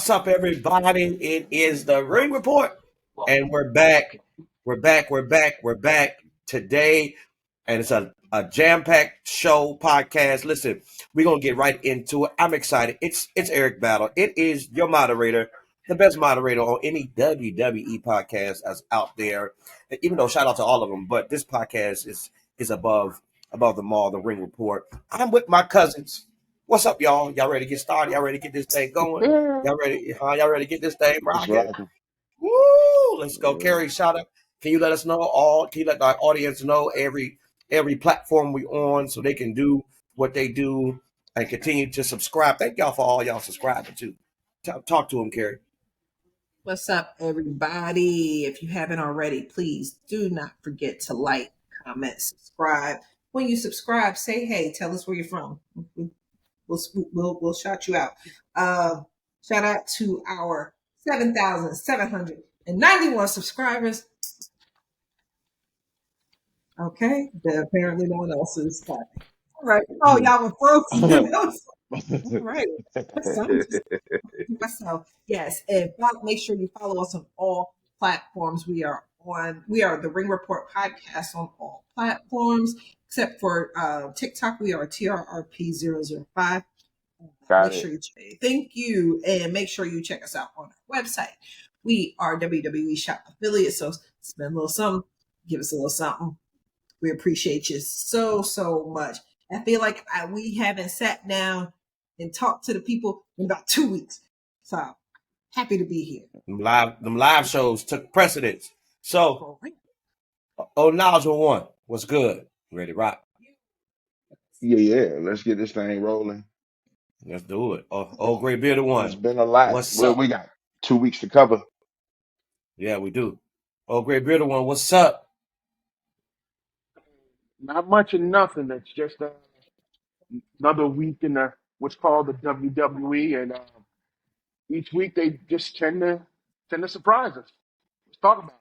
What's up, everybody? It is the Ring Report, and we're back. We're back today, and it's a jam-packed show podcast. Listen, we're gonna get right into it. I'm excited. It's Eric Battle. It is your moderator, the best moderator on any WWE podcast that's out there. Even though shout out to all of them, but this podcast is above them all. The Ring Report. I'm with my cousins. What's up, y'all? Y'all ready to get started? Y'all ready to get this thing going? Yeah. Y'all ready? Y'all ready to get this thing It's rocking? rocking. Woo! Let's go, Yeah. Carrie. Shout out. Can you let us know all? Can you let our audience know every platform we on so they can do what they do and continue to subscribe? Thank y'all for all y'all subscribing too. Talk to them, Carrie. What's up, everybody? If you haven't already, please do not forget to like, comment, subscribe. When you subscribe, say hey. Tell us where you're from. We'll shout you out. Shout out to our 7,791 subscribers. Okay, that apparently no one else is talking. All right. Oh, y'all were frozen. All right. Myself. Yes. And make sure you follow us on all platforms. We are the Ring Report podcast on all platforms, except for TikTok. We are TRRP005. Got Make it. sure you thank you, and make sure you check us out on our website. We are WWE Shop affiliates, so spend a little something, give us a little something. We appreciate you so much. I feel like we haven't sat down and talked to the people in about 2 weeks, so happy to be here. Them live shows took precedence. So, Nigel one, what's good? Ready to rock? Yeah. Let's get this thing rolling. Let's do it. Oh, great bearded It's one. been a lot. What's Well, up? we got 2 weeks to cover. Yeah, we do. Oh, great bearded one. What's up? Not much and nothing. It's just another week in what's called the WWE, and each week they just tend to surprise us. Let's talk about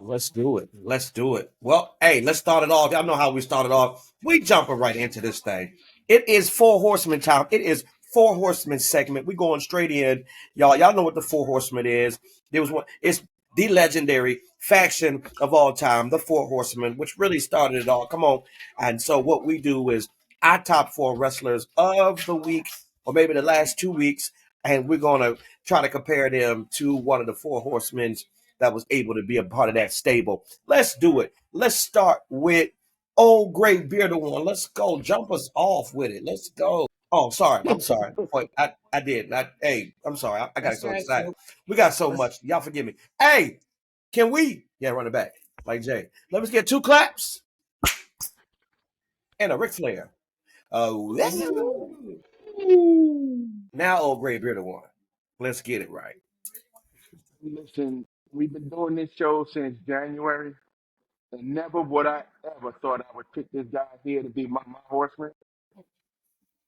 Let's do it. Let's do it. Well, hey, let's start it off. Y'all know how we started off. We jumping right into this thing. It is Four Horsemen time. It is Four Horsemen segment. We going straight in. Y'all know what the Four Horsemen is. There was one. It's the legendary faction of all time, the Four Horsemen, which really started it all. Come on. And so what we do is our top four wrestlers of the week, or maybe the last 2 weeks, and we're gonna try to compare them to one of the Four Horsemen that was able to be a part of that stable. Let's do it. Let's start with old great bearded one. Let's go. Jump us off with it. Let's go. Oh, sorry. I'm sorry. Wait, I did. Hey, I'm sorry. I got That's so right. excited. We got so much. Y'all forgive me. Hey, can we? Yeah, run it back. Like Jay. Let us get 2 claps and a Ric Flair. Oh, now old great bearded one. Let's get it right. it. Listen, we've been doing this show since January, and never would I ever thought I would pick this guy here to be my horseman.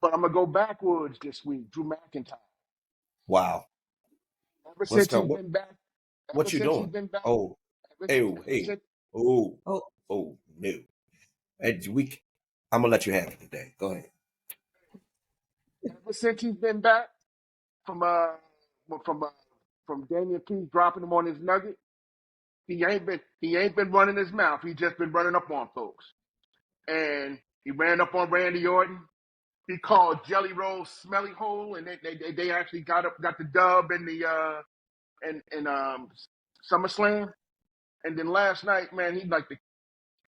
But I'm gonna go backwards this week. Drew McIntyre. Wow. Ever Let's since go. he's been back, ever What you since he's doing? been back, Oh, ever, hey, ever hey. since Oh, Oh, oh, no. And I'm gonna let you have it today. Go ahead. ever since he's been back from well, from Daniel Keith dropping him on his nugget. He ain't been running his mouth. He just been running up on folks. And he ran up on Randy Orton. He called Jelly Roll Smelly Hole, and they actually got the dub in the SummerSlam. And then last night, man, he like the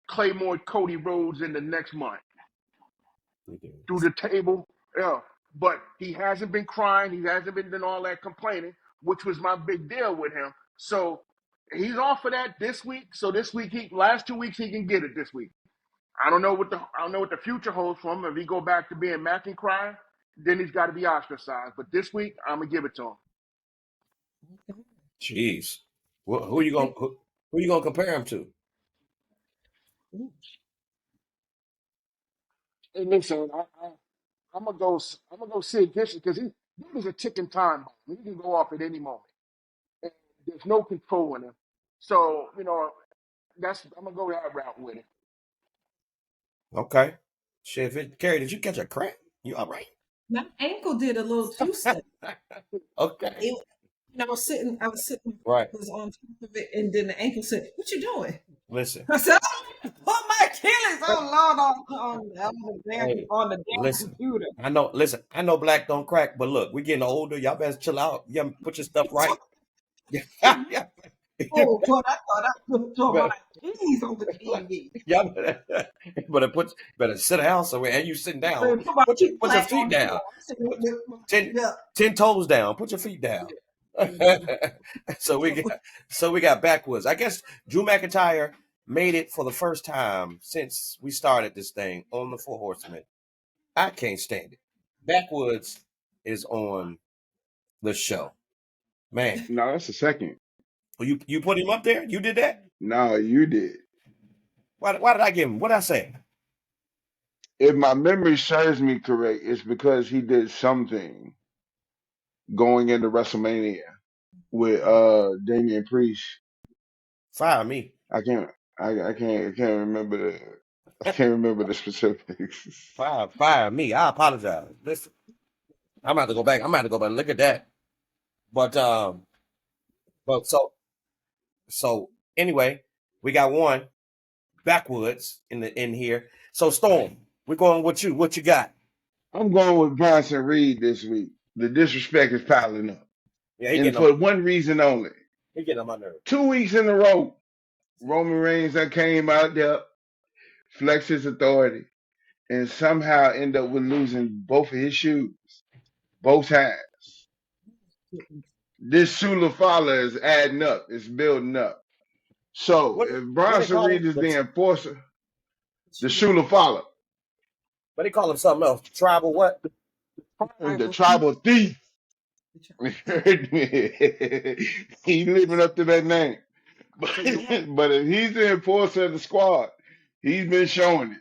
Claymore Cody Rhodes in the next month through the table. Yeah. But he hasn't been crying. He hasn't been doing all that complaining, which was my big deal with him. So he's off of that this week. So this week, last 2 weeks, he can get it this week. I don't know what the future holds for him. If he go back to being Mac and cry, then he's got to be ostracized. But this week, I'm gonna give it to him. Jeez. Who you gonna compare him to? And listen, I'm gonna go Sid Vicious because he is a ticking time bomb. He can go off at any moment. And there's no controlling him. So I'm gonna go that route with it. Okay. Shit, Carrie, did you catch a crack? You all right? My ankle did a little two-step. Okay. I was sitting, Right. was on top of it, and then the ankle said, "What you doing?" Listen. I said, "Oh, my Achilles, oh Lord, Hey, on the damn listen. computer." I know black don't crack, but look, we getting older. Y'all better chill out. Y'all put your stuff right. Yeah. Oh, God, I thought I put my Better, Achilles on the TV. y'all better sit down somewhere. And you sitting down. Put my feet Put your flat feet on the down. floor. I'm sitting Put with my 10, feet up. 10 toes down. Put your feet down. so we got backwards. I guess Drew McIntyre made it for the first time since we started this thing on the Four Horsemen. I can't stand it. Backwoods is on the show. Man, No, that's the second. you put him up there? You did that? No, you did. Why did I give him? What did I say? If my memory serves me correct, it's because he did something going into WrestleMania with Damian Priest. Fire me. I can't I can't remember I can't remember the specifics. Fire me. I apologize. Listen, I'm gonna have to go back. I'm gonna have to go back and look at that. But but so anyway, we got one backwoods in here. So Storm, we're going with you. What you got? I'm going with Bronson Reed this week. The disrespect is piling up. Yeah, And for one reason only. he getting on my nerves. 2 weeks in a row, Roman Reigns that came out there, flex his authority, and somehow end up with losing both of his shoes, both times. This Sula Fala is adding up. It's building up. So What if what they Bronson call him? Reed is the enforcer, the Sula Fala, What they call him? Something else? Tribal what? the Tribal tribal thief, thief. he living up to that name. But, So you but if he's the enforcer of the squad, he's been showing it.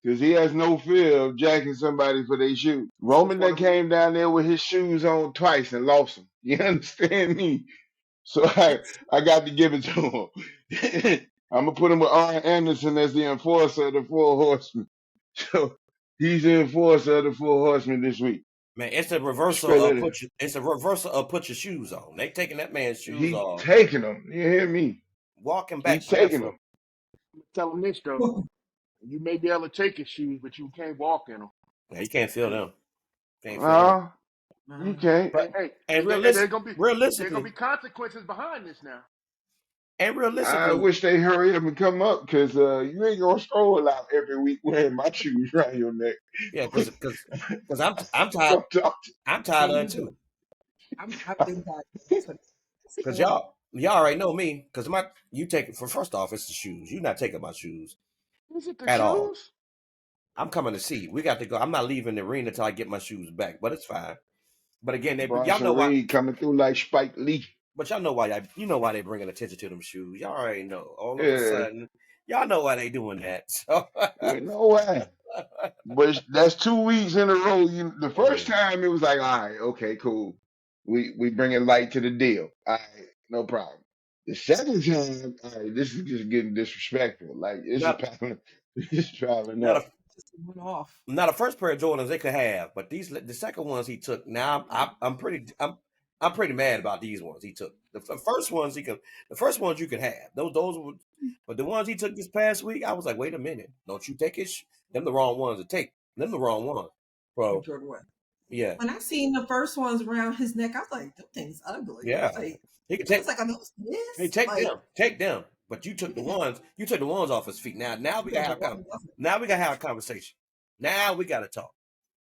Because he has no fear of jacking somebody for their shoes. so Roman for that them came down there with his shoes on twice and lost them. You understand me? So I got to give it to him. I'm gonna put him with Arn Anderson as the enforcer of the Four Horsemen. So he's the enforcer of the Four Horsemen this week. Man, it's a reversal Straight of at it. put your shoes on. They taking that man's shoes He off, taking them. You hear me? walking He back taking barefoot. them. tell him this though, you may be able to take his shoes, but you can't walk in them. Yeah, you can't feel them. Can't feel them. No, you can't. But Hey, and there's gonna be realistically, consequences behind this now. and I realistically, wish they hurry up and come up because you ain't gonna stroll out every week wearing my shoes around your neck. yeah, because I'm tired. Don't talk I'm There tired of it you go. too. I've been tired. That's what Because y'all already know me. Because you take it for first off, it's the shoes. You're not taking my shoes Is it the at all. shoes? I'm coming to see. We got to go. I'm not leaving the arena until I get my shoes back. But it's fine. But again, y'all know Bronson why. Reed coming through like Spike Lee. But y'all know why. You know why they bringing attention to them shoes. Y'all already know. All of a Yeah, sudden, y'all know why they doing that. So with no way. But that's 2 weeks in a row. The first yeah. time it was like, all right, okay, cool. We bringing light to the deal. All right, no problem. The second time, all right, this is just getting disrespectful. Like it's just Not piling, it's just piling not up. a just went off. not a first pair of Jordans they could have, but the second ones he took. Now I'm pretty mad about these ones he took. The first ones the first ones you could have. Those were, but the ones he took this past week, I was like, wait a minute, don't you take it? Them the wrong ones to take. Them the wrong ones, bro. Jordan West. Yeah, When I seen the first ones around his neck, I was like, "Them things ugly." yeah. Like He could I was take. like, "Are those Hey, this?" take Like them, take them. But you took the ones. You took the ones off his feet. Now we gotta now we gotta have a conversation. Now we gotta talk.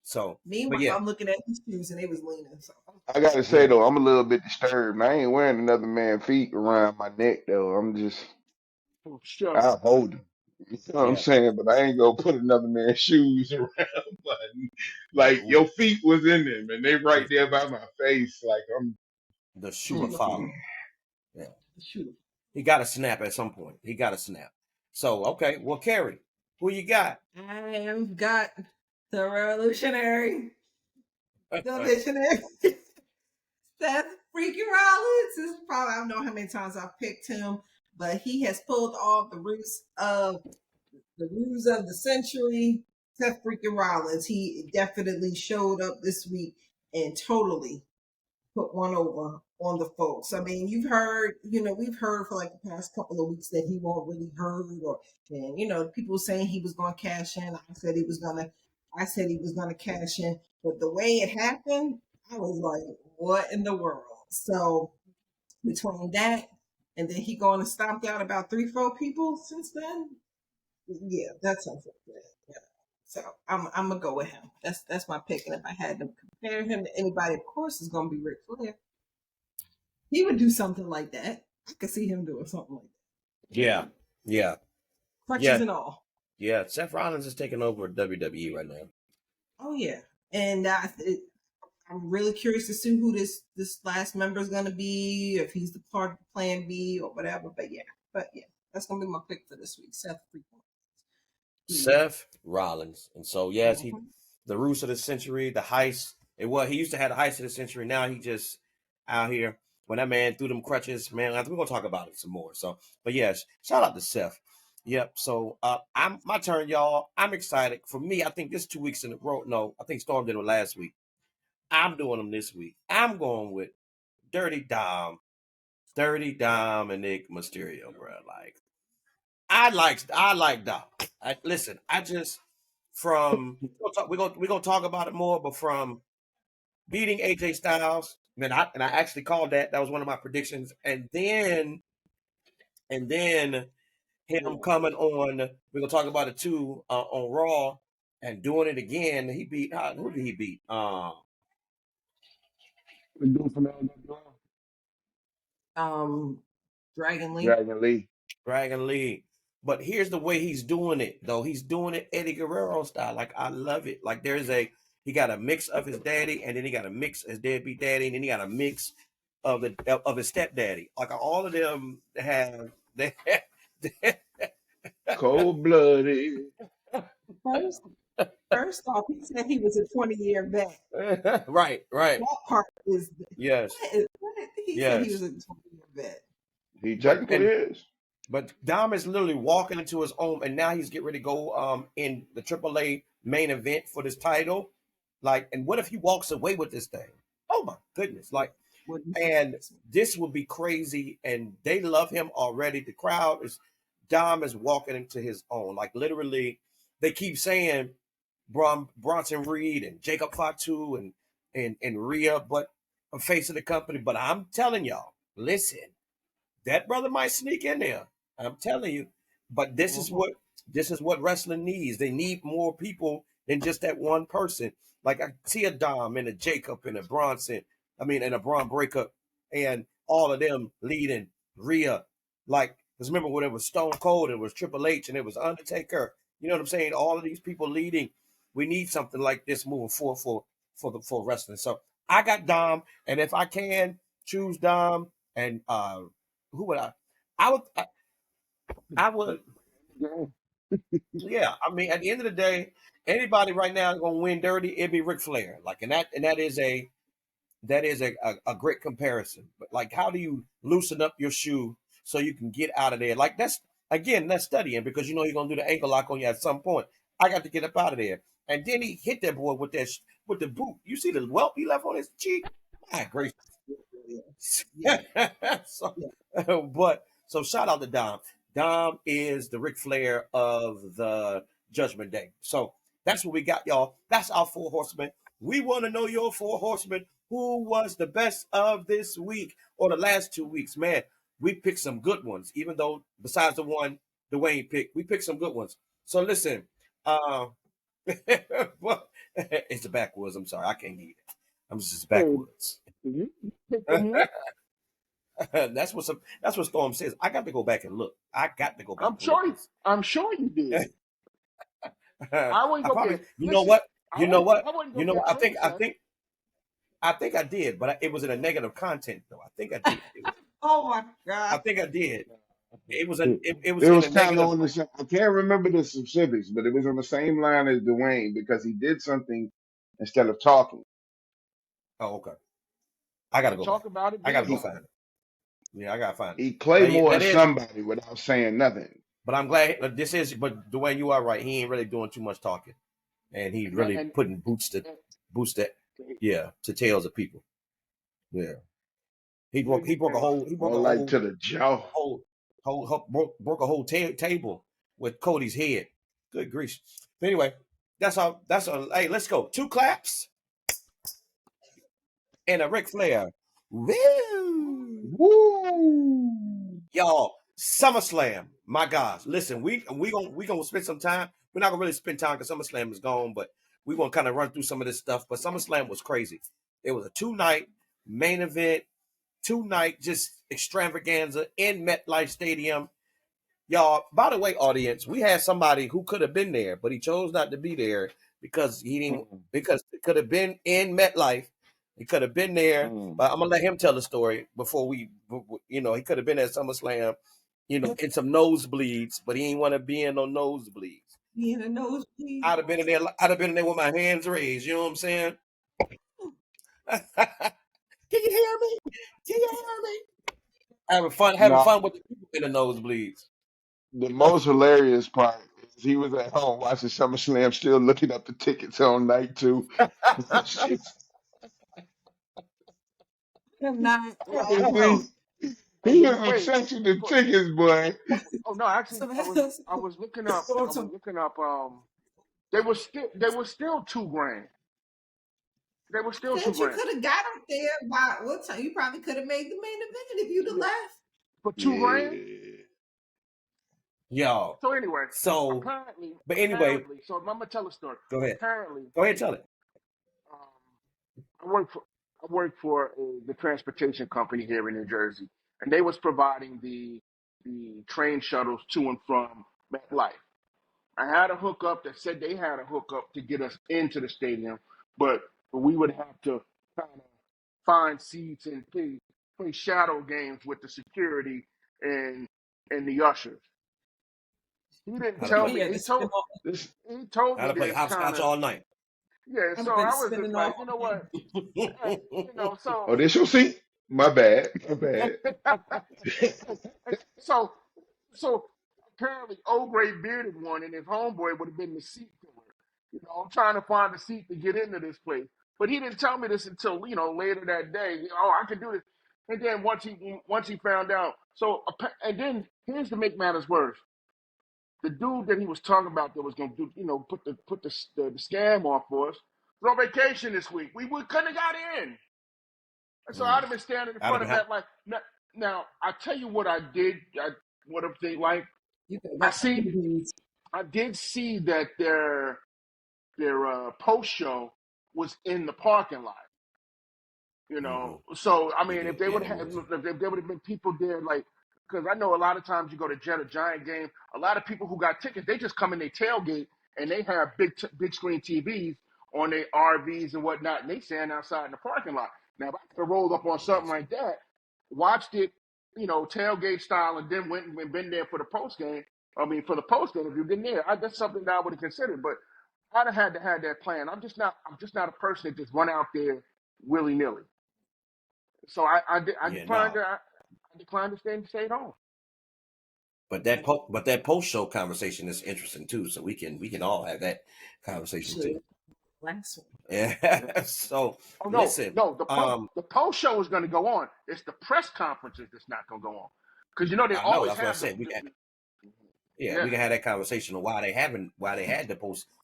So, but Meanwhile, yeah, I'm looking at his shoes and they was leaning. So I gotta say yeah, though, I'm a little bit disturbed. I ain't wearing another man's feet around my neck though. Oh, sure. I'll hold them. You know what I'm yeah. saying? But I ain't gonna put another man's shoes around my like your feet was in them and they right there by my face. Like I'm The shoe to shoot follow. Yeah, shoot. he got to snap at some point. He got to snap. So okay, well, Carrie, who you got? I've got the revolutionary, the visionary. Seth freaking Rollins is probably I don't know how many times I've picked him, but he has pulled off the ruse of the century. Seth freaking Rollins, he definitely showed up this week and totally put one over on the folks. I mean, we've heard for like the past couple of weeks that he won't really hurt, and people saying he was going to cash in. I said he was going to cash in, but the way it happened, I was like, what in the world? So between that and then he going to stomped out about 3-4 people since then. Yeah, that's unfortunate. Yeah. So I'm gonna go with him. That's my pick. And if I had to compare him to anybody, of course, it's gonna be Ric Flair. He would do something like that. I could see him doing something like that. Yeah. Crutches and all. Yeah. Seth Rollins is taking over WWE right now. Oh yeah, and I'm really curious to see who this last member is gonna be. If he's the part of Plan B or whatever. But yeah, that's gonna be my pick for this week. Seth Rollins. And so, yes, Mhm. the roots of the century, the heist. He used to have the heist of the century. Now he just out here. When that man threw them crutches, man, we're gonna talk about it some more. So, but yes, shout out to Seth. Yep. So I'm my turn, y'all. I'm excited. For me, I think this 2 weeks in a row. No, I think Storm did it last week. I'm doing them this week. I'm going with Dirty Dom and Nick Mysterio, bro. Like I like Dom. Listen, I just we're gonna talk about it more, but from beating AJ Styles, and I actually called that. That was one of my predictions, and then him coming on. We're gonna talk about it too on Raw and doing it again. He beat who did he beat? The dude from LWO. Dragon Lee. Dragon Lee. Dragon Lee. But here's the way he's doing it, though. He's doing it Eddie Guerrero style. Like I love it. Like he got a mix of his daddy, and then he got a mix his deadbeat daddy, and then he got a mix of his stepdaddy. Like all of them have Cold blooded. First off, he said he was a 20-year vet. right. That part is Yes. what? He said he was a 20-year vet. He technically is. But Dom is literally walking into his own, and now he's getting ready to go in the AAA main event for this title. Like, and what if he walks away with this thing? Oh my goodness! Like, and this would be crazy. And they love him already. The crowd is Dom is walking into his own. Like literally, they keep saying Bronson Reed and Jacob Fatu and Rhea, but a face of the company. But I'm telling y'all, listen, that brother might sneak in there. I'm telling you. But this is what wrestling needs. They need more people than just that one person. Like I see a Dom and a Jacob and a Bronson, and a Braun breakup, and all of them leading Rhea. Like, because remember when it was Stone Cold, it was Triple H, and it was Undertaker. You know what I'm saying? All of these people leading. We need something like this moving forward for wrestling. So I got Dom, and if I can choose Dom, and who would I? I would. Yeah, at the end of the day, anybody right now is gonna win dirty. It'd be Ric Flair. Like, and that is a great comparison. But like, how do you loosen up your shoe so you can get out of there? Like that's studying because you know you're gonna do the ankle lock on you at some point. I got to get up out of there, and then he hit that boy with the boot. You see the welt he left on his cheek? My gracious. So shout out to Dom. Dom is the Ric Flair of the Judgment Day. So that's what we got, y'all. That's our 4 horsemen. We want to know your 4 horsemen. Who was the best of this week or the last 2 weeks? Man, we picked some good ones, even though besides the one Dwayne picked, we picked some good ones. So listen, it's the backwoods. I'm sorry, I can't eat it. I'm just backwoods. That's what Storm says. I got to go back and look. I'm sure you did. I wouldn't go probably, get. you know what? I think I did, but it was in a negative content though. I think I did. Oh my God! I think I did. It was It was in a kind of negative. on the same. I can't remember the specifics, but it was on the same line as Dwayne because he did something instead of talking. Oh, okay. I gotta go talk back. about it. I gotta go find it. Yeah, I gotta find it. He Claymore'd somebody without saying nothing. But I'm glad But Dwayne, you are right. He ain't really doing too much talking. and he and, really and, putting boots to tails of people. Yeah, he broke and More like to the jaw. broke a whole table with Cody's head. Good grief. But anyway, that's all. That's all. Hey, let's go. 2 claps and a Ric Flair. Woo! Woo! Y'all, SummerSlam. My gosh, listen, we gonna spend some time. We're not gonna really spend time because SummerSlam is gone, but we gonna kind of run through some of this stuff. But SummerSlam was crazy. It was a 2-night main event, 2-night just extravaganza in MetLife Stadium. Y'all, by the way, audience, we had somebody who could have been there, but he chose not to be there because he didn't. Because it could have been in MetLife. He could have been there, but I'm gonna let him tell the story before we. He could have been at SummerSlam, in some nosebleeds, but he ain't want to be in no nosebleeds. Being a nosebleed. I'd have been in there. I'd have been in there with my hands raised. You know what I'm saying? Can you hear me? Can you hear me? Having Now, fun with the people in the nosebleeds. the most hilarious part is he was at home watching SummerSlam, still looking up the tickets on night 2. I'm not. See, and he then was wait. obsessed with the tickets, boy. Oh no, actually, So I was looking up. They were still $2,000. They were still that you 2,000 could have got up there by what time? You probably could have made the main event if you'd have left. for 2,000. Yeah. Y'all. So anyway, So, but anyway, so I'm gonna tell a story. go ahead. Apparently, Go ahead, tell it. I work for the transportation company here in New Jersey, and they was providing the train shuttles to and from MetLife. I had a hookup that said they had a hookup to get us into the stadium, but we would have to kind of find seats and play shadow games with the security and the ushers. He didn't How to tell play. me. Yeah, to spin off. This He told How me to play this kind hopscotch of all night. yeah. I'd So have been I was just spinning off. like, you know what? Hey, so oh, this your seat? My bad. My bad. so so apparently old gray bearded one and his homeboy would have been the seat killer. I'm trying to find a seat to get into this place. But he didn't tell me this until, later that day. Oh, I can do this. And then once he found out, and then here's to make matters worse. The dude that he was talking about that was gonna do, put the scam off for us was on vacation this week. We couldn't have got in. And so I'd have been standing in I'd have front been of that like now I tell you what I did. What if they like? You could have I got some see. DVDs. I did see that their post show was in the parking lot. So I You mean, if did. they Yeah, would it have, was. if there would have been people there, like, because I know a lot of times you go to Jet or Giant game, a lot of people who got tickets, they just come in their tailgate and they have big screen TVs on their RVs and whatnot, and they stand outside in the parking lot. Now, if I could have rolled up on something Gotcha. like that, watched it, tailgate style, and then went and been there for the post game. I mean, for the post game, if you've been there, that's something that I would have considered. But I'd have had to have that plan. I'm just not. I'm just not a person that just run out there willy nilly. So I Yeah, declined no. to stay at home. But that post show conversation is interesting too. So we can all have that conversation Actually, too. last one. Yeah. So Oh no, listen. no, the post show is going to go on. It's the press conferences that's not going to go on because they I know always that's what I have said. yeah. We can have that conversation on why they had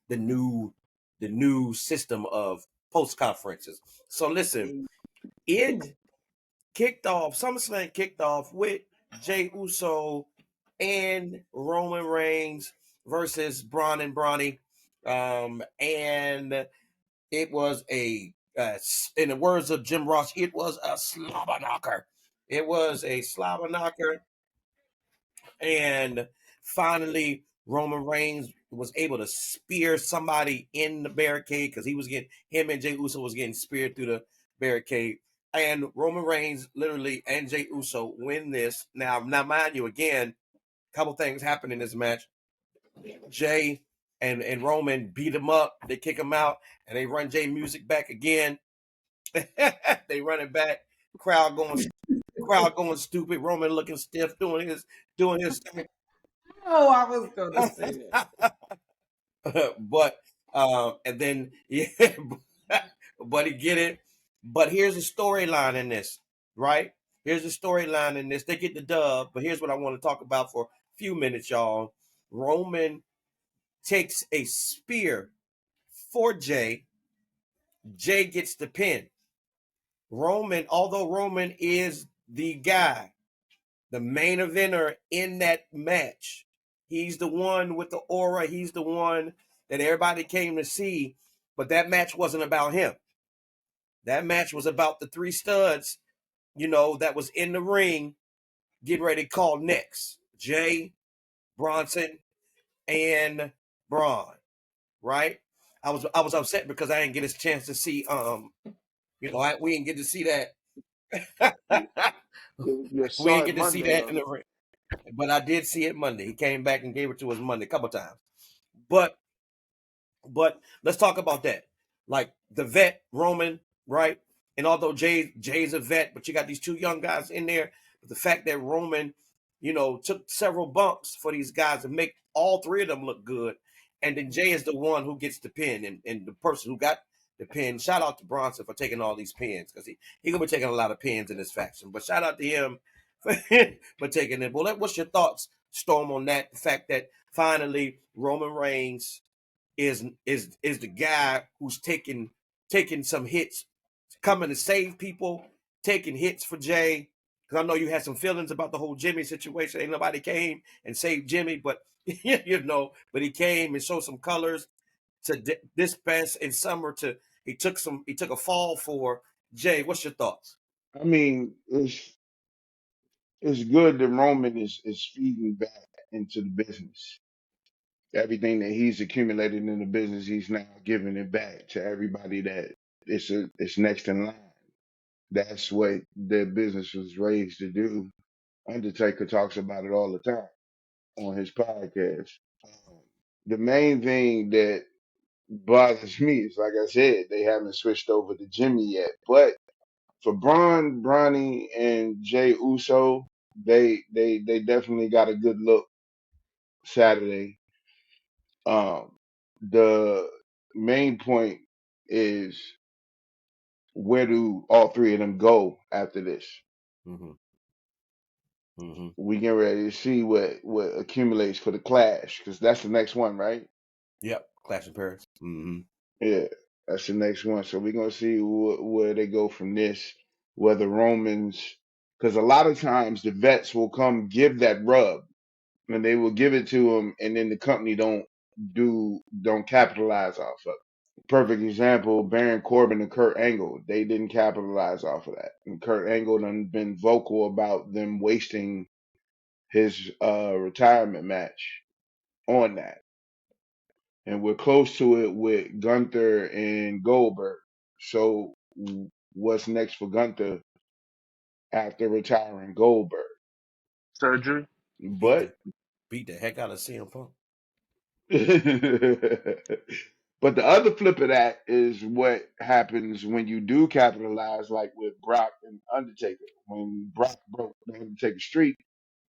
the new system of post conferences. So listen, it SummerSlam kicked off with Jey Uso and Roman Reigns versus Braun and Brawny. And it was in the words of Jim Ross, it was a slobber knocker. It was a slobber knocker. And finally, Roman Reigns was able to spear somebody in the barricade because him and Jey Uso was getting speared through the barricade. And Roman Reigns literally and Jey Uso win this. Now, mind you, again, a couple things happen in this match. Jey and Roman beat him up. They kick him out, and they run Jey music back again. They run it back. Crowd going stupid. Roman looking stiff, doing his thing. Oh, I was going to say that. But And then yeah, but he get it. But here's the storyline in this, right? Here's the storyline in this. They get the dub, but here's what I want to talk about for a few minutes, y'all. Roman takes a spear for Jay. Jay gets the pin. Roman, although Roman is the guy, the main eventer in that match, he's the one with the aura. He's the one that everybody came to see. But that match wasn't about him. That match was about the three studs, that was in the ring getting ready to call next. Jay, Bronson, and Braun, right? I was upset because I didn't get a chance to see we didn't get to see that. You We saw didn't it get to see Monday, that though. in the ring. But I did see it Monday. He came back and gave it to us Monday a couple times. But let's talk about that. Like the vet Roman, right? And although Jay's a vet, but you got these two young guys in there. But the fact that Roman, took several bumps for these guys to make all three of them look good, and then Jay is the one who gets the pin, and the person who got the pin. Shout out to Bronson for taking all these pins because he gonna be taking a lot of pins in this faction. But shout out to him for taking it. Well, what's your thoughts, Storm, on that? The fact that finally Roman Reigns is the guy who's taking some hits, coming to save people, taking hits for Jay. Because I know you had some feelings about the whole Jimmy situation. Ain't nobody came and saved Jimmy, but but he came and showed some colors to this past in summer. He took a fall for Jay. What's your thoughts? I mean, it's good that Roman is feeding back into the business. Everything that he's accumulated in the business, he's now giving it back to everybody that it's next in line. That's what the business was raised to do. Undertaker talks about it all the time on his podcast. Um, the main thing that bothers me is, like I said, they haven't switched over to Jimmy yet. But for Braun, Bronny, and Jay Uso, they definitely got a good look Saturday. Um, the main point is, where do all three of them go after this? Mm-hmm. Mm-hmm. We get ready to see what accumulates for the Clash, because that's the next one, right? Yep. Clash of Paris. Mm-hmm. Yeah, that's the next one. So we're gonna see where they go from this. Whether Romans, because a lot of times the vets will come give that rub, and they will give it to them, and then the company don't capitalize off of it. Perfect example: Baron Corbin and Kurt Angle. They didn't capitalize off of that, and Kurt Angle done been vocal about them wasting his retirement match on that. And we're close to it with Gunther and Goldberg. So what's next for Gunther after retiring Goldberg? Surgery. Beat But the beat the heck out of CM Punk. but the other flip of that is what happens when you do capitalize, like with Brock and Undertaker. When Brock broke the Undertaker streak,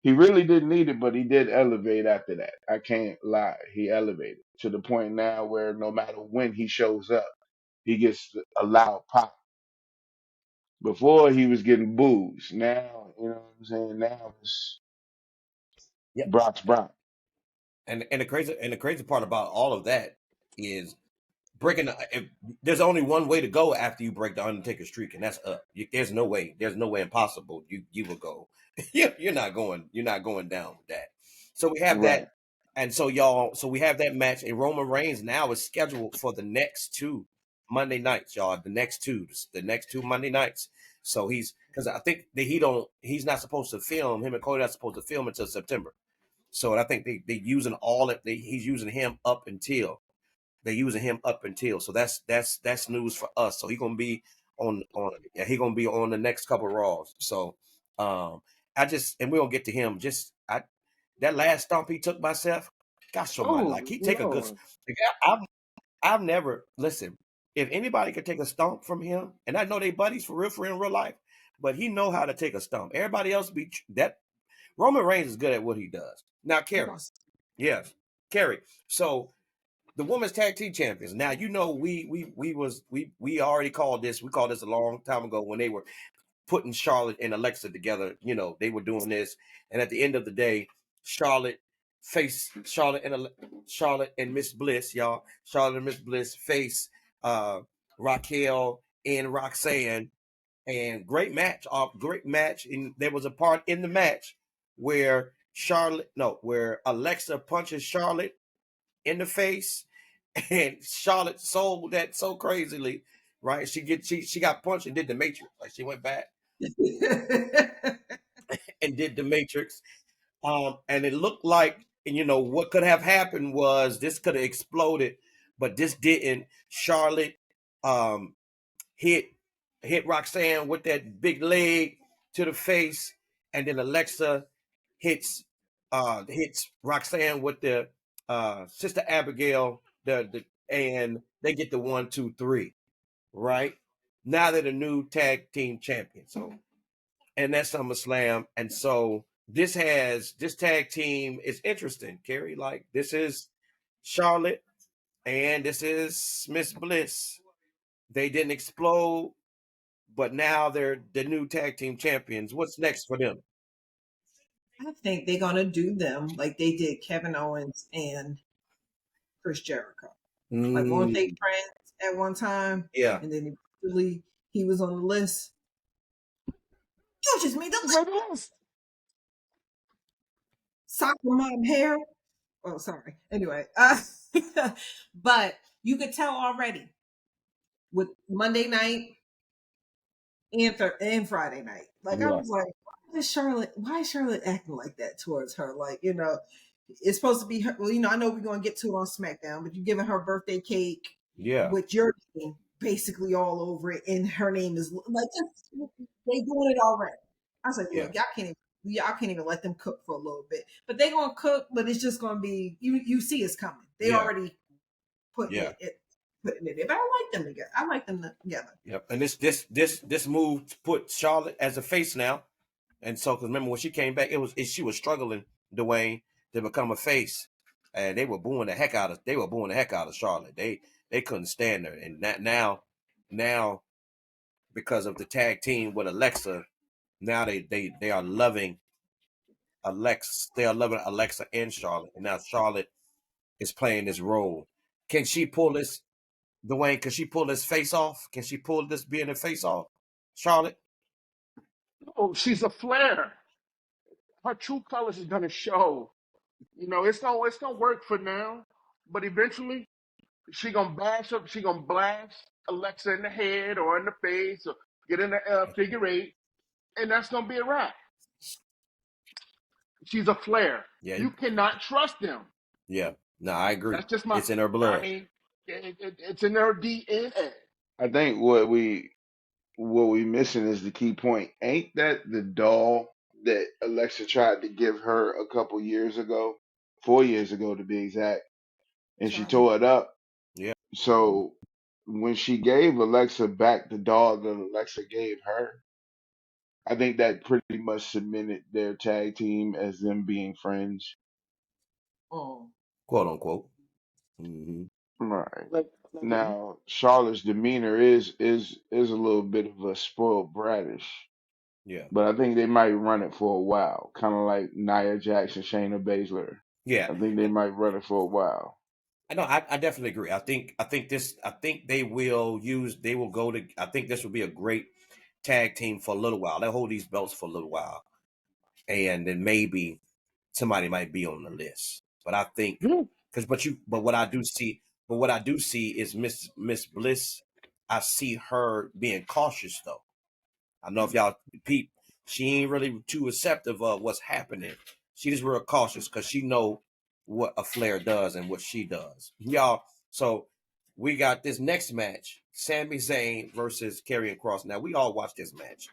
he really didn't need it, but he did elevate after that. I can't lie. He elevated to the point now where no matter when he shows up, he gets a loud pop. Before he was getting boos. Now, you know what I'm saying? Now it's Yep. Brock's Brock. And the crazy part about all of that is breaking. If, there's only one way to go after you break the Undertaker streak, and that's up. There's no way. There's no way impossible. You will go. You're not going. You're not going down with that. So we have Right. that, and so y'all. So we have that match, and Roman Reigns now is scheduled for the next two Monday nights, y'all. The next two Monday nights. So he's because I think that he's not supposed to film. Him and Cody not supposed to film until September. So I think they using all that he's using him up until they're using him up until. So that's news for us. So he's gonna be on yeah, he gonna be on the next couple of Raws. So I just and we're gonna get to him. That last stomp he took by Seth, gosh almighty, Oh like he take a good no. like, I've never listen, if anybody could take a stomp from him, and I know they buddies for real in real life, but he know how to take a stomp. Everybody else be that Roman Reigns is good at what he does. Now, He's Kerry, awesome. yes, Kerry. So the women's tag team champions. Now we already called this. We called this a long time ago when they were putting Charlotte and Alexa together. They were doing this, and at the end of the day, Charlotte Charlotte and Miss Bliss, y'all. Charlotte and Miss Bliss face Raquel and Roxanne, and great match. And there was a part in the match where where Alexa punches Charlotte in the face, and Charlotte sold that so crazily, right? She got punched and did the Matrix. Like she went back and did the Matrix. And it looked like, what could have happened was this could have exploded, but this didn't. Charlotte hit Roxanne with that big leg to the face, and then Alexa hits Roxanne with the Sister Abigail, and they get the 1, 2, 3. Right now they're the new tag team champions. So, and that's SummerSlam, and so this tag team is interesting, Kerry. Like, this is Charlotte and this is Miss Bliss. They didn't explode, but now they're the new tag team champions. What's next for them? I think they're gonna do them like they did Kevin Owens and Chris Jericho. Like, weren't they friends at one time? Yeah. And then eventually he was on the list. You just made the list. Soccer mom hair. Oh, sorry. Anyway, but you could tell already with Monday night and Friday night. Like, I was like, why is Charlotte acting like that towards her? Like, it's supposed to be her. Well, I know we're gonna get to it on SmackDown, but you're giving her birthday cake, with your name basically all over it, and her name is like, they doing it already. I was like, look, y'all can't even let them cook for a little bit, but they gonna cook, but it's just gonna be you see it's coming. They already putting it in. But I like them together. I like them together. Yep. And this move put Charlotte as a face now. And so, because remember when she came back, she was struggling, Dwayne, to become a face, and they were booing the heck out of Charlotte. They couldn't stand her, and now because of the tag team with Alexa, now they are loving Alexa. They are loving Alexa and Charlotte, and now Charlotte is playing this role. Can she pull this, Dwayne? Can she pull this face off? Can she pull this being a face off, Charlotte? Oh, she's a flare. Her true colors is gonna show. It's gonna work for now, but eventually she gonna blast Alexa in the head or in the face or get in the figure eight, and that's gonna be a wrap. She's a flare. Yeah. You cannot trust them. Yeah. No, I agree. That's just it's in her blood. I mean, it's in her DNA. I think what we missing is the key point. Ain't that the doll that Alexa tried to give her a couple years ago, 4 years ago to be exact, and she tore it up? Yeah. So when she gave Alexa back the doll that Alexa gave her, I think that pretty much cemented their tag team as them being friends. Oh. Quote unquote. Mm-hmm. Right. Now, Charlotte's demeanor is a little bit of a spoiled bratish. Yeah. But I think they might run it for a while, kind of like Nia Jax, Shayna Baszler. Yeah. I think they might run it for a while. I know. I definitely agree. I think they will go to. I think this will be a great tag team for a little while. They'll hold these belts for a little while, and then maybe somebody might be on the list. But I think what I do see is Miss Bliss. I see her being cautious though. I know if y'all peep, she ain't really too receptive of what's happening. She just real cautious because she know what a Flair does and what she does. Y'all, so we got this next match, Sami Zayn versus Karrion Kross. Now, we all watched this match.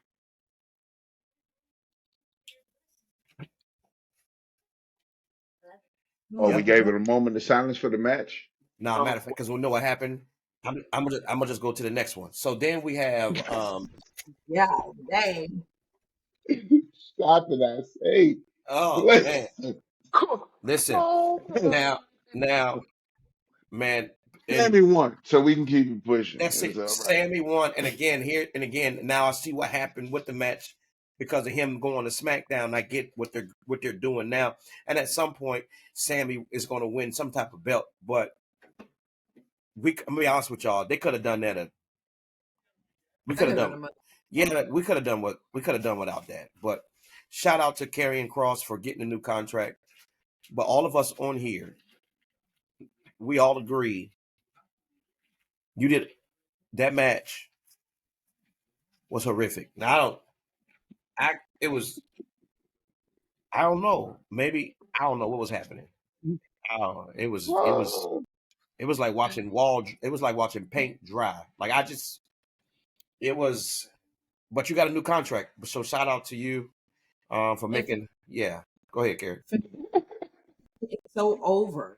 Oh, we gave it a moment of silence for the match? No, matter of fact, because we know what happened. I'm gonna just go to the next one. So then we have yeah, dang. Stop it, I say. Oh Listen. man. Listen. Now man. And Sammy won, so we can keep it pushing. that's It's it. all right. Sammy won, and again, now I see what happened with the match because of him going to SmackDown. I get what they're doing now, and at some point, Sammy is going to win some type of belt. But I'm gonna be honest with y'all, they could have done that. We That could have could have done, been a yeah, we could have done what we could have done without that. But shout out to Karrion Kross for getting a new contract. But all of us on here, we all agree you did that match was horrific. Now it was I don't know. Maybe I don't know what was happening. I don't know. Well, It was like watching wall. It was like watching paint dry. Like it was. But you got a new contract, so shout out to you for and making. Yeah, go ahead, Carrie. it's so over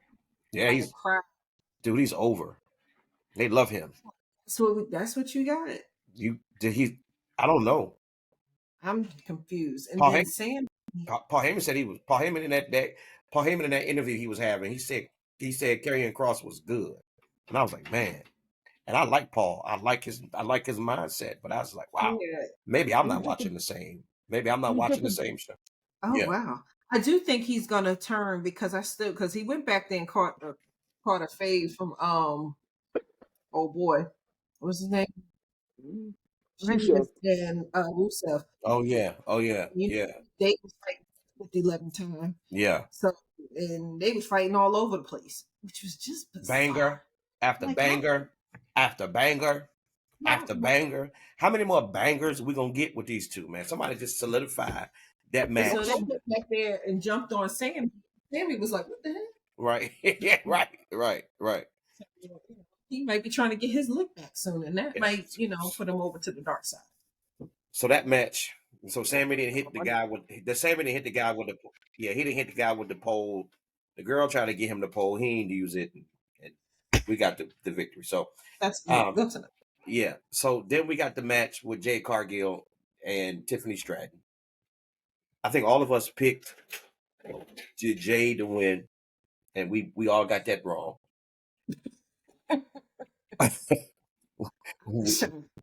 Yeah, by the crowd. he's over. They love him. That's what you got. You did he? I don't know. I'm confused. And Paul then Heyman. Sam, Paul Heyman said he was Paul Heyman in that Paul Heyman in that interview he was having. He said Karrion Kross was good, and I was like, man. And I like Paul. I like his mindset. But I was like, wow, yeah. maybe I'm not watching the same. Maybe I'm not watching the same show. Oh Yeah. wow. I do think he's gonna turn because he went back there and caught a fade from oh boy. What's his name? Rusev. And Rusev. Oh yeah. Oh yeah. You know, Yeah. they was fighting 11 time. Yeah. So and they was fighting all over the place, which was just bizarre. Banger after Like, banger after banger after how- banger. How many more bangers we gonna get with these two, man? Somebody just solidify that match. So they went back there and jumped on Sammy. Sammy was like, "What the heck?" Right. Yeah. Right. He might be trying to get his lick back soon, and that Yeah. might, put him over to the dark side. So that match. So Sammy didn't hit the guy with Sammy didn't hit the guy with the he didn't hit the guy with the pole. The girl tried to get him the pole. He didn't use it, and we got the victory. So That's um, enough. yeah. So then we got the match with Jade Cargill and Tiffany Stratton. I think all of us picked Jade to win, and we all got that wrong.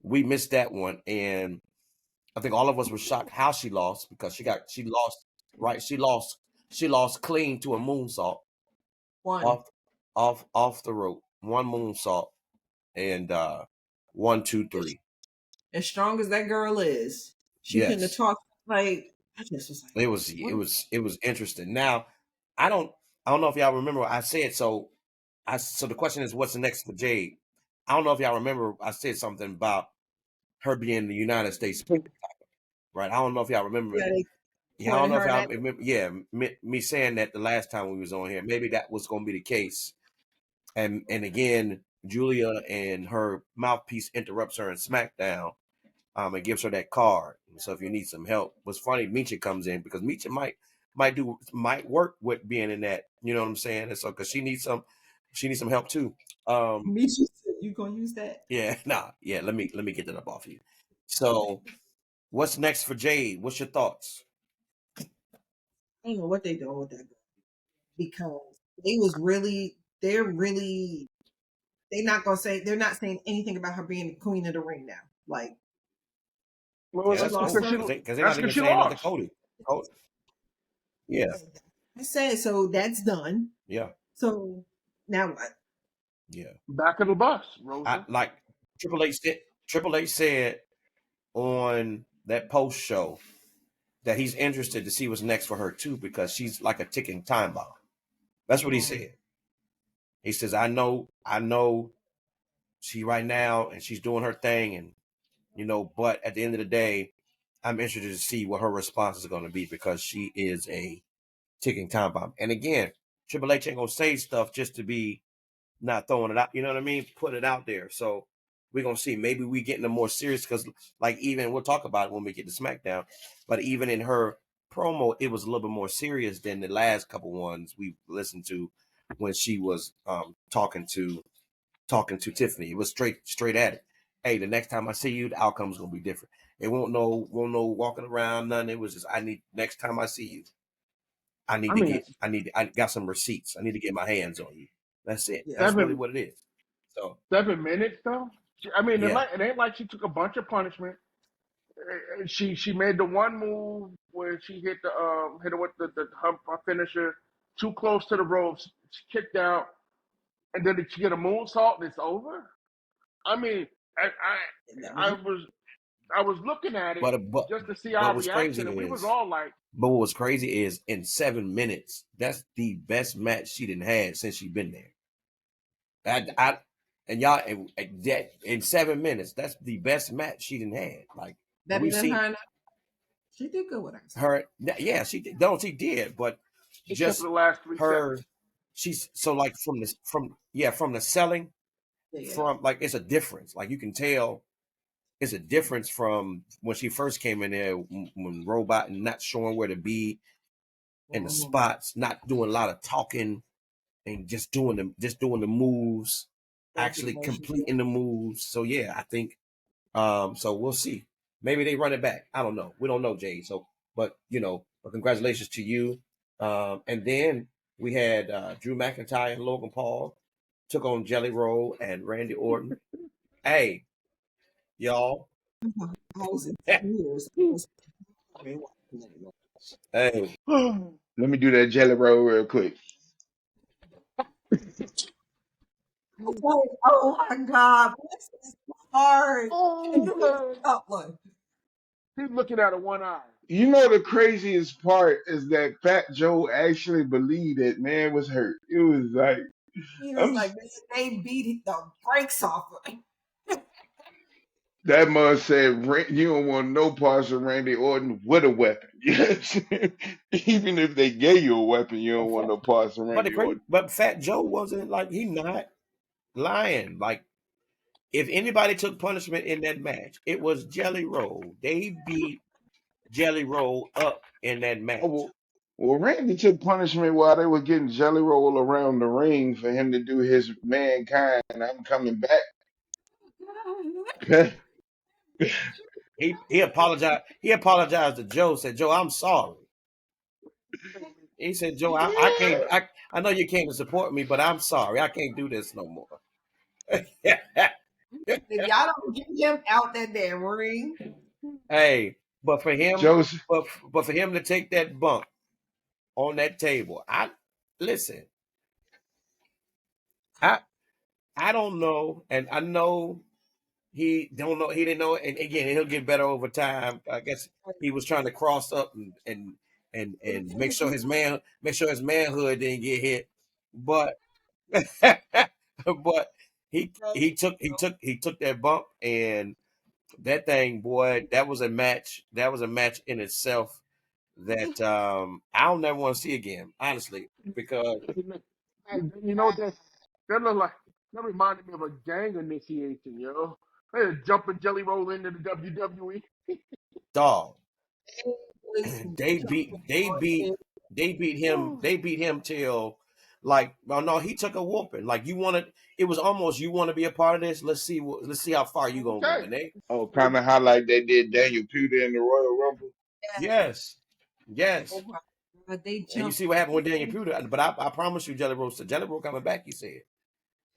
We missed that one, and I think all of us were shocked how she lost because she lost right. She lost clean to a moonsault One, off the rope. One moonsault and 1, 2, 3. as strong as that girl is, she couldn't have Yes, talked like. I just was like, it was interesting. Now I don't know if y'all remember what I said. So the question is, what's the next for Jade? I don't know if y'all remember. I said something about her being the United States, right? I don't know if y'all remember. yeah, they Yeah, I don't pointed know if her y'all at. remember. Yeah, me saying that the last time we was on here, maybe that was going to be the case. And again, Julia and her mouthpiece interrupts her in SmackDown, and gives her that card. So if you need some help, what's funny, Micha comes in because Micha might work with being in that. You know what I'm saying? And so because she needs some help too. Me, she said, "You gonna use that?" Yeah, nah, yeah. Let me get that up off you. So what's next for Jade? What's your thoughts? I don't know what they doing with that girl because they're not saying anything about her being the queen of the ring now. Like Well, Yeah, she that's lost cool her. because they're that's not because even she saying nothing to lost. Cody. Cody. Yeah, I said so. That's done. yeah, So now what? yeah. Back of the bus, I Rosa. like Triple H said on that post show that he's interested to see what's next for her too because she's like a ticking time bomb. That's what he said. He says, I know she right now and she's doing her thing and but at the end of the day, I'm interested to see what her response is going to be because she is a ticking time bomb. And again, Triple H ain't gonna say stuff just to be not throwing it out. You know what I mean? Put it out there. So we're gonna see. Maybe we getting a more serious because, like, even we'll talk about it when we get to SmackDown. But even in her promo, it was a little bit more serious than the last couple ones we listened to when she was talking to Tiffany. It was straight at it. Hey, the next time I see you, the outcome's gonna be different. It won't no walking around, none. It was just next time I see you, I mean, I got some receipts. I need to get my hands on you. That's it. Yeah. That's really seven what it is. So 7 minutes though. I mean, yeah, it ain't like she took a bunch of punishment. She made the one move where she hit her with her finisher too close to the ropes. She kicked out, and then she get a moonsault and it's over. I mean, That I was was I was looking at it but just to see but our what's reaction, crazy and we was is all like, but what was crazy is in 7 minutes, that's the best match she didn't had since she been there. I and y'all that in 7 minutes, that's the best match she didn't had. Like better we've than seen her. And she did good with us. her. Yeah, she did. No, she did, but except for just the last 3 seconds. her. She's so like from the selling Yeah. from like it's a difference. Like you can tell it's a difference from when she first came in there when Robot and not showing where to be in the Mhm. spots, not doing a lot of talking and just doing the moves, Thank you, actually emotion. completing the moves. So yeah, I think so we'll see. Maybe they run it back. I don't know. We don't know, Jay. So but but congratulations to you. And then we had Drew McIntyre and Logan Paul took on Jelly Roll and Randy Orton. Hey, y'all. I was in tears. Hey, Let me do that jelly roll real quick. Oh my God, this is hard. Can you give us Oh, a couple? he's looking out of one eye. You know the craziest part is that Fat Joe actually believed that man was hurt. It was like He was I'm like, they beat the brakes off of him. that man said you don't want no parts of Randy Orton with a weapon. Yes. Even if they gave you a weapon, you don't want no parts of Randy Orton. but Fat Joe wasn't like he not lying. Like if anybody took punishment in that match, it was Jelly Roll. They beat Jelly Roll up in that Oh, match. well, Randy took punishment while they were getting Jelly Roll around the ring for him to do his mankind. I'm coming back. He apologized. He apologized to Joe. Said Joe, I'm sorry. He said Joe, I can't. Yeah. I know you came to support me, but I'm sorry. I can't do this no more. If y'all don't get him out that damn ring, Hey, but for him, Joe's but for him to take that bump on that table, I listen. I I don't know, and I know he don't know. He didn't know, and again, he'll get better over time. I guess he was trying to cross up and make sure his manhood didn't get hit, but but he took that bump and that thing, boy, that was a match. That was a match in itself that I'll never want to see again, honestly, because And you know that look like that reminded me of a gang initiation, yo. They just jumping Jelly Roll into the WWE. dog, was they beat him till like, well, no, he took a whooping. Like you wanted, it was almost you want to be a part of this. Let's see how far you gonna go. Okay. And they, kind of how like they did Daniel Puder in the Royal Rumble. yes, oh yes. my God, they And you jumped see what happened with Daniel Puder. But I promise you, Jelly Roll coming back. He said,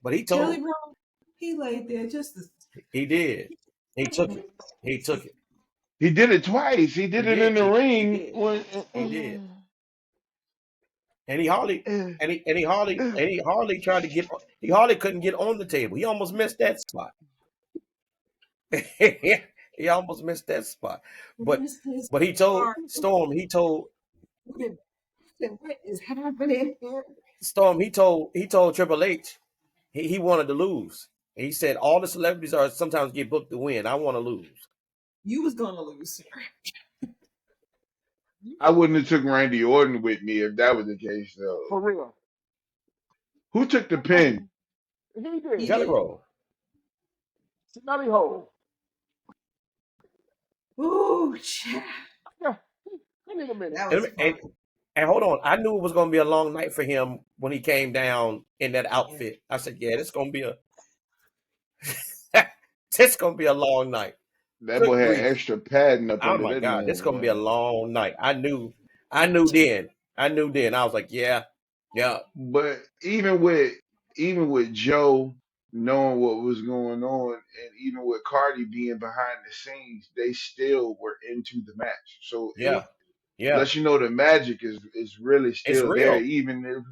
but he Jelly told, Roll. He laid there just as he did. He took it. He took it. He did it twice. He He did it in did. the He ring did. when. He did. And he hardly tried to get. He hardly couldn't get on the table. He almost missed that spot. He almost missed that spot. But where's his he told heart? Storm. What is happening here? Storm. He told Triple H. He wanted to lose. He said all the celebrities are sometimes get booked to win. I want to lose. You was gonna lose, sir. I wouldn't have took Randy Orton with me if that was the case. Though, For real. who took the pin? He He did. Jelly did. roll. Smelly hole. Ooh, child. Yeah. I need a minute. That was And, fun. and and hold on, I knew it was going to be a long night for him when he came down in that outfit. I said, "Yeah, this going to be a this going to be a long night." That boy Good had grief! extra padding up Oh under my that God, this man, going to be boy. a long night. I knew then. I knew then. I was like, "Yeah, yeah." But even with even with Joe knowing what was going on, and even with Cardi being behind the scenes, they still were into the match. So Yeah, it yeah, lets you know the magic is really it's still there, real.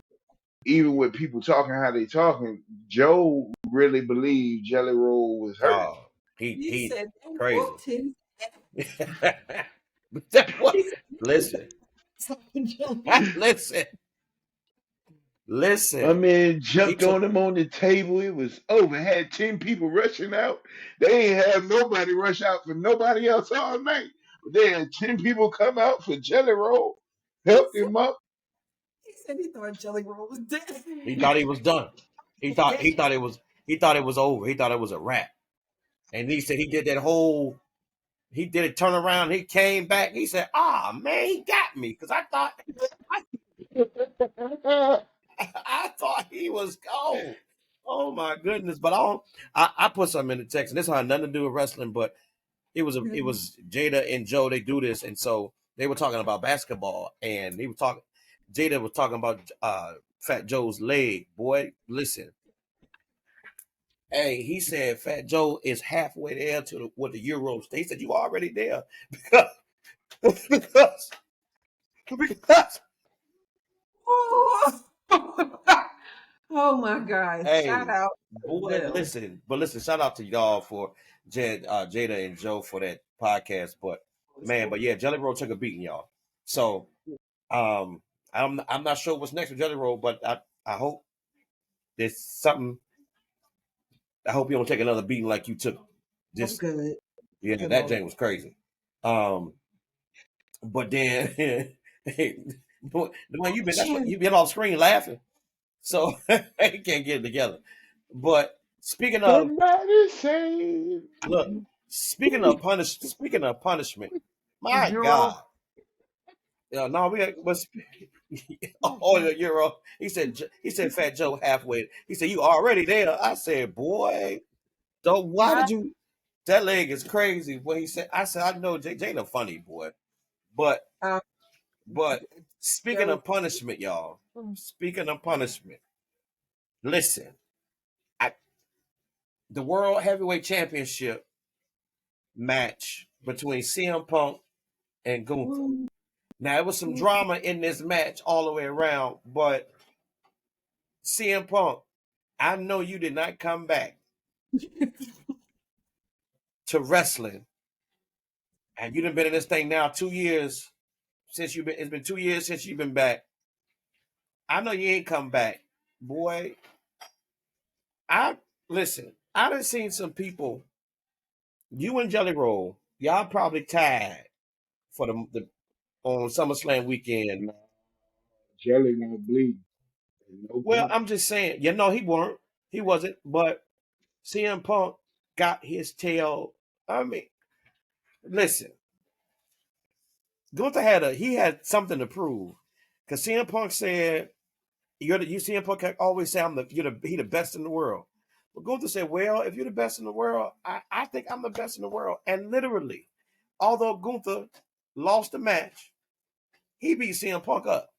even with people talking how they talking. Joe really believed Jelly Roll was hurt. Oh, he You he said they crazy. whooped his But that what? he Listen, said, listen, My listen. man He jumped took. on him on the table. It was over. Had 10 people rushing out. They ain't have nobody rush out for nobody else all night. But they had 10 people come out for Jelly Roll, helped him up. he said he thought Jelly Roll was dead. He thought he was done. He thought it was over. He thought it was a wrap. And he said he did that whole. He did it turn around. He came back. He said, "Ah, man, he got me because I thought he was gone." Oh my goodness! But I put something in the text, and this had nothing to do with wrestling, but it was Jada and Joe. They do this, and so they were talking about basketball, and he was talking. Jada was talking about Fat Joe's leg. Boy, listen. Hey, he said Fat Joe is halfway there to what the Euros. He said you already there because because Oh, oh my God. Shout hey, out to boy, them. listen, shout out to y'all for Jada and Joe for that podcast. But man, but yeah, Jelly Roll took a beating, y'all. So um, I'm not sure what's next with Jelly Roll, but I hope there's something. I hope you don't take another beating like you took. Oh, Just good. yeah, Good that Lord. thing was crazy. Um, but then the way you've been off screen laughing, so you can't get it together. But Somebody save look, me. speaking of punishment, my Euro. God, no, was oh the Euro. He said Fat Joe halfway. He said you already there. I said, boy, so why Yeah. did you? That leg is crazy. What he said, I said I know Jada funny boy, but Um, but speaking Jelly. of punishment, y'all. Speaking of punishment, listen, I, the World Heavyweight Championship match between CM Punk and Gunther. Ooh, Now, there was some ooh. drama in this match all the way around, but CM Punk, I know you did not come back to wrestling, and you've been in this thing now 2 years since you've been. It's been 2 years since you've been back. I know you ain't come back, boy. I listen. I done seen some people. You and Jelly Roll, y'all probably tied for the on SummerSlam weekend. Nah, Jelly won't bleed. No Well, pun. I'm just saying, you know, he wasn't, but CM Punk got his tail. I mean, listen, Gunther he had something to prove because CM Punk said you CM Punk always say he the best in the world. But Gunther said, well, if you're the best in the world, I think I'm the best in the world. And literally, although Gunther lost the match, he beat CM Punk up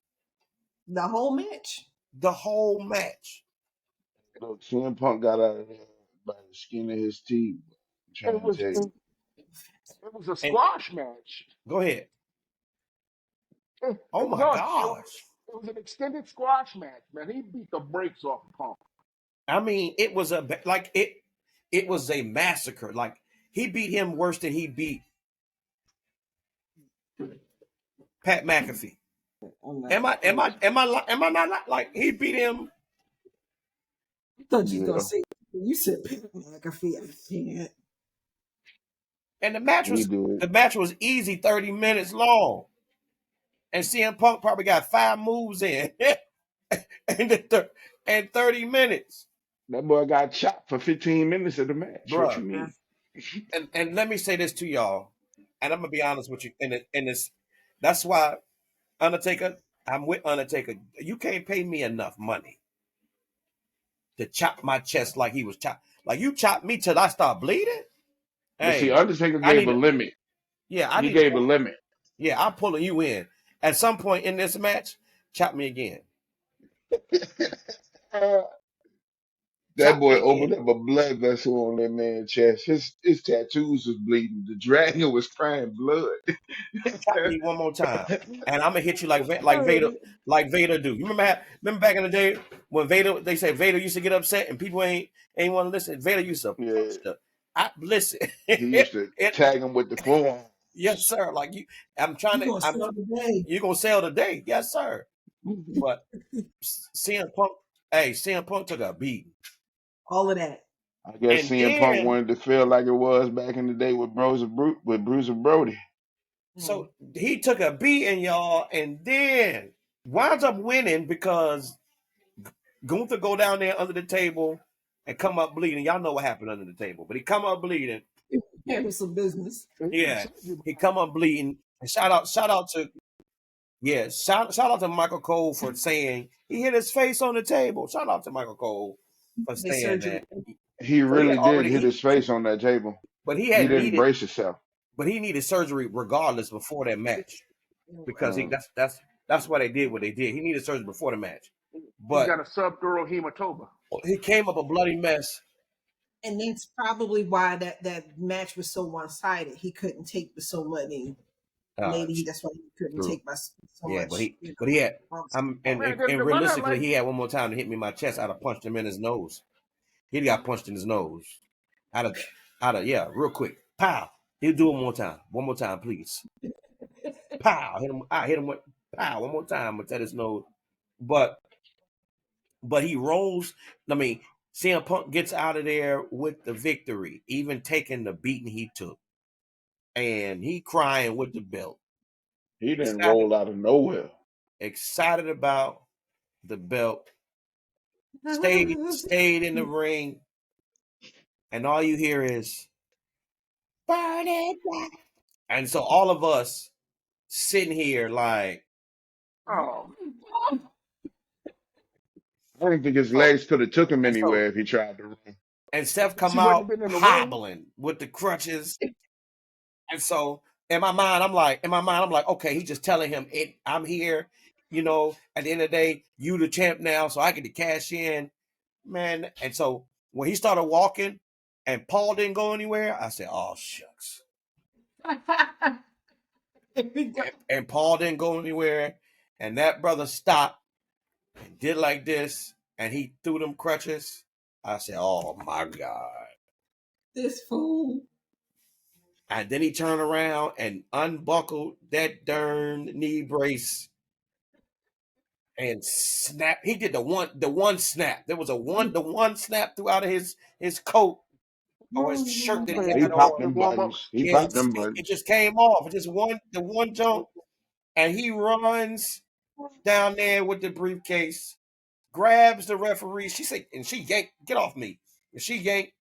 The whole match. the whole match. Look, CM Punk got out of there by the skin of his teeth. I'm It trying to was tell you. it was a And squash match. go ahead. Oh It was my on. gosh. It was an extended squash match, man. He beat the brakes off Punk. I mean, it was it was a massacre. Like he beat him worse than he beat Pat McAfee. I'm not. Am I not like he beat him? I thought you was gonna Yeah, say you said Pat McAfee. I can't. And he do it. the match was easy, 30 minutes long. And CM Punk probably got 5 moves in and and 30 minutes. That boy got chopped for 15 minutes of the match. What you Bruh. mean? And let me say this to y'all, and I'm gonna be honest with you, and it's that's why Undertaker, I'm with Undertaker. You can't pay me enough money to chop my chest like he was chopped. Like you chop me till I start bleeding. But see, Hey, Undertaker I gave need a to. limit. Yeah, I He need to gave a pull. limit. Yeah, I'm pulling you in at some point in this match. Chop me again. That Chop boy their opened head. up a blood vessel on that man's chest. His tattoos was bleeding. The dragon was crying blood. Chop me one more time, and I'm gonna hit you like Vader do. You remember back in the day when Vader, they say Vader used to get upset and people ain't want to listen. Vader used to Yeah, punch the. I listen. he used to tag him with the forearm. Yes, sir. Like you, I'm trying You to. gonna sell today? You gonna sell today? Yes, sir. But CM Punk, hey, CM Punk took a beat, All of that. I guess and CM Punk then wanted to feel like it was back in the day with Bruiser Brody. so he took a beating, y'all, and then winds up winning because Gunther go down there under the table and come up bleeding. Y'all know what happened under the table, but he come up bleeding. Handle some business. Yeah, he come up bleeding. And shout out to shout out to Michael Cole for saying he hit his face on the table. Shout out to Michael Cole for They saying surgery. that. He So he had really did hit his face on that table. but he He had didn't needed brace himself. but he needed surgery regardless before that match because Uh, that's why they did what they did. He needed surgery before the match, He's but got a subdural hematoma. he came up a bloody mess. And that's probably why that match was so one sided. He couldn't take so many. Maybe that's why he couldn't True. take so Yeah, much. but he had Man, and why not realistically like he had one more time to hit me in my chest. I'd have punched him in his nose. He'd got punched in his nose. I'd have yeah, real quick. Pow. He'll do it one more time, please. Pow. I hit him with pow one more time with his nose. But he rolls. I mean, CM Punk gets out of there with the victory, even taking the beating he took. And he crying with the belt. he didn't Excited, roll out of nowhere. excited about the belt. Stayed in the ring. And all you hear is burn it down. And so all of us sitting here like, oh I don't think his so legs could have took him and so anywhere if he tried to run. and Steph because come he wouldn't have out been in the ring. hobbling with the crutches. And so in my mind, I'm like, okay, he's just telling him I'm here. At the end of the day, you the champ now, so I get to cash in, man. And so when he started walking and Paul didn't go anywhere, I said, oh shucks. And Paul didn't go anywhere, and that brother stopped and did like this, and he threw them crutches. I said, oh my God. This fool. And then he turned around and unbuckled that darn knee brace and snap. He did the one snap. There was the one snap through out of his coat or his shirt that he Man, He had did the, popped on. the them warm buttons. ups. He Yeah, popped them it buttons. just came off. Just the one jump, and he runs down there with the briefcase, grabs the referee. She said, and she yanked, get off me. And she yanked,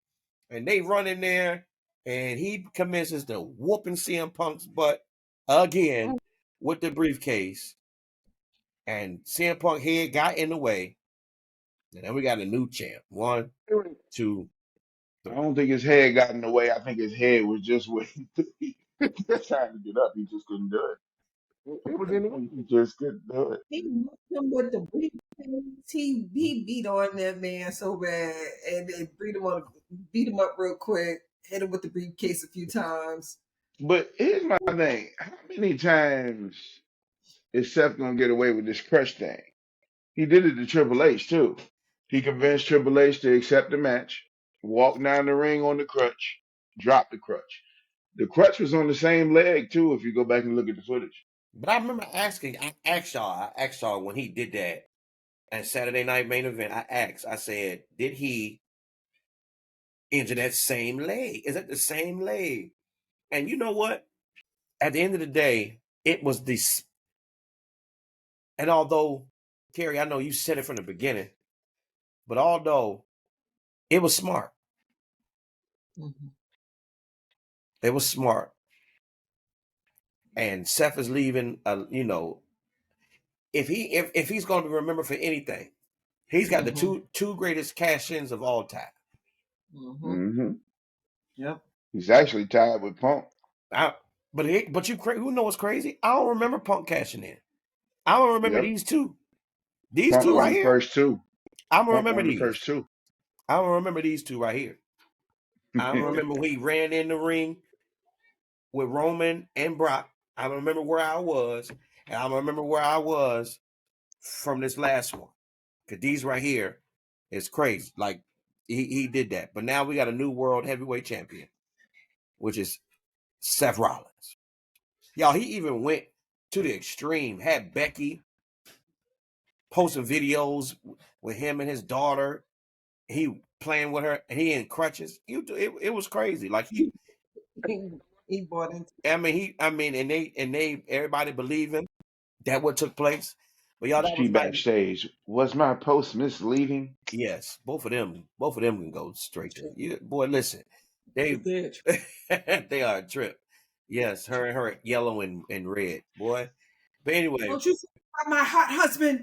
and they run in there, and he commences to whooping CM Punk's butt again with the briefcase. And CM Punk head got in the way. And then we got a new champ. 1, 2, I 3. don't think his head got in the way. I think his head was just waiting. He was trying to get up. He just couldn't do It was in the it. He just couldn't do it. He whooped him with the briefcase. He beat on that man so bad, and they beat him up real quick. Hit him with the briefcase a few times. But here's my thing: how many times is Seth gonna get away with this crush thing? He did it to Triple H too. He convinced Triple H to accept the match, walk down the ring on the crutch, drop the crutch. The crutch was on the same leg too. If you go back and look at the footage. But I remember I asked y'all when he did that at Saturday Night Main Event. I said, did he injure that same leg? Is that the same leg? And you know what? At the end of the day, it was this. And although, Kerry, I know you said it from the beginning, but although it was smart, it was smart. And Seth is leaving, if he's going to be remembered for anything, he's got the two greatest cash-ins of all time. Mm-hmm. Yep. He's actually tied with Punk. But who knows what's crazy? I don't remember Punk cashing in. I don't remember Yep. these two. These Punk two won right the here. first two. I'm gonna Punk remember won the these. first two. I don't remember these two right here. I don't remember when he ran in the ring with Roman and Brock. I don't remember where I was, and I don't remember where I was from this last one. Cause these right here is crazy. Like he did that. But now we got a new world heavyweight champion, which is Seth Rollins. Y'all, he even went to the extreme, had Becky posting videos with him and his daughter. He playing with her, and he in crutches. It was crazy. Like He bought into and they everybody believe him. That what took place. But y'all, that She was night. backstage. Was my post misleading? Yes, both of them can go straight to you. Boy, listen, they they are a trip. Yes, her and her yellow and red, boy. But anyway, Don't you forget about my hot husband?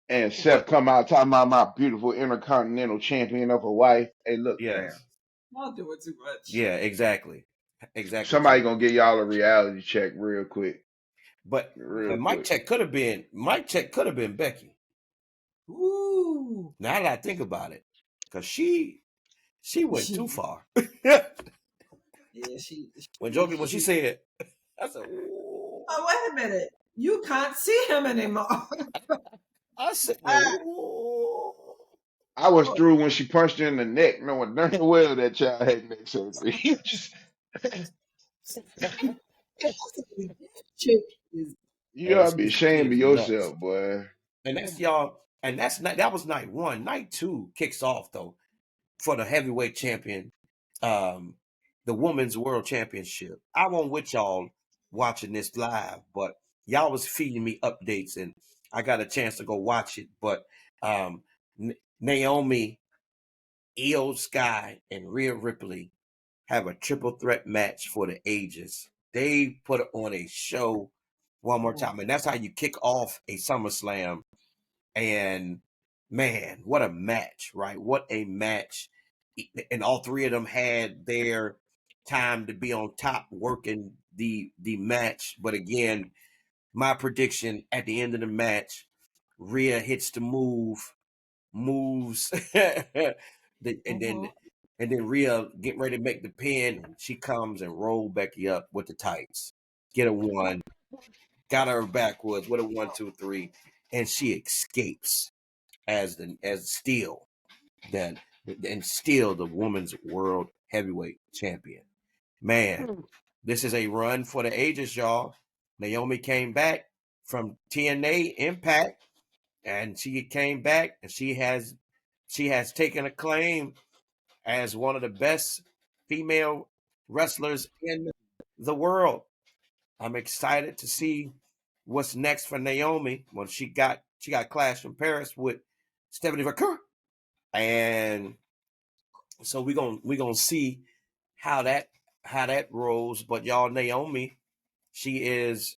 And Seth but come out talking about my beautiful intercontinental champion of a wife. Hey, look, fam. yes, Y'all doing too much. yeah, exactly. Somebody gonna get y'all a reality check real quick. But Real Mike quick. Check could have been Becky. Ooh. Now that I think about it, because she went too far. Yeah, she. When she said, I said, ooh. Oh, wait a minute. You can't see him anymore. I said, Ah, ooh. I was oh, through when she punched her in the neck, knowing darn well that child had neck surgery. chick is. You Hey, ought to be she ashamed of is nuts. yourself, boy. And that's y'all, and that was night one. Night two kicks off though for the heavyweight champion, um, the women's world championship. I won't with y'all watching this live, but y'all was feeding me updates and I got a chance to go watch it. But um Naomi, Io Sky, and Rhea Ripley have a triple threat match for the ages. They put on a show one more time, and that's how you kick off a SummerSlam. And man, what a match, right? What a match. And all three of them had their time to be on top working the match. But again, my prediction at the end of the match, Rhea hits the moves, and then Mhm. Rhea getting ready to make the pin. And she comes and roll Becky up with the tights, get a one, got her backwards with a 1, 2, 3, and she escapes as still then and still the women's world heavyweight champion. Man, this is a run for the ages, y'all. Naomi came back from TNA Impact, and she came back, and she has taken a claim as one of the best female wrestlers in the world. I'm excited to see what's next for Naomi. Well, she got Clash in Paris with Stephanie McCurry, and so we gonna see how that rolls. But y'all, Naomi, she is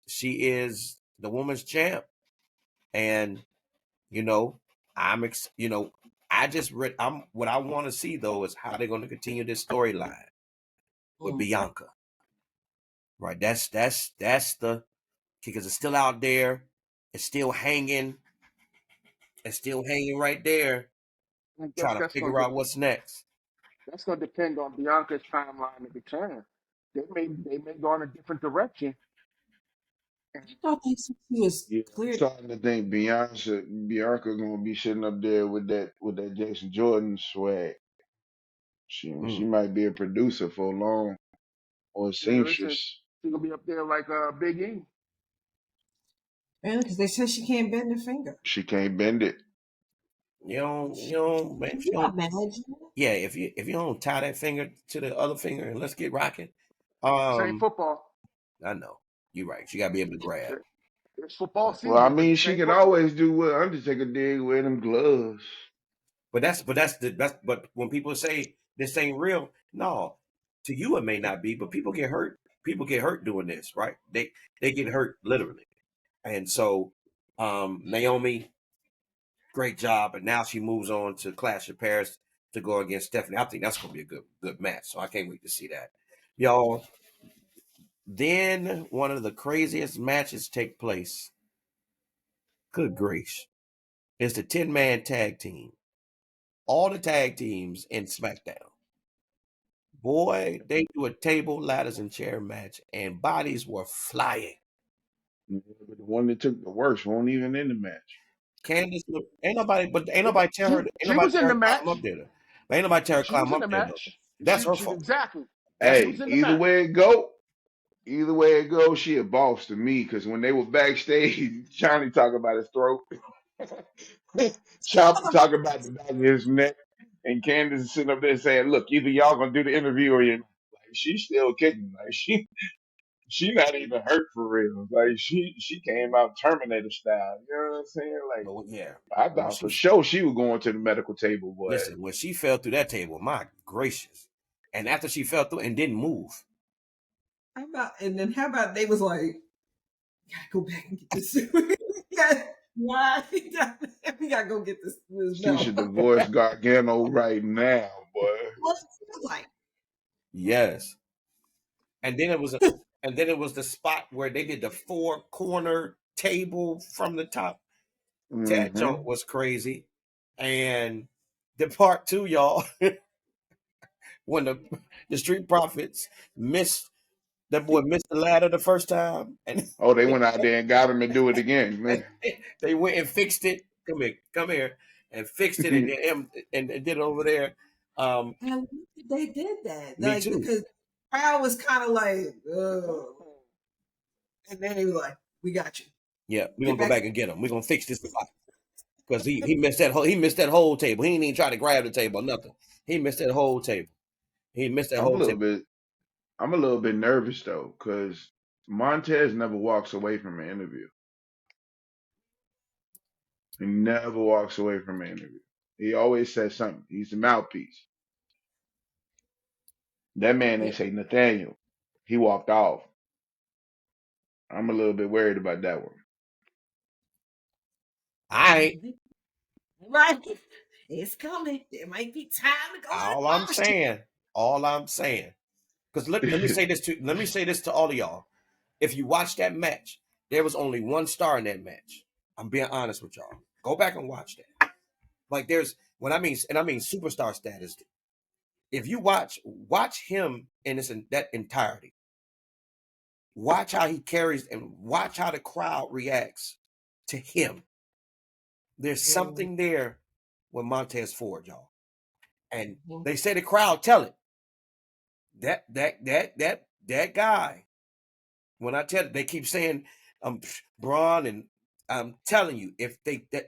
the woman's champ, and you know I just read. I'm what I want to see though is how they're going to continue this storyline with Mm. Bianca. Right, that's the because it's still out there. It's still hanging. It's still hanging right there, I guess trying to figure out what's next. that's gonna depend on Bianca's timeline of return. They may go in a different direction. And I thought they said she was Yeah, I'm cleared. starting to think Bianca gonna be sitting up there with that Jason Jordan swag. She Mm. might be a producer for long or a yeah, listen, seamstress. she's gonna be up there like Big E. Really? Because they said she can't bend her finger. She can't bend it. Man, Can if you you don't, imagine? yeah, if you don't tie that finger to the other finger and let's get rocking. This ain't Um, football. I know you're right. You gotta be able to grab, It's football but Well, I season, but mean, this she ain't can football. always do what Undertaker did, wear them gloves. but when people say this ain't real, no, to you it may not be, but people get hurt. People get hurt doing this, right? They get hurt literally, and so Naomi, great job, but now she moves on to Clash of Paris to go against Stephanie. I think that's gonna be a good match. So I can't wait to see that, y'all. Then one of the craziest matches take place. Good grace. It's the 10-man tag team. All the tag teams in SmackDown. Boy, they do a table, ladders, and chair match, and bodies were flying. But the one that took the worst won't even in the match. Candace, ain't nobody tell her, She was in the to climb up match. there. But ain't nobody tell her to She was climb in up the there though. match. That's her She fault. exactly. She was Hey, in the match. either way it goes, she a boss to me. Because when they were backstage, Johnny talking about his throat, Chopper talking about the back of his neck, and Candace is sitting up there saying, "Look, either y'all gonna do the interview or you're not." Like she's still kicking. Like she not even hurt for real. Like she came out Terminator style. You know what I'm saying? Like But yeah, I when thought for she sure she was going to the medical table, but listen, when she fell through that table, my gracious. And after she fell through and didn't move. How about they was like, gotta go back and get this. Why? We gotta go get this she medal. should divorce Gargano right now, boy. Like, Yes. And then it was the spot where they did the 4-corner table from the top. That Mm-hmm. joke was crazy. And the part 2, y'all, when the Street Profits missed that boy missed the ladder the first time, and Oh, they went out there and got him to do it again, man. they went and fixed it. Come here, and fixed it, and did it over there. and they did that, Me like, too. because crowd was kind of like, ugh. And then he was like, "We got you. Yeah, we're Get gonna go back." back and get him. We're gonna fix this spot because he missed that whole table. He didn't even try to grab the table or nothing. He missed that whole table. He missed that I'm a whole little table. bit, I'm a little bit nervous though, because Montez never walks away from an interview. He never walks away from an interview. He always says something. He's the mouthpiece. That man, they Yeah. say Nathaniel. He walked off. I'm a little bit worried about that one. I ain't. Right. It's coming. It might be time to go to All I'm Boston. saying. All I'm saying. Because let me say this to all of y'all. If you watch that match, there was only one star in that match. I'm being honest with y'all. Go back and watch that. Like there's when I mean superstar status. If you watch him in that entirety. Watch how he carries and watch how the crowd reacts to him. There's something there with Montez Ford, y'all. And they say the crowd tell it. That guy. When I tell they keep saying Braun, and I'm telling you,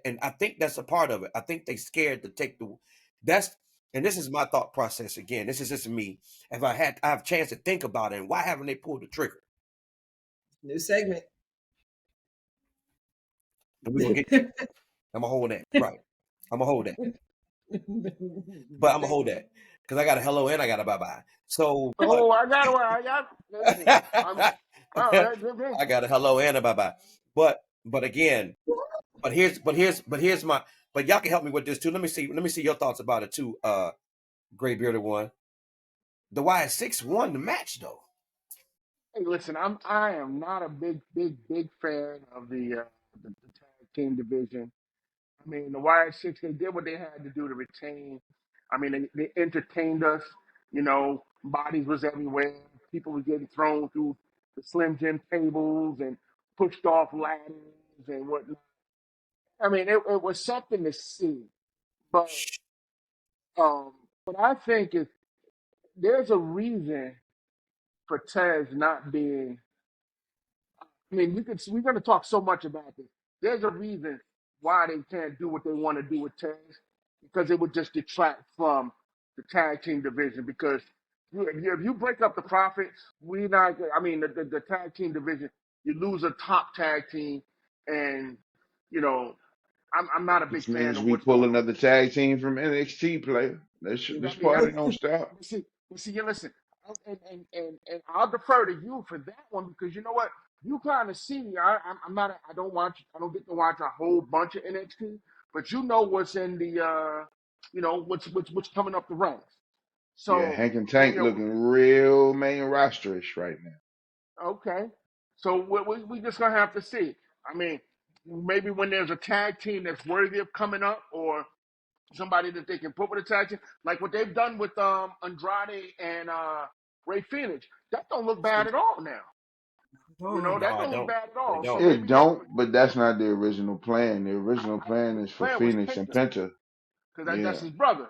and I think that's a part of it. I think they scared to take that's and this is my thought process again. This is just me. If I have a chance to think about it, and why haven't they pulled the trigger? New segment. And we're gonna get I'm gonna hold that. Right. I'm gonna hold that. But I'm gonna hold that. Because I got a hello and I got a bye-bye. So Oh, listen. I got a hello and a bye-bye. But again, here's my but y'all can help me with this too. Let me see your thoughts about it too, Gray Bearded One. The Y6 won the match though. Hey, listen, I am not a big fan of the tag team division. I mean, the Y6, they did what they had to do to retain. I mean, they entertained us. You know, bodies was everywhere. People were getting thrown through the Slim Jim tables and pushed off ladders and whatnot. I mean, it was something to see. But what I think is there's a reason for Tez not being. I mean, we're going to talk so much about this. There's a reason why they can't do what they want to do with Tez because it would just detract from the tag team division. Because if you break up the profits, we not. I mean, the tag team division, you lose a top tag team, and you know, I'm not a big Which fan means of we what's pull going on. another tag team from NXT player. I This mean, party don't stop. you listen, and I'll defer to you for that one because you know what, you kind of see. I'm not. I don't watch. I don't get to watch a whole bunch of NXT, but you know what's in the, what's coming up the ranks. Yeah, So Hank and Tank you know, looking real main rosterish right now. okay. So we just gonna have to see. I mean, maybe when there's a tag team that's worthy of coming up, or somebody that they can put with a tag team, like what they've done with Andrade and Ray Phoenix, that don't look bad at all now. Oh, No, That I don't look don't. bad at They all. So don't. It maybe they don't, but that's not the original plan. The original plan is for plan was Phoenix and Penta, Penta. because that's Yeah, his brother.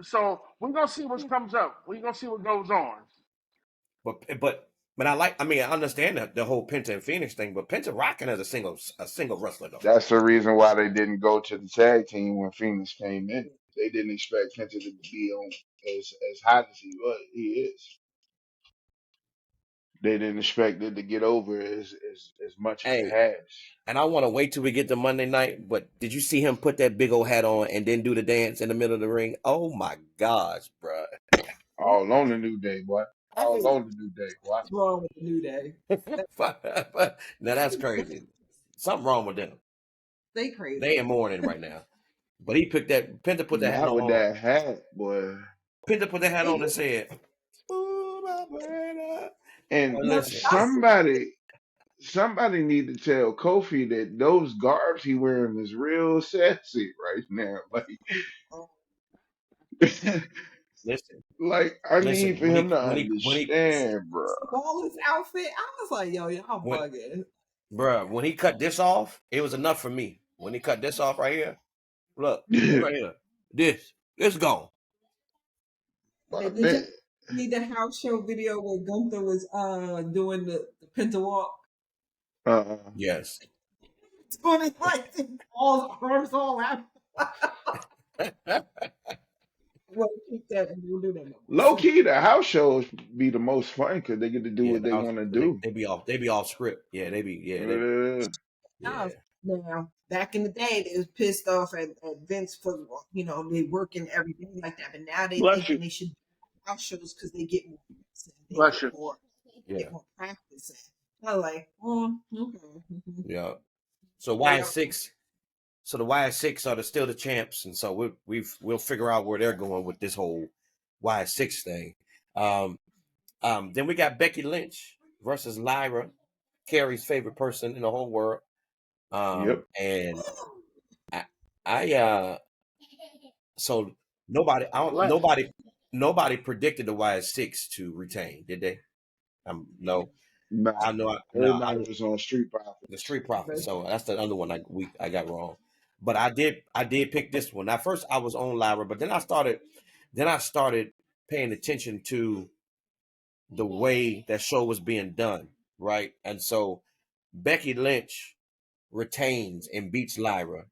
So we're gonna see what comes up. We're gonna see what goes on. But I like. I mean, I understand the whole Penta and Phoenix thing, but Penta rocking as a single wrestler though. that's the reason why they didn't go to the tag team when Phoenix came in. They didn't expect Penta to be on as hot as he is. They didn't expect it to get over as much as it Hey, has. and I want to wait till we get to Monday night. But did you see him put that big old hat on and then do the dance in the middle of the ring? Oh my gosh, bro! All on the New Day, boy. All on the New Day, boy. what's wrong with the New Day? Now that's crazy. Something wrong with them. They crazy. They in mourning right now. But he picked that. Penta put that hat Not with on. that hat, boy. Penta put that hat They on and said, "Ooh, my brother." And Listen, somebody need to tell Kofi that those garbs he wearing is real sexy right now. Like, listen, like I need listen. for him to understand, bro. all his outfit. I was like, yo, y'all When bugging. bruh, when he cut this off, it was enough for me. When he cut this off right here, look right here. This gone. My Did you man. see the house show video where Gunther was doing the Penta walk? Uh, Yes. Doing it like all arms all out. Well, keep that and we'll do that no more. low key, the house shows be the most fun because they get to do Yeah, what the they house want to they, do. they be off script. Yeah, they be yeah. Now, back in the day, they was pissed off at Vince for they working every day like that, but now they Bless thinking you. they should do house shows because they get more practice and they Bless you. Yeah. get more practice in. I'm like, oh, okay. Yeah. So Yeah. Y6 So the Y6 are still the champs, and so we'll figure out where they're going with this whole Y6 thing. Then we got Becky Lynch versus Lyra, Carrie's favorite person in the whole world. Yep. And I so nobody I don't Bless. nobody predicted the Y6 to retain, did they? No, Nah, I know no everybody was on Street the Profits. Street Profits. So that's the other one I got wrong. But I did pick this one. At first I was on Lyra, but then I started paying attention to the way that show was being done, right? And so Becky Lynch retains and beats Lyra.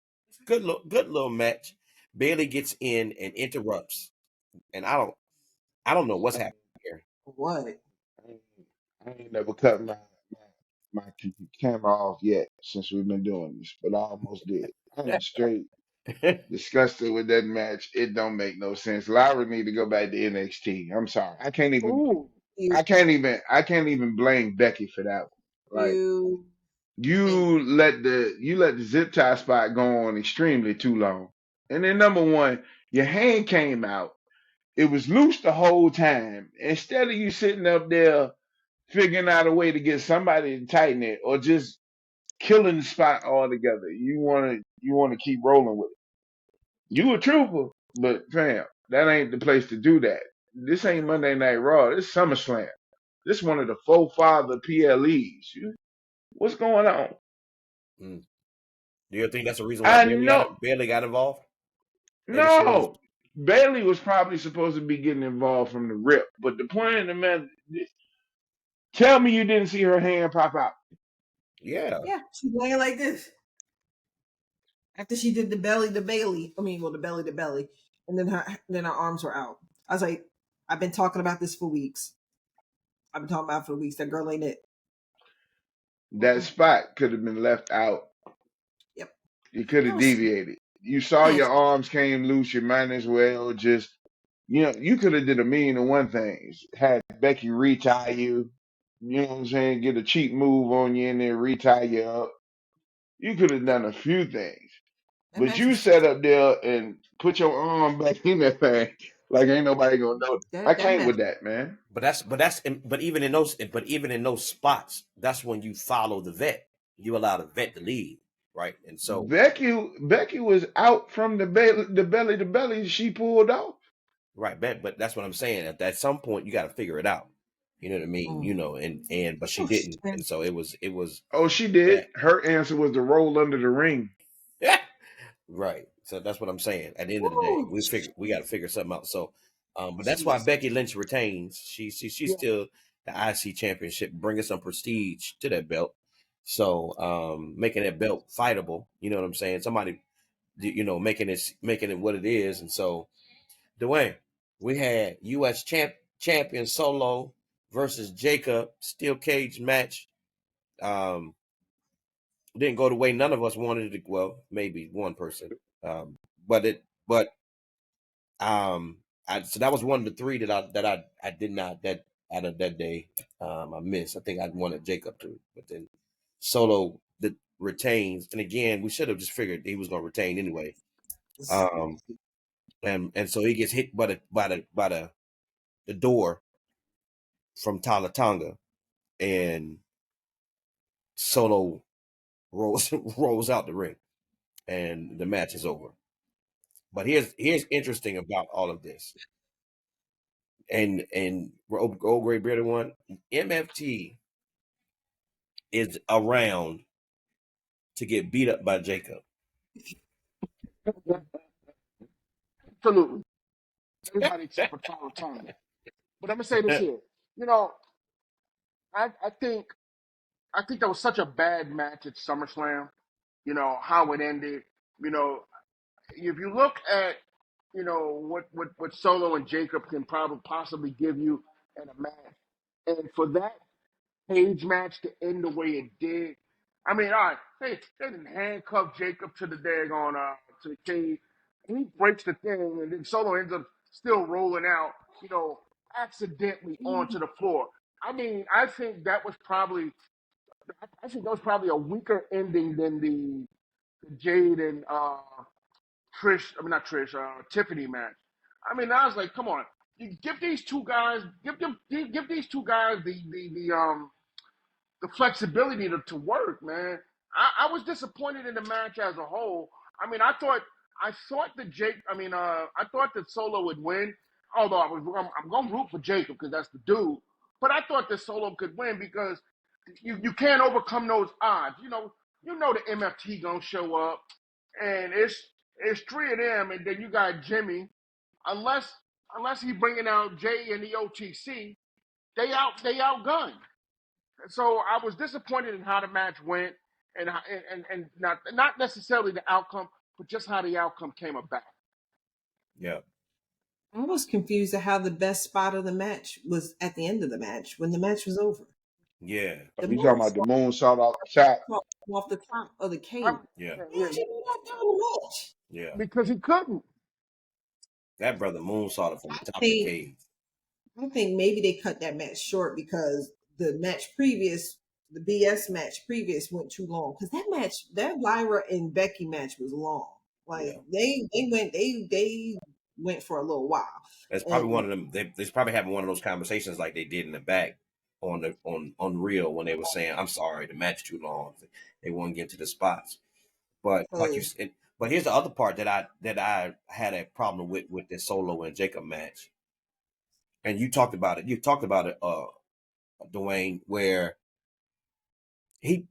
Good little match. Bailey gets in and interrupts, and I don't know what's I happening here. What? ain't, I ain't never cut my camera off yet since we've been doing this, but I almost did. I'm straight disgusted with that match. It don't make no sense. Lyra need to go back to NXT. I'm sorry. Ooh. You, I can't even blame Becky for that one. Like you, and you let the zip tie spot go on extremely too long. And then number one, your hand came out. It was loose the whole time. Instead of you sitting up there figuring out a way to get somebody to tighten it or just killing the spot altogether, you wanna keep rolling with it. You a trooper, but fam, that ain't the place to do that. This ain't Monday Night Raw. This SummerSlam. This one of the four father PLEs. What's going on? Mm. Do you think that's the reason why I know. Bailey got involved? Maybe she was. No. Bailey was probably supposed to be getting involved from the rip, but the point of the matter, tell me you didn't see her hand pop out. Yeah. yeah, she's laying like this after she did the belly to Bailey. I mean, well, the belly to belly, and then her arms were out. I was like, I've been talking about this for weeks. I've been talking about it for weeks. That girl ain't it. That spot could have been left out. Yep. You could have No, she, deviated. You saw yes, your arms came loose. You might as well just, you could have did a million and one things. Had Becky retie you. You know what I'm saying? Get a cheap move on you and then retie you up. You could have done a few things. that But match you was sat up there and put your arm back in that thing like ain't nobody gonna know. I that can't match. with that, man. But even in those spots, that's when you follow the vet. You allow the vet to lead. right? And so Becky was out from the belly to belly. She pulled off. right, but that's what I'm saying. At some point, you got to figure it out. You know what I mean? You know, and but she Oh, didn't, shit. and so it was Oh, she did. that. Her answer was to roll under the ring. Right. So that's what I'm saying. At the end of the day, Oh, we got to figure something out. So, but that's why jeez. Becky Lynch retains. She's Yeah. still the IC championship, bringing some prestige to that belt. So, making that belt fightable. You know what I'm saying? Somebody, making it what it is. And so, Dwayne, we had U.S. champion Solo versus Jacob steel cage match. Um, didn't go the way none of us wanted it. Well, maybe one person. Um, but so that was one of the three that I did not that out of that day I missed. I think I wanted Jacob to, but then Solo that retains, and again we should have just figured he was going to retain anyway. Um, and so he gets hit by the door from Tonga, and Solo rolls rolls out the ring, and the match is over. But here's interesting about all of this, and old Great Bearded One, MFT is around to get beat up by Jacob. Absolutely. Everybody except for Tonga. But I'm gonna say this here. You know, I think that was such a bad match at SummerSlam. You know how it ended. You know, if you look at what Solo and Jacob can probably possibly give you in a match, and for that cage match to end the way it did, I mean, all right, they didn't handcuff Jacob to the daggone to the cage, and he breaks the thing, and then Solo ends up still rolling out, accidentally onto the floor. I mean, I think that was probably a weaker ending than the Jade and not Trish, Tiffany match. I mean, I was like, come on, you give these two guys, give these two guys the flexibility to work, man. I was disappointed in the match as a whole. I mean, I thought that Solo would win. Although I'm going to root for Jacob because that's the dude. But I thought that Solo could win because you can't overcome those odds. The MFT gonna show up, and it's three of them, and then you got Jimmy. Unless he bringing out Jay and the OTC, they outgunned. So I was disappointed in how the match went, and not necessarily the outcome, but just how the outcome came about. Yeah, I was confused at how the best spot of the match was at the end of the match when the match was over. yeah, The You talking moon about the moon saw off the top? off the top of the cage. I'm, yeah, Why did you do that during the match? yeah. because he couldn't. That brother moonsaulted from I the top of the think cage. I think maybe they cut that match short because the match previous, the BS match previous, went too long. Because that Lyra and Becky match was long. Like Yeah, they went for a little while. that's probably one And of them. They's probably having one of those conversations like they did in the back on Real when they were saying, "I'm sorry, the match too long." They won't get to the spots. But like you because said, but here's the other part that I had a problem with the Solo and Jacob match, and you talked about it. You talked about it, Dwayne, where he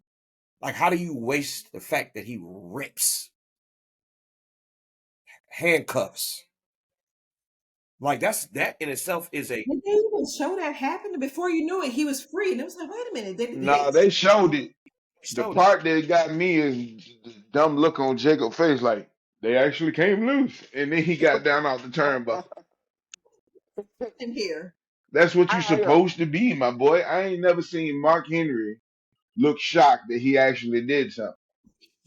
like, how do you waste the fact that he rips handcuffs? Like that in itself is a did they even show that happened? Before you knew it, he was free. And it was like, wait a minute, Nah, they showed it. The showed it. part that got me is the dumb look on Jacob's face, like they actually came loose, and then he got down off the turnbuckle. in here. That's what you I uh, supposed to be, my boy. I ain't never seen Mark Henry look shocked that he actually did something.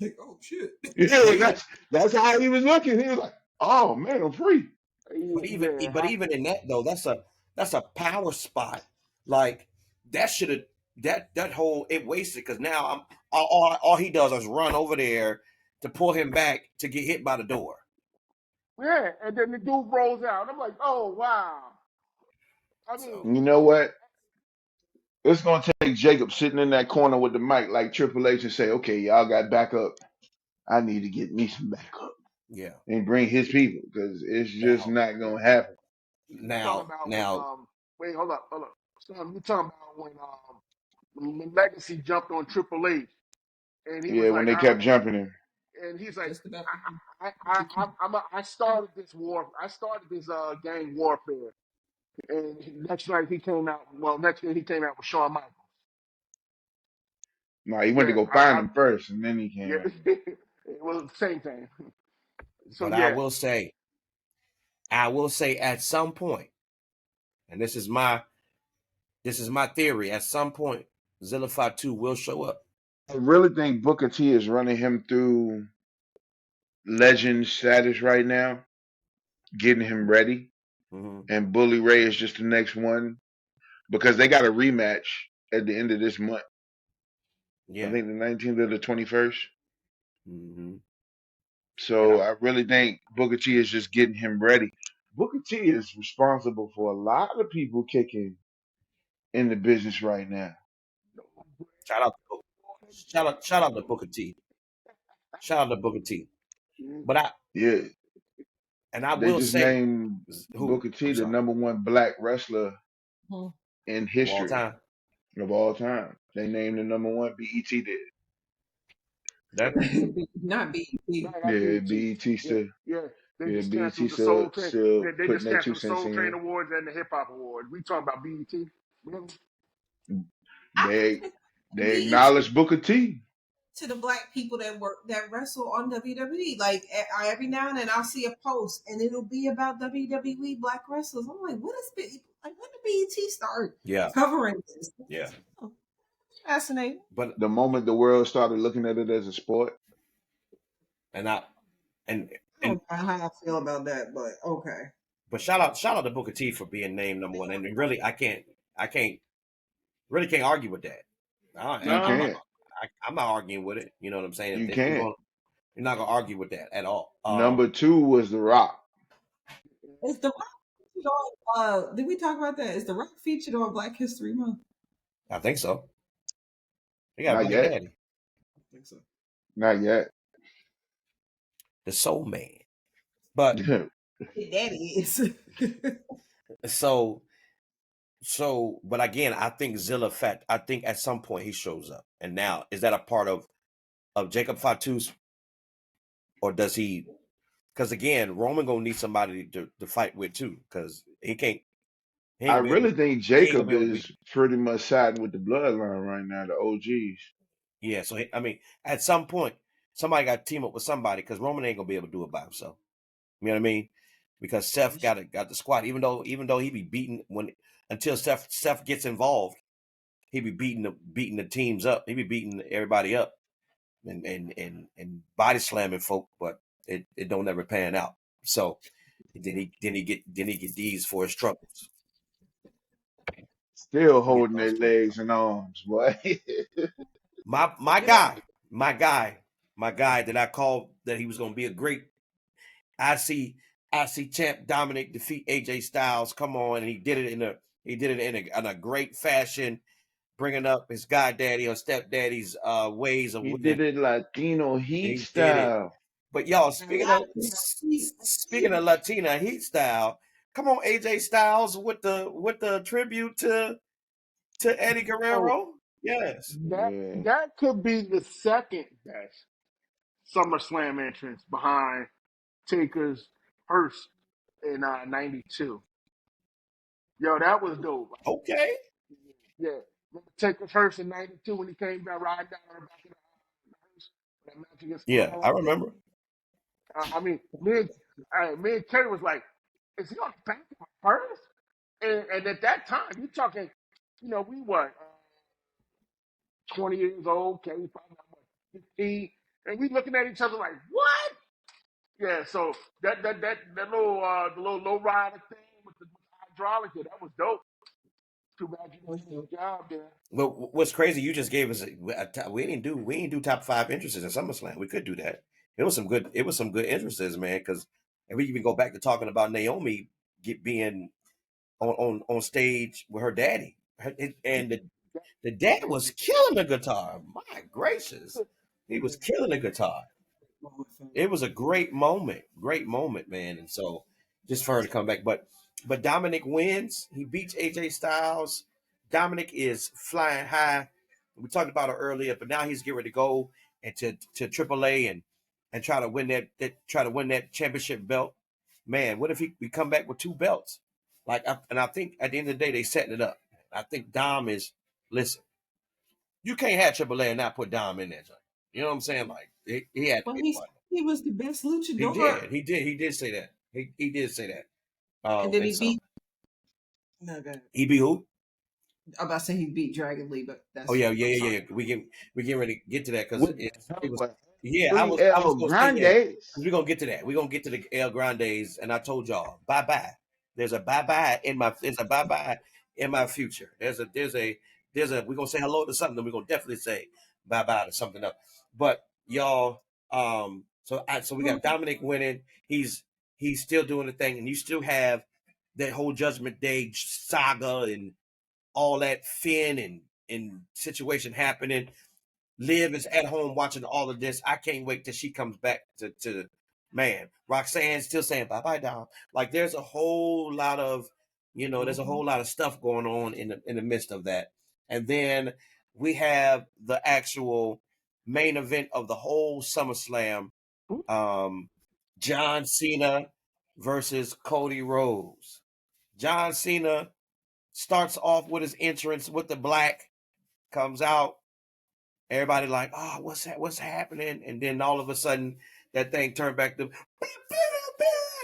Like, oh shit. Yeah, But even that's how he was looking. He was like, "Oh man, I'm free." but even in that though, that's a power spot. Like that should have that whole it wasted because now all he does is run over there to pull him back to get hit by the door. yeah, and then the dude rolls out. I'm like, oh wow. I mean, So You know what? It's gonna take Jacob sitting in that corner with the mic like Triple H and say, "Okay, y'all got back up." I need to get me some backup Yeah. and bring his people because it's just Now, not gonna happen. You talking now, about when now. wait, hold up. Son, you talking about when Legacy jumped on Triple H and he was Yeah, when like, they all right, kept jumping him. and he's like, Just about I started this war. I started this gang warfare. And next night he came out. Well, next year he came out with Shawn Michaels. No, he went to Yeah, go find him first, and then he came yeah. out. It was the same thing. So But yeah, I will say, at some point, and this is my theory. At some point, Zilla Fatu will show up. I really think Booker T is running him through legend status right now, getting him ready, Mm-hmm. and Bully Ray is just the next one because they got a rematch at the end of this month. I Yeah. think the 19th or the 21st. Mm-hmm. And So I really think Booker T is just getting him ready. Booker T is responsible for a lot of people kicking in the business right now. shout out, shout out to Booker T. Shout out to Booker T. But Yeah, I they will just say, named who? Booker T I'm the sorry. #1 black wrestler Mhm. in Of all history time. of all time. They named the #1. BET did. That Not no, BET. not Yeah, BET. BET Yeah, still. yeah. They Yeah, just BET canceled the Soul still Train. They putting just their two canceled the cents Soul Train in. Awards and the Hip Hop Awards. We talking about BET? Really? I They think they BET acknowledged Booker T. to the black people that wrestle on WWE. Like every now and then I'll see a post and it'll be about WWE black wrestlers. I'm like, what is like when did BET start yeah, covering this? yeah. Oh, fascinating. But The moment the world started looking at it as a sport, and I and I and don't know how I feel about that, but okay. but shout out to Booker T for being named #1. And really, I can't really can't argue with that. you No. can't. I'm not arguing with it. You know what I'm saying? You If you're can't. going, you're not gonna argue with that at all. #2 was The Rock. Is the Rock featured on? Did we talk about that? Is the Rock featured on Black History Month? I think so. They got a Not black yet. daddy, I think so. Not yet. the Soul Man. But That is. so but again, I think Zilla Fat. I think at some point he shows up. And now, is that a part of Jacob Fatu's, or does he? Because again, Roman gonna need somebody to fight with too. Because he I ain't gonna be able really to, think he ain't gonna Jacob be able to beat. is pretty much siding with the bloodline right now, the OGs. Yeah, so I mean, at some point, somebody got to team up with somebody because Roman ain't gonna be able to do it by himself. You know what I mean? Because Seth got the squad. Even though he be beating until Seth gets involved, he be beating the teams up. He be beating everybody up and body slamming folk, but it don't ever pan out. So then he get these for his troubles. Still He get holding those their for his troubles. legs and arms, boy. My You know, guy, my guy that I called that he was gonna be a great. I see Champ Dominic defeat AJ Styles. Come on, and he did it in a great fashion, bringing up his goddaddy or stepdaddy's ways of He winning. did it Latino And Heat he did it. style. But y'all, a lot of speaking of Latina Heat style, come on, AJ Styles with the tribute to Eddie Oh, Guerrero. Yes. that Yeah. that could be the second best SummerSlam entrance behind Taker's Hearst in '92. Yo, that was dope. Okay. Yeah, remember Taker's Hearst in '92 when he came down riding down on the back of the hearse that match against Stone Yeah, I Cold. remember. I mean, me and Kerry was like, "Is he on the back of a hearse?" And at that time, you talking, we what 20 years old, Kerry probably what, 15, and we looking at each other like, "What?" Yeah, so that little the little low rider thing with the hydraulic, yeah, that was dope. Too bad you didn't get the job there. But what's crazy? You just gave us we didn't do top five entrances in SummerSlam. We could do that. It was some good entrances, man. Because if we even go back to talking about Naomi being on stage with her daddy, and the dad was killing the guitar. My gracious, he was killing the guitar. It was a great moment, man. And so just for her to come back, but Dominic wins. He beats AJ Styles. Dominic is flying high. We talked about it earlier, but now he's getting ready to go and to AAA and try to win that championship belt. Man, what if we come back with 2 belts? And I think at the end of the day they setting it up. I think Dom is listen. You can't have AAA and not put Dom in there. You know what I'm saying? Like he had to Well, be part. he was the best He luchador. did. He did say that. He did say that. And then And he so beat. No, go ahead. he beat who? I'm about to say he beat Dragon Lee, but Oh that's. yeah. I'm sorry. We get ready to get to that because With it was. with Yeah, three I was El gonna say yeah. Grandes. We're gonna get to that. We're gonna get to the El Grandes, and I told y'all bye bye. There's a bye bye in my future. We're gonna say hello to something. We're gonna definitely say bye bye to something else. But y'all, so we got Dominic winning. He's still doing the thing, and you still have that whole Judgment Day saga and all that Finn and situation happening. Liv is at home watching all of this. I can't wait till she comes back to man. Roxanne still saying bye bye Dom. Like there's a whole lot of there's a whole lot of stuff going on in the midst of that. And then we have the actual main event of the whole SummerSlam. John Cena versus Cody Rhodes. John Cena starts off with his entrance with the black, comes out. Everybody like, oh, what's that? What's happening? And then all of a sudden, that thing turned back to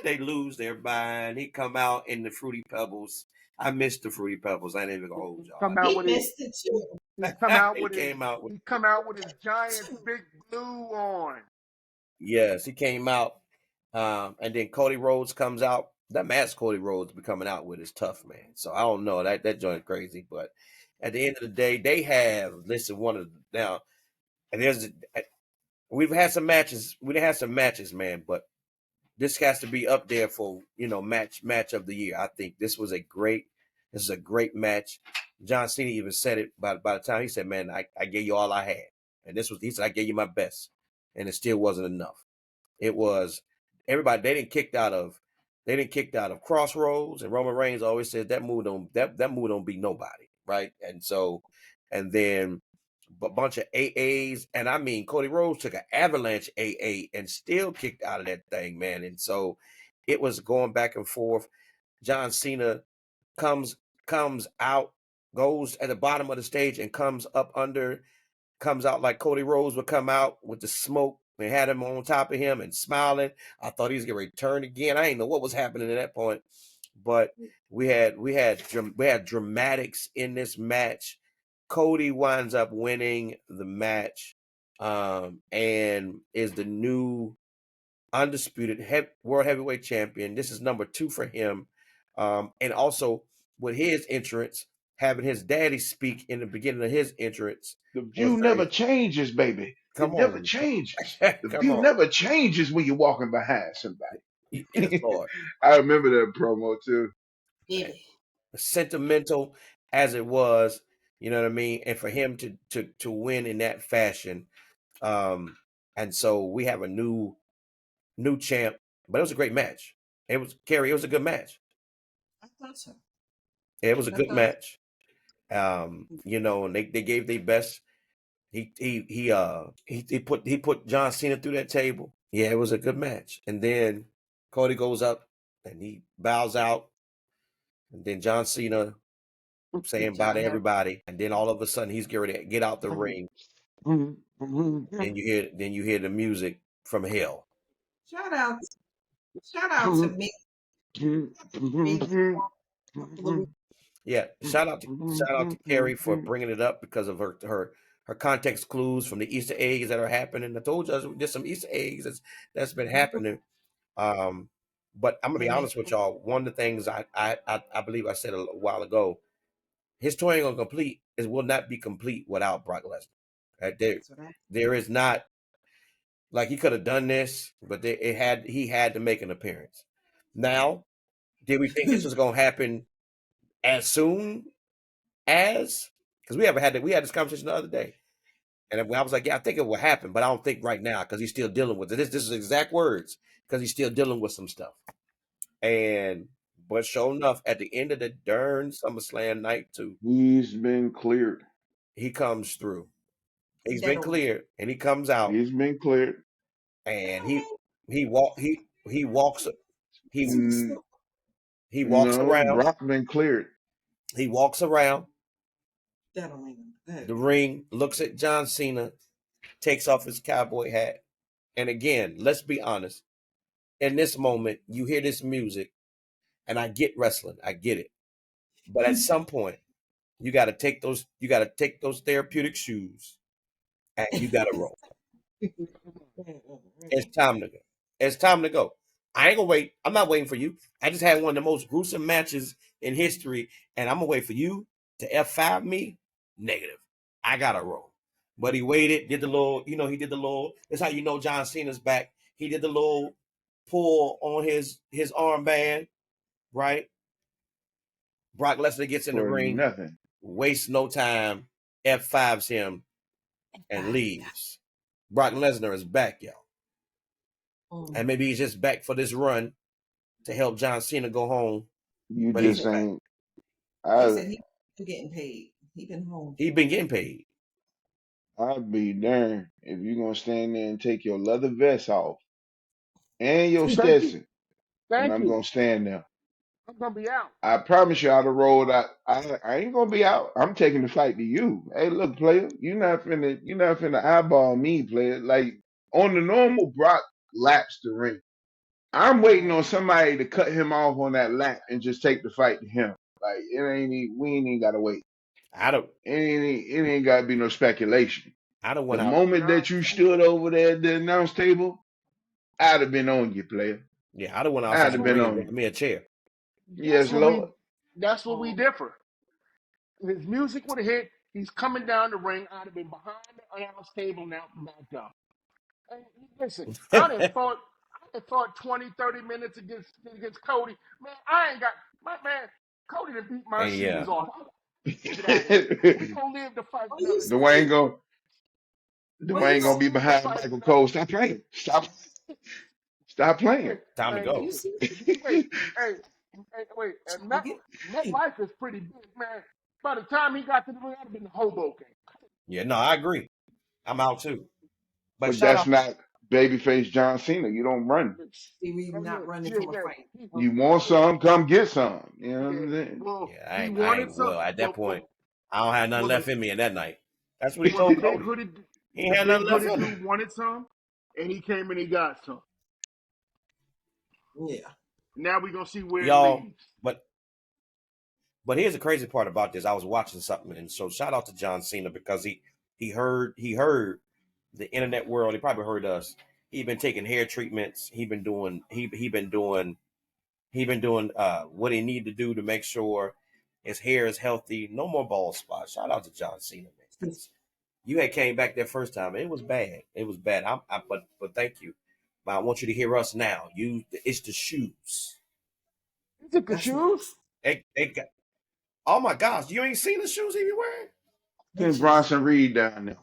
they lose their mind. He come out in the Fruity Pebbles. I missed the Fruity Pebbles. I ain't even gonna hold Come y'all. out He with his missed it too. He came out with he come out with his giant big blue on. yes, he came out. And then Cody Rhodes comes out. That mask Cody Rhodes be coming out with is tough, man. So I don't know. That joint crazy. But at the end of the day, they have one of now and we've had some matches. We had some matches, man, but this has to be up there for match of the year. I think this is a great match. John Cena even said it by the time he said, "Man, I gave you all I had," and he said, "I gave you my best," and it still wasn't enough. It was everybody. They didn't kicked out of Crossroads, and Roman Reigns always said that move don't beat nobody, right? And then a bunch of AAs, and I mean Cody Rhodes took an avalanche AA and still kicked out of that thing, man. And so it was going back and forth. John Cena comes out, goes at the bottom of the stage and comes out like Cody Rhodes would come out with the smoke. They had him on top of him and smiling. I thought he was going to return again. I didn't know what was happening at that point, but we had dramatics in this match. Cody winds up winning the match, and is the new undisputed world heavyweight champion. This is number 2 for him, and also with his entrance, having his daddy speak in the beginning of his entrance The was view very. never changes, baby. Come It never on, changes. The come view on, never changes when you're walking behind yes, somebody. Lord. I remember that promo too. Baby. Sentimental as it was, you know what I mean, and for him to win in that fashion, and so we have a new champ, but it was a great match. It was a good match. I thought so. It was a I good thought match. And they gave their best. He put John Cena through that table. Yeah, it was a good match. And then Cody goes up and he bows out, and then John Cena saying bye to John had everybody, and then all of a sudden he's getting ready to get out the ring, and you hear the music from hell. shout out to me. Maybe a couple of weeks. Yeah, shout out to Carrie for bringing it up because of her context clues from the Easter eggs that are happening. I told you there's some Easter eggs that's been happening. But I'm gonna be Yeah. honest with y'all. One of the things I believe I said a while ago, his tour ain't gonna complete. It will not be complete without Brock Lesnar. That's what I There is not like he could have done this, but he had to make an appearance. Now, did we think this was gonna happen as soon as? Because we had this conversation the other day. And I was like, yeah, I think it will happen, but I don't think right now because he's still dealing with it. This is exact words because he's still dealing with some stuff. And but sure enough, at the end of the darn SummerSlam night too, He's been cleared. he comes through. He's That been don't mean cleared, and he comes out, He's been cleared. and he walk he walks he Mm, he walks no, around. Brock been cleared. He walks around that don't mean that. the ring, looks at John Cena, takes off his cowboy hat, and again, let's be honest. In this moment, you hear this music, and I get wrestling, I get it, but at some point, you got to take those. You got to take those therapeutic shoes, and you got to roll. It's time to go. It's time to go. I ain't gonna wait. I'm not waiting for you. I just had one of the most gruesome matches in history, and I'm gonna wait for you to F5 me. Negative. I gotta roll. But he waited, did the little, he did the little. That's how you know John Cena's back. He did the little pull on his armband, right? Brock Lesnar gets in the For ring, nothing. wastes no time, F5s him, and leaves. Brock Lesnar is back, y'all. And maybe he's just back for this run to help John Cena go home. You But he's just back. ain't. He said he been getting paid. He been home. He been getting paid. I'd be darned if you're gonna stand there and take your leather vest off and your Thank you. Stetson, and Thank I'm you. gonna stand there. I'm gonna be out. I promise you, I'd have rolled out. I ain't gonna be out. I'm taking the fight to you. Hey, look, player, you're not finna eyeball me, player. Like on the normal, Brock laps the ring. I'm waiting on somebody to cut him off on that lap and just take the fight to him. Like we ain't even gotta wait. I'd have It ain't gotta be no speculation. The went out. moment No, that you stood over there at the announce table, I'd have been on you, player. Yeah, I'd have went I'd outside have the been ring and on got you. me a chair. that's Yes, what we. Lord. That's what we differ. His music would have hit. He's coming down the ring. I'd have been behind the announce table now, back up. And listen, I done fought 20, 30 minutes against Cody. Man, I ain't got my man. Cody done beat my And yeah, shoes off. Get out of here. We gonna live to fight Oh, you another day. Dwayne gonna Well, you Dwayne see, gonna Gonna be live to behind fight Michael another Cole. day. Stop playing. Stop playing. Hey, time to man, go. you listen. see, Wait, hey, wait. And I'll get paid. MetLife is pretty big, man. By the time he got to the ring, I'd have been Hoboken. Yeah, no, I agree. I'm out too. But But shout that's out. not babyface John Cena. You don't run. See, we not running from a fight. You want some, come get some. You know what I'm saying? Well, Yeah, he I wanted ain't. some. Well, at that point, I don't have nothing Well, left in me. In that night, that's what he well, the told big Cody. hooded, He ain't had nothing left in him. dude wanted some, and he came and he got some. Yeah. Now we gonna see where it Y'all, leads. but here's the crazy part about this. I was watching something, and so shout out to John Cena because he heard the internet world. He probably heard us. He been taking hair treatments. He been doing what he need to do to make sure his hair is healthy. No more bald spots. Shout out to John Cena, man. 'Cause you had came back that first time. It was bad. It was bad. But thank you. But I want you to hear us now. It's the shoes. Is it the That's shoes? It got, oh my gosh, you ain't seen the shoes he be wearing? Send Bronson Reed down there.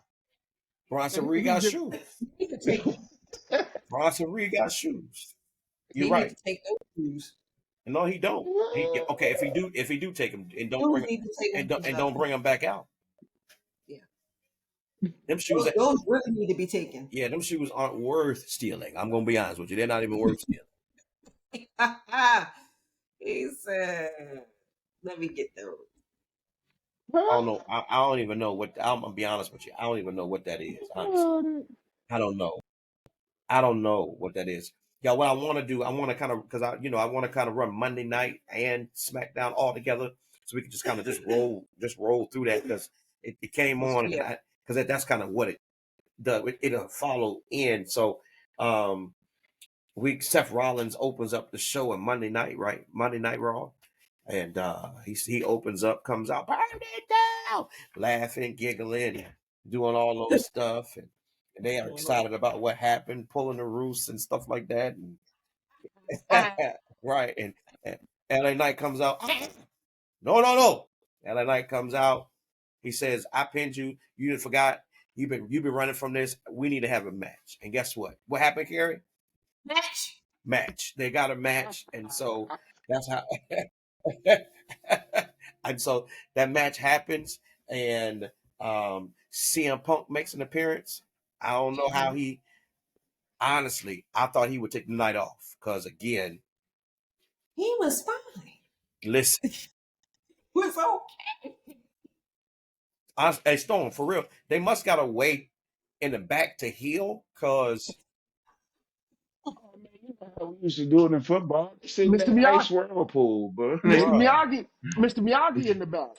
Bronson And Reed he got just shoes. He need to take. Bronson Reed got shoes. You're He need right. to take those shoes. No, he don't. Okay. If he do take them and don't Those bring need to take and them. don't bring them back out. Yeah. Them shoes. Those really need to be taken. Yeah, them shoes aren't worth stealing. I'm gonna be honest with you. They're not even worth stealing. He said, "Let me get those." I don't know. I don't even know what. I'm gonna be honest with you. I don't even know what that is. Honestly, I don't know. I don't know what that is. Yeah, what I want to do, I want to kind of because I want to kind of run Monday night and SmackDown all together, so we can just kind of just roll through that because it came on Yeah. because that's kind of what it does. It'll follow in. So, Seth Rollins opens up the show on Monday night, right? Monday Night Raw. And he opens up, comes out, burn it down, laughing, giggling, doing all those stuff, and they are excited about what happened, pulling the roost and stuff like that, and right. And LA Knight comes out, no. LA Knight comes out. He says, "I pinned you. You forgot. You've been running from this. We need to have a match. And guess what? What happened, Carrie? Match. Match. They got a match, and so that's how. And so that match happens, and CM Punk makes an appearance. I don't know how he. Honestly, I thought he would take the night off because again, He was fine. listen, Was okay. hey Storm, for real, they must got a way in the back to heal because Oh, man, you know how we used to do it in football. Sit in Mr. that ice Miyagi, whirlpool, bro. Mr. bruh, Miyagi, Mr. Miyagi in the back.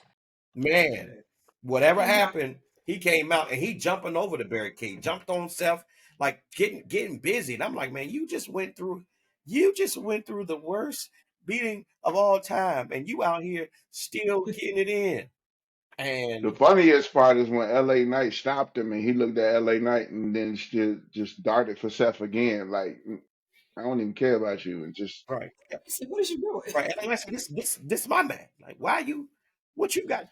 man, whatever He got happened, he came out and he jumping over the barricade, jumped on Seth, like getting busy. And I'm like, man, you just went through the worst beating of all time, and you out here still getting it in. The And funniest part is when LA Knight stopped him and he looked at LA Knight and then just darted for Seth again. Like, I don't even care about you. And just, right, yeah, he said, "What is you doing?" right. And I said, this my man. Like, why you? What you got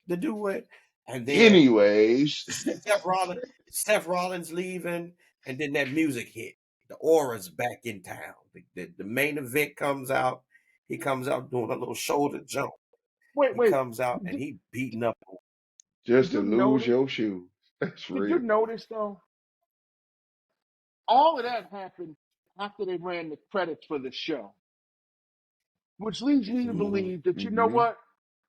to do with? And then anyways, Seth Rollins leaving, and then that music hit. The aura's back in town. The main event comes out. He comes out doing a little shoulder jump. Wait, He wait. comes out and Did, he beating up. just did to you lose notice? your shoes. That's Did you real. notice though? All of that happened after they ran the credits for the show, which leads me to Mm-hmm. believe that you know Hmm. what?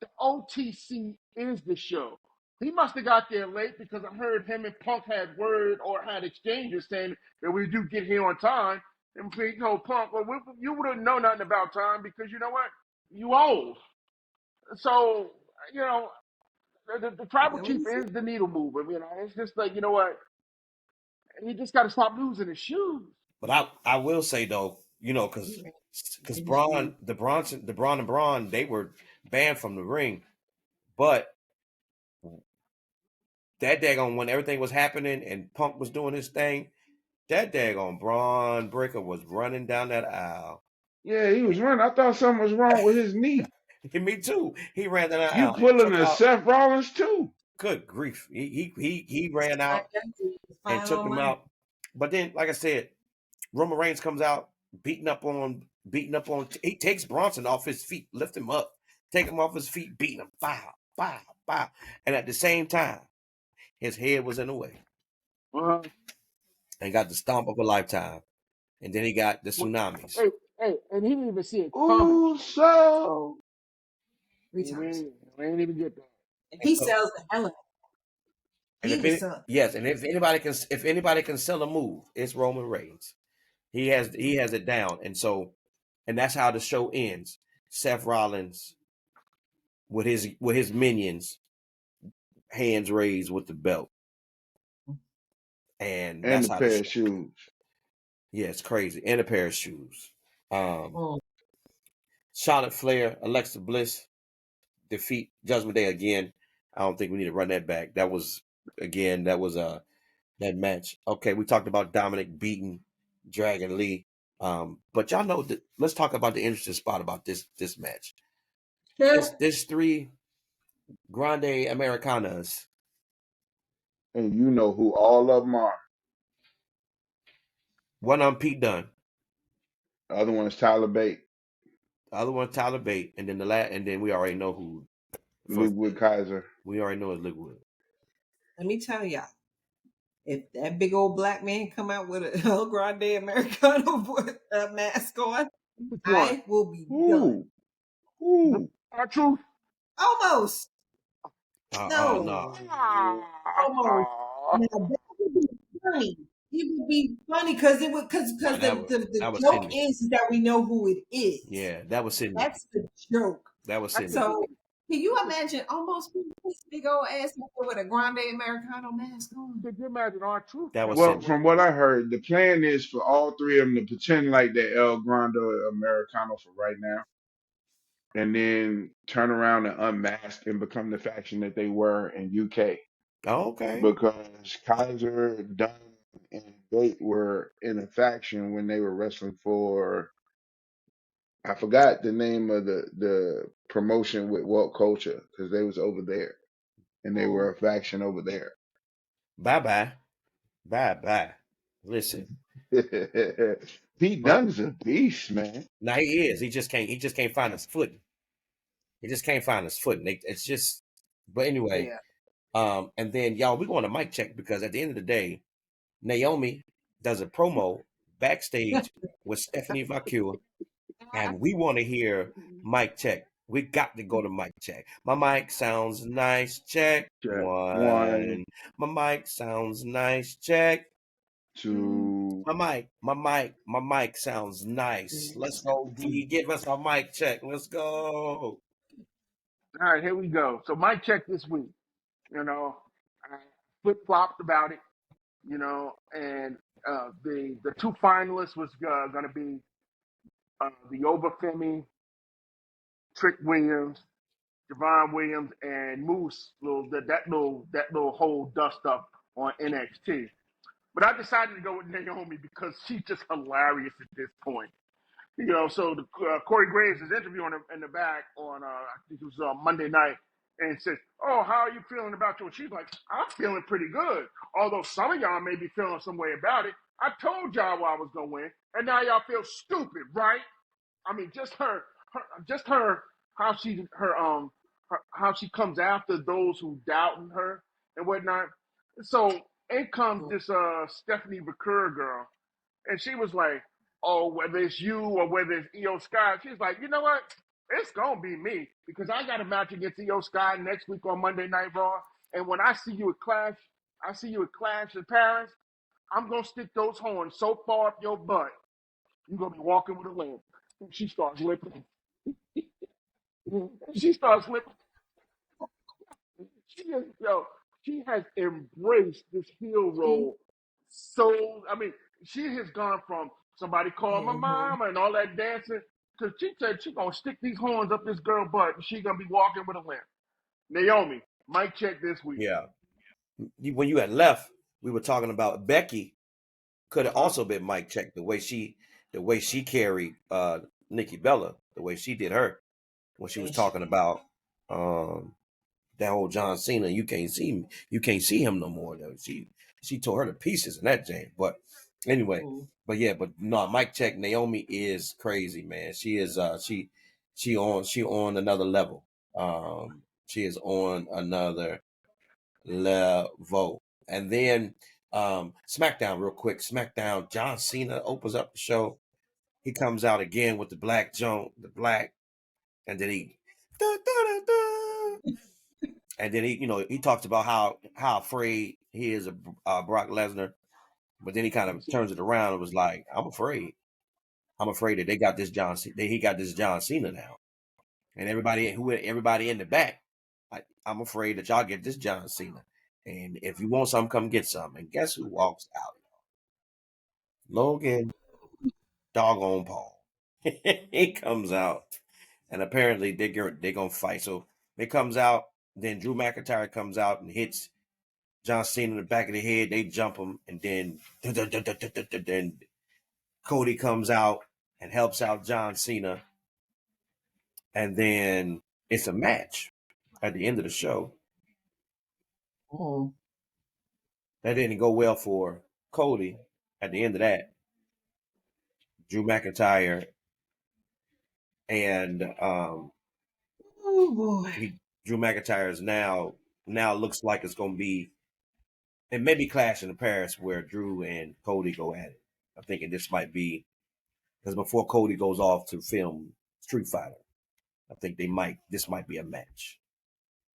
The OTC is the show. He must have got there late because I heard him and Punk had word or had exchanges saying that we do get here on time. And he told Punk, well, you wouldn't know nothing about time because you know what? You old. So, you know, the Is tribal that what chief he said? is the needle mover. You know, it's just like, you know what? He just got to stop losing his shoes. But I will say though, because He ran in his shoes. Braun and Braun, they were banned from the ring. But that daggone when everything was happening and Punk was doing his thing, that daggone Braun Breaker was running down that aisle. Yeah, he was running. I thought something was wrong with his knee. Me too. He ran down that You aisle and pulling took a out. Seth Rollins too. Good grief! He ran I out got you. and Fine took on him money. out. But then, like I said, Roman Reigns comes out beating up on. He takes Bronson off his feet, lift him up, take him off his feet, beating him, bow, bow, bow, and at the same time, his head was in the way Uh-huh. and got the stomp of a lifetime. And then he got the Well, tsunamis. hey, hey, and he didn't even see it coming. Ooh, so So 3 times. we ain't even get that. And And he so, sells the hell of it. and He was selling. yes, and if anybody can sell a move, it's Roman Reigns. He has it down, and that's how the show ends. Seth Rollins with his minions, hands raised with the belt, and and that's a how the pair show. of shoes. Yeah, it's crazy, and a pair of shoes. Um, Mm. Charlotte Flair, Alexa Bliss defeat Judgment Day again. I don't think we need to run that back. That was that match. Okay, we talked about Dominic beating Dragon Lee. But y'all know that let's talk about the interesting spot about this match. Yeah. There's three Grande Americanas. And you know who all of them are. One on Pete Dunne, The other one is Tyler Bate, the other one Tyler Bate, and then and then we already know who the first Ludwig Kaiser. we already know is Liquid. Let me tell y'all, if that big old black man come out with a El Grande Americano mask on, Which one? I will be done. Who? Who? Our truth. Almost. Oh No. no, Almost. Now that would be funny. It would be funny because it would because no, the that was joke Cindy. is that we know who it is. Yeah, that was Cindy. That's the joke. That was Cindy. So can you imagine almost this big old ass nigga with a Grande Americano mask on? Could you imagine our truth That was coming Well, out Cindy. with from what I heard, the plan is for all three of them to pretend like they're El Grande Americano for right now, and then turn around and unmask and become the faction that they were in UK. Oh, okay. Because Kaiser, Dunn, and Bate were in a faction when they were wrestling for, I forgot the name of the promotion with Walt Culture because they was over there and they Oh, were a faction over there. Bye. Listen, Pete but Dunne's a beast, man. now he is. He just can't find his footing. He just can't find his footing. It's just. But anyway, Yeah. and then y'all, we're going to mic check because at the end of the day, Naomi does a promo backstage with Stephanie Vakua, and we want to hear mic check. We got to go to mic check. My mic sounds nice. Check Check one, one. My mic sounds nice. Check. two. My mic sounds nice. Let's go, D. Give us a mic check. Let's go. All right, here we go. So my check this week, I flip flopped about it, and the two finalists was going to be the Obafemi, Trick Williams, Javon Williams, and Moose. That little whole dust up on NXT. But I decided to go with Naomi because she's just hilarious at this point. So Corey Graves is interviewing her in the back on I think it was Monday night, and says, "Oh, how are you feeling about you?" And she's like, "I'm feeling pretty good. Although some of y'all may be feeling some way about it. I told y'all I was gonna win, and now y'all feel stupid, right?" I mean, just her how she comes after those who doubting her and whatnot. So in comes this Stephanie Bakura girl, and she was like, "Oh, whether it's you or whether it's Io Sky," she's like, "You know what? It's gonna be me because I got a match against Io Sky next week on Monday Night Raw, and when I see you at Clash in Paris. I'm gonna stick those horns so far up your butt, you're gonna be walking with a limp." She starts lipping. She starts lipping. She has embraced this heel role. So I mean, she has gone from somebody called my mama and all that dancing to she said she's gonna stick these horns up this girl butt and she's gonna be walking with a limp. Naomi, mic check this week. Yeah. When you had left, we were talking about Becky could have Uh-huh. also been mic check the way she carried Nikki Bella, the way she did her when she was talking about that whole John Cena. You can't see him no more. Though. She tore her to pieces in that jam. But anyway, but no, mic check. Naomi is crazy, man. She is she on another level. She is on another level. And then SmackDown, real quick. SmackDown, John Cena opens up the show. He comes out again with the black, and then he and then he talks about how afraid he is of Brock Lesnar, but then he kind of turns it around and was like, I'm afraid that they got this he got this John Cena now. And everybody in the back, I'm afraid that y'all get this John Cena. And if you want some, come get some. And guess who walks out? Logan doggone Paul. He comes out, and apparently they're gonna fight. So it comes out. Then Drew McIntyre comes out and hits John Cena in the back of the head. They jump him, and then Cody comes out and helps out John Cena, and then it's a match at the end of the show. That didn't go well for Cody. At the end of that, Drew McIntyre and Drew McIntyre is now looks like it's going to be, and maybe Clash in Paris where Drew and Cody go at it. I'm thinking this might be because before Cody goes off to film Street Fighter, I think this might be a match.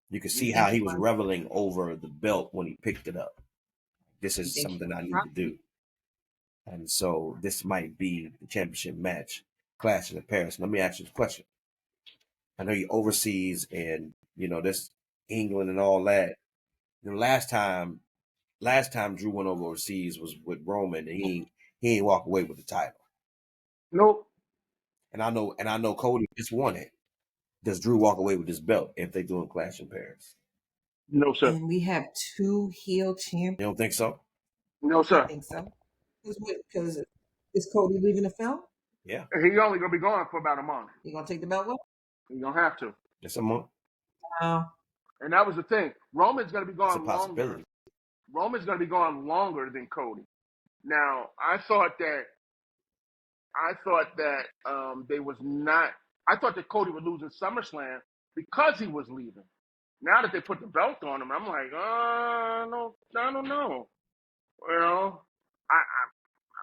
You can see how he was reveling over the belt when he picked it up. This is something I need to do. And so this might be the championship match, Clash in Paris. Let me ask you a question. I know you're overseas and this England and all that. Last time Drew went overseas was with Roman, and he ain't walk away with the title. Nope. And I know Cody just won it. Does Drew walk away with his belt if they doing Clash in Paris? No, sir. And we have two heel champions. You don't think so? No, sir. I think so. Because is Cody leaving the film? Yeah. He only gonna be gone for about a month. You gonna take the belt with? You don't have to. Just a month. And that was the thing. Roman's gonna be It's a gone longer. possibility. Roman's going to be gone longer than Cody. Now, I thought that they was not. I thought that Cody would lose in SummerSlam because he was leaving. Now that they put the belt on him, I'm like, no, I don't know. You know,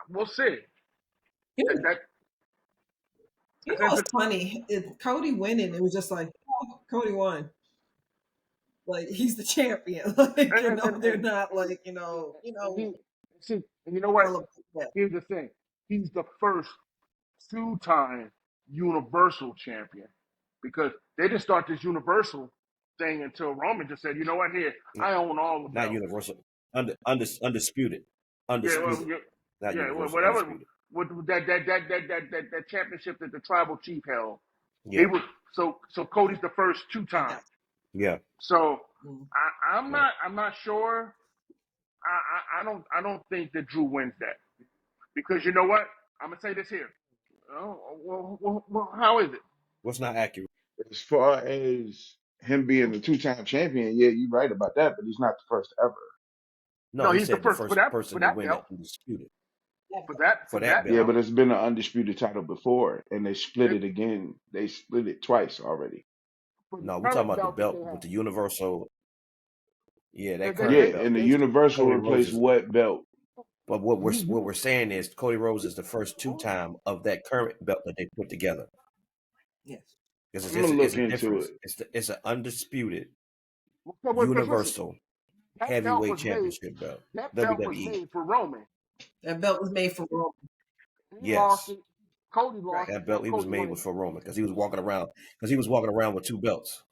we'll see. You That, know, that you know what's funny? Cody winning, it was just like, oh, Cody won. Like he's the champion. Like they're not like see, and you know what? celebrate that. Here's the thing. He's the first two-time Universal Champion because they didn't start this Universal thing until Roman just said, you know what, here, I own all the Not belts. universal, undisputed, Yeah, not universal, whatever. undisputed. With that championship that the tribal chief held. Yeah, He was so Cody's the first two-time. yeah. So Mm. I'm not sure. I don't think that Drew wins that because you know what? I'm gonna say this here. Oh, well, how is it? What's not accurate? As far as him being the two-time champion, yeah, you're right about that, but he's not the first ever. No, No, he he's the said the first first person for to that win belt. it undisputed For for that that belt. Yeah, belt. but it's been an undisputed title before, and they split it again. They split it twice already. For the No, we're talking current about the belt that belt they with have. the universal. Yeah, that Yeah, current belt. and the Universal Cody Rhodes replaced is. what belt? But what we're saying is Cody Rhodes is the first two-time of that current belt that they put together. Yes. Because I'm gonna it's look a into difference. it. It's an undisputed Because listen, universal that belt heavyweight was made. championship belt. That belt was WWE. made for Roman. That belt was made for Roman. He lost Yes. it. Cody Right. lost it. That Now belt he was Cody made won was it. for Roman because he was walking around with two belts.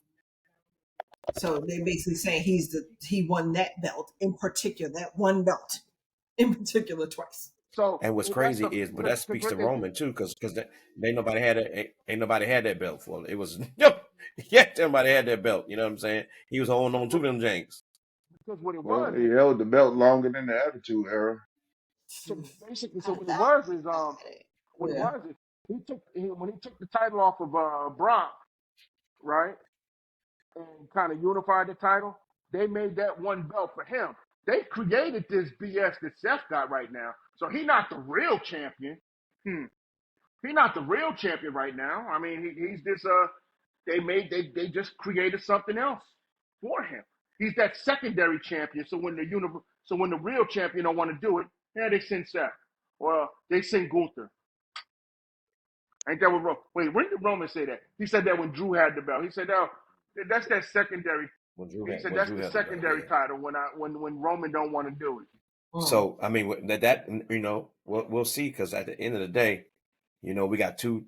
So they basically saying he won that belt in particular, that one belt in particular twice. So And what's that's crazy the is, but that because speaks to what they did. Roman too, because ain't nobody had that belt for him. It was everybody had that belt. You know what I'm saying? He was holding on to them janks. Because what it Well, was he is held the belt longer than the Attitude Era. so basically what it That- was is yeah. when he took the title off of Brock, right, and kind of unified the title, they made that one belt for him. They created this BS that Seth got right now. So he's not the real champion. He's not the real champion right now. I mean, he's this they just created something else for him. He's that secondary champion. So when the real champion don't want to do it, yeah, they send Seth. Well, they send Gunther. Ain't that what wait, when did Roman say that? He said that when Drew had the belt. He said, "Oh, that's that secondary." He said When that's Drew the had the belt, secondary yeah. title when Roman don't want to do it. So I mean that we'll see because at the end of the day, we got two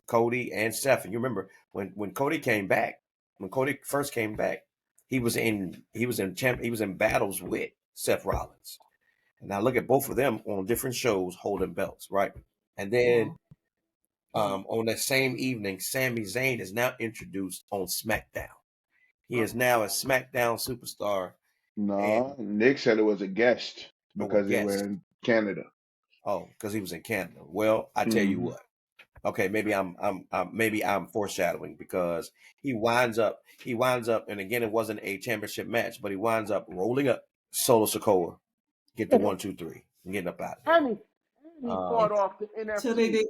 Cody and Seth. And you remember when Cody came back, when Cody first came back, he was in battles with Seth Rollins. And now look at both of them on different shows holding belts, right? And then on that same evening, Sami Zayn is now introduced on SmackDown. He is now a SmackDown superstar No, and Nick said it was a guest a because they were guest. in Canada. Oh, because he was in Canada. Well, I tell you hmm what. Okay, maybe I'm foreshadowing because he winds up, and again, it wasn't a championship match, but he winds up rolling up Solo Sikoa, get the 1-2-3, and getting up out of And he there. fought off the So they NFC. did.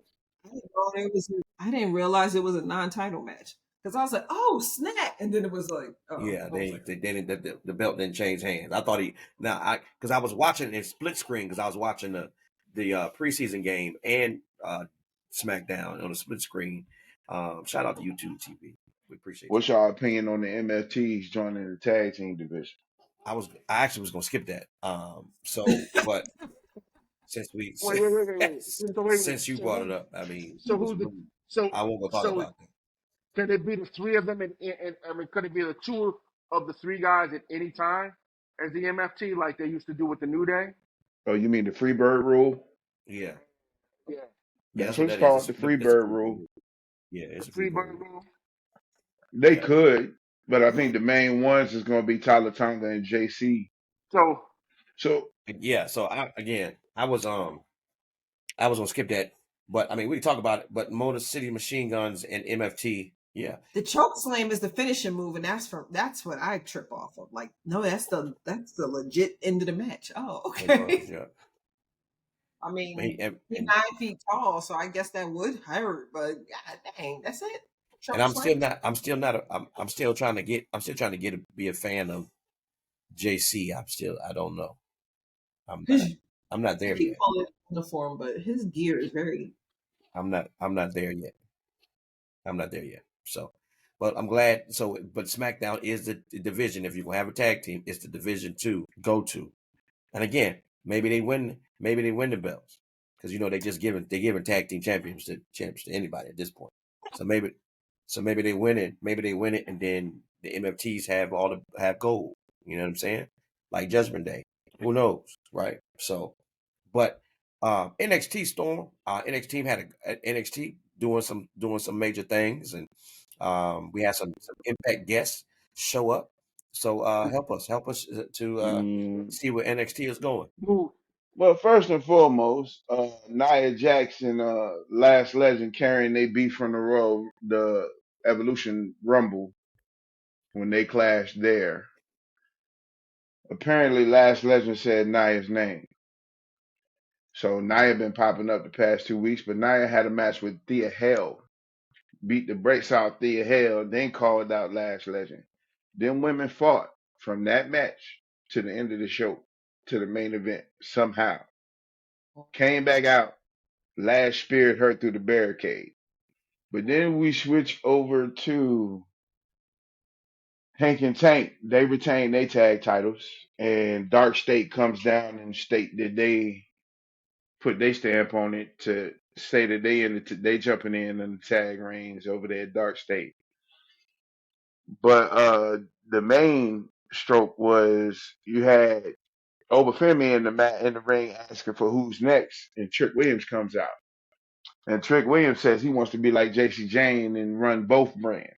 I didn't realize it was a non-title match because I was like, "Oh snap!" And then it was like, "Oh, Yeah, I was like, they didn't. The belt didn't change hands. I thought because I was watching in split screen because I was watching the preseason game and SmackDown on the split screen. Shout out to YouTube TV. We appreciate What's y'all. your opinion on the MFTs joining the tag team division? I actually was gonna skip that. But since Wait. So wait a minute. since you brought it up, I mean, So who's the so I won't go talk so about that. can it be the three of them and I mean could it be the two of the three guys at any time as the MFT like they used to do with the New Day? Oh, you mean the Freebird rule? Yeah, Yeah. yeah, That's that's what what it's that is. called, the It's a Freebird free bird rule. rule. Yeah, The it's a free bird Freebird rule. rule. They Yeah. could, but I think the main ones is going to be Tyler Tonga and JC. So So Yeah, so I was gonna skip that, but I mean we can talk about it. But Motor City Machine Guns and MFT Yeah. The choke slam is the finishing move, and that's what I trip off of. Like, no, that's the legit end of the match. Oh, It was, okay. yeah. I He, mean, and, he's and 9 feet tall, so I guess that would hurt. But god dang, that's it. and Choke slam. I'm still trying to be a fan of JC. I don't know. I'm not, His, I'm not I there keep yet. calling it uniform, but his gear is very. I'm not there yet. I'm not there yet. So, but I'm glad. So, but SmackDown is the division. If you're gonna have a tag team, it's the division to go to. And again, maybe they win. Maybe they win the belts because they're giving tag team champions to anybody at this point. So maybe they win it. Maybe they win it, and then the MFTs have gold. You know what I'm saying? Like Judgment Day. Who knows, right? So, but NXT Storm, NXT had NXT doing some major things, and we had some Impact guests show up. So help us to Mm. see where NXT is going. Move. Well, first and foremost, Nia Jax and Last Legend carrying they beef from the Evolution Rumble when they clashed there. Apparently, Last Legend said Nia's name. So Nia been popping up the past 2 weeks, but Nia had a match with Thea Hale, beat the brakes out Thea Hale, then called out Last Legend. Them women fought from that match to the end of the show to the main event somehow. Came back out, Lash speared her through the barricade. But then we switch over to Hank and Tank. They retain their tag titles, and Dark State comes down and state that they put their stamp on it to say that they jumping in the tag reigns over there at Dark State. But the main stroke was you had Obafemi in the ring asking for who's next, and Trick Williams comes out, and Trick Williams says he wants to be like JC Jane and run both brands.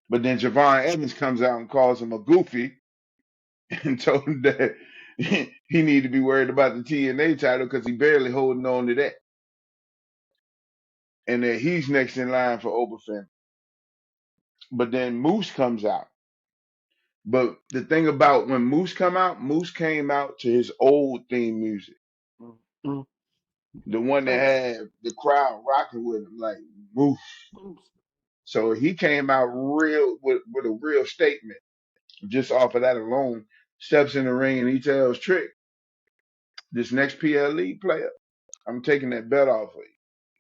But then Javon Evans comes out and calls him a goofy and told him that he need to be worried about the TNA title because he barely holding on to that, and that he's next in line for Obafemi. But then Moose comes out. But the thing about when Moose come out, Moose came out to his old theme music, Mm. the one that Thanks. had the crowd rocking with him, like Moose. Move. So he came out real with a real statement just off of that alone. Steps in the ring and he tells Trick, this next PLE player, I'm taking that belt off of you.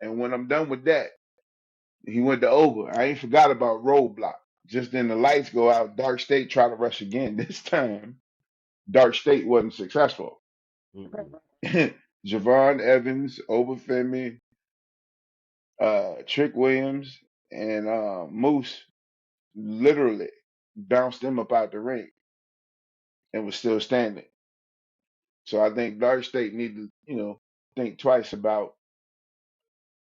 And when I'm done with that, he went to over. I ain't forgot about Roadblock. Just then the lights go out. Dark State try to rush again. This time, Dark State wasn't successful. Mm-mm. Javon Evans, Obafemi, Trick Williams, and Moose literally bounced them up out the ring and was still standing. So I think Dark State need to, think twice about